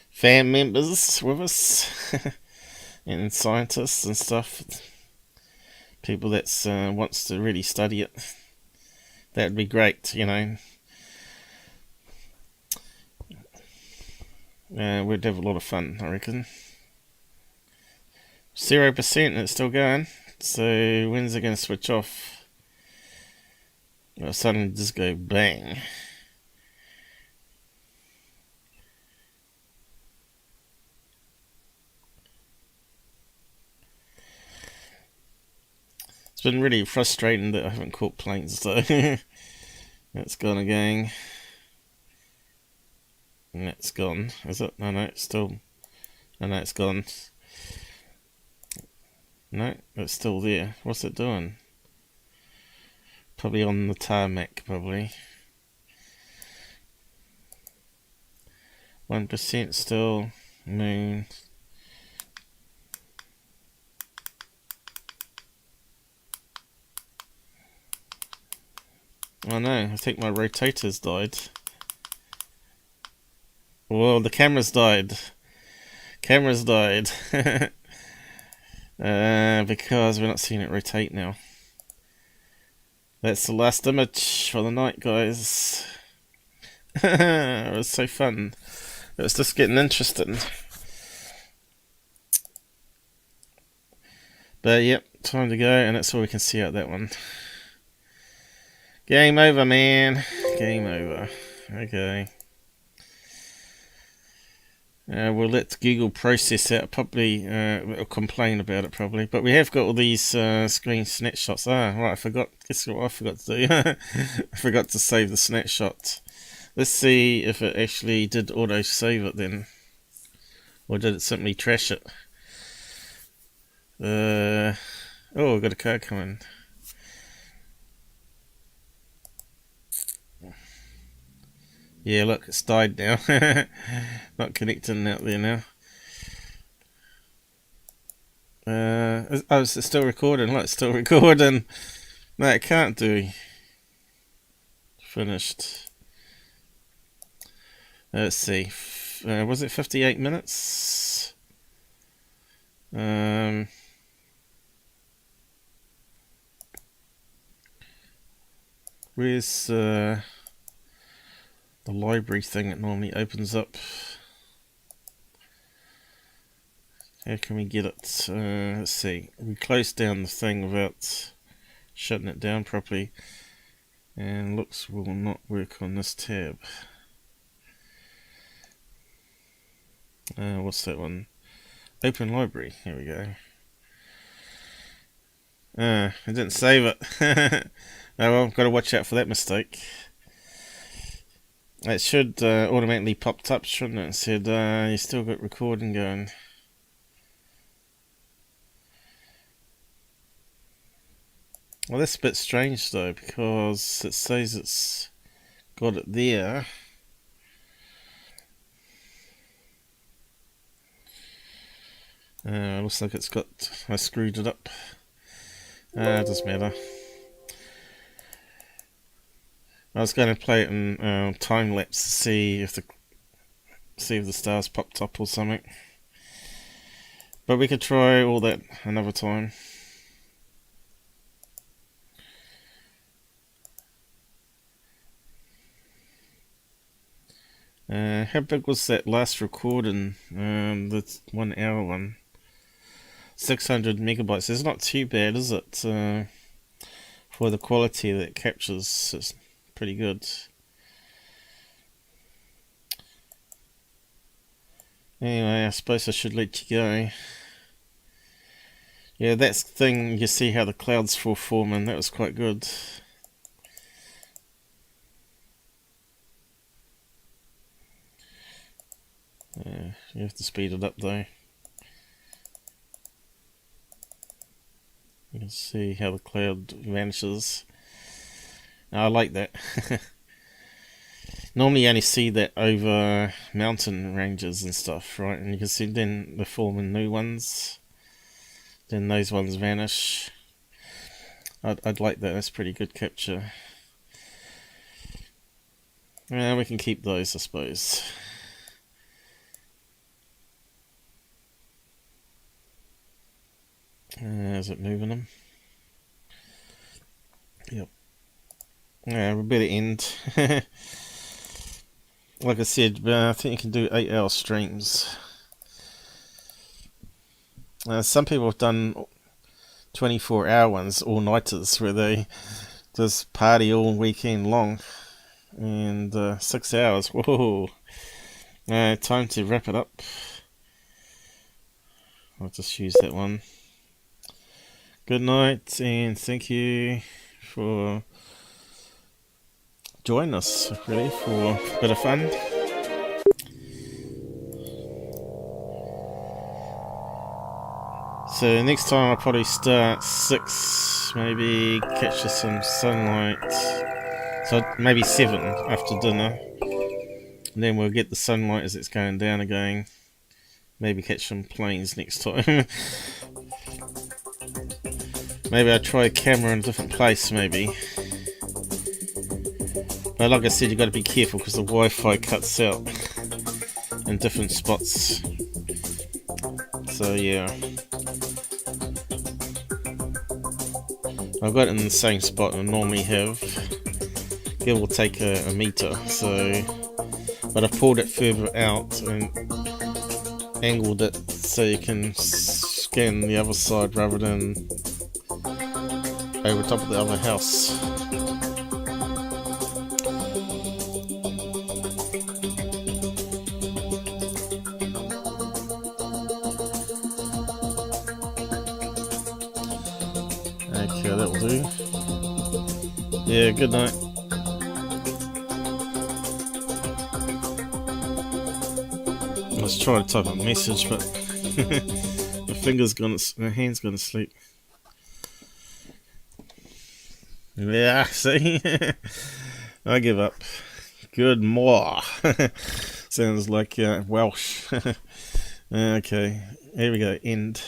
fan members with us and scientists and stuff. People that wants to really study it. That would be great, you know. We'd have a lot of fun, I reckon. 0%, it's still going. So when's it going to switch off? It'll suddenly just go bang. It's been really frustrating that I haven't caught planes though. That's gone again. And that's gone. Is it? No, it's still. No, it's gone. No, it's still there. What's it doing? Probably on the tarmac, probably. 1% still. Moon. Oh no, I think my rotators died. Well, the cameras died. Cameras died. Because we're not seeing it rotate now. That's the last image for the night, guys. It was so fun. It was just getting interesting. But yep, time to go, and that's all we can see out that one. Game over, man. Game over. Okay. We'll let Google process that. Probably it'll complain about it probably. But we have got all these screen snapshots. Right, I forgot. Guess what I forgot to do? I forgot to save the snapshot. Let's see if it actually did auto save it then, or did it simply trash it? Oh, I've got a car coming. Yeah, look, it's died now. Not connecting out there now. Oh, it's still recording. Look, it's still recording. No, it can't do. Finished. Let's see. Was it 58 minutes? Where's the library thing that normally opens up? How can we get it? Let's see. We closed down the thing without shutting it down properly, and looks will not work on this tab. What's that one? Open library. Here we go. I didn't save it. Oh well, got to watch out for that mistake. It should automatically popped up, shouldn't it? It said you still got recording going. Well, that's a bit strange though, because it says it's got it there. Looks like it's got, I screwed it up. It doesn't matter. I was going to play it in time lapse to see if the stars popped up or something. But we could try all that another time. How big was that last recording? The 1 hour one. 600 megabytes. It's not too bad, is it? For the quality that it captures, it's pretty good. Anyway, I suppose I should let you go. Yeah, that's the thing, you see how the clouds were forming, that was quite good. You have to speed it up though. You can see how the cloud vanishes. I like that. Normally you only see that over mountain ranges and stuff, right? And you can see then they're forming new ones. Then those ones vanish. I'd like that, that's pretty good capture. We can keep those, I suppose. Is it moving them? Yep. We better end. Like I said, I think you can do 8-hour streams. Some people have done 24-hour ones, all-nighters, where they just party all weekend long. And 6 hours, whoa. Time to wrap it up. I'll just use that one. Good night, and thank you for joining us, really, for a bit of fun. So next time I'll probably start 6, maybe catch us some sunlight. So maybe 7 after dinner. And then we'll get the sunlight as it's going down again. Maybe catch some planes next time. Maybe I'll try a camera in a different place, maybe. But like I said, you've got to be careful because the Wi-Fi cuts out in different spots. So yeah. I've got it in the same spot I normally have. It will take a meter, so... But I've pulled it further out and angled it so you can scan the other side rather than over top of the other house. Okay, that'll do. Yeah, good night. I was trying to type a message, but my hand's gonna sleep. Yeah, see? I give up. Good more. Sounds like Welsh. Okay, here we go. End.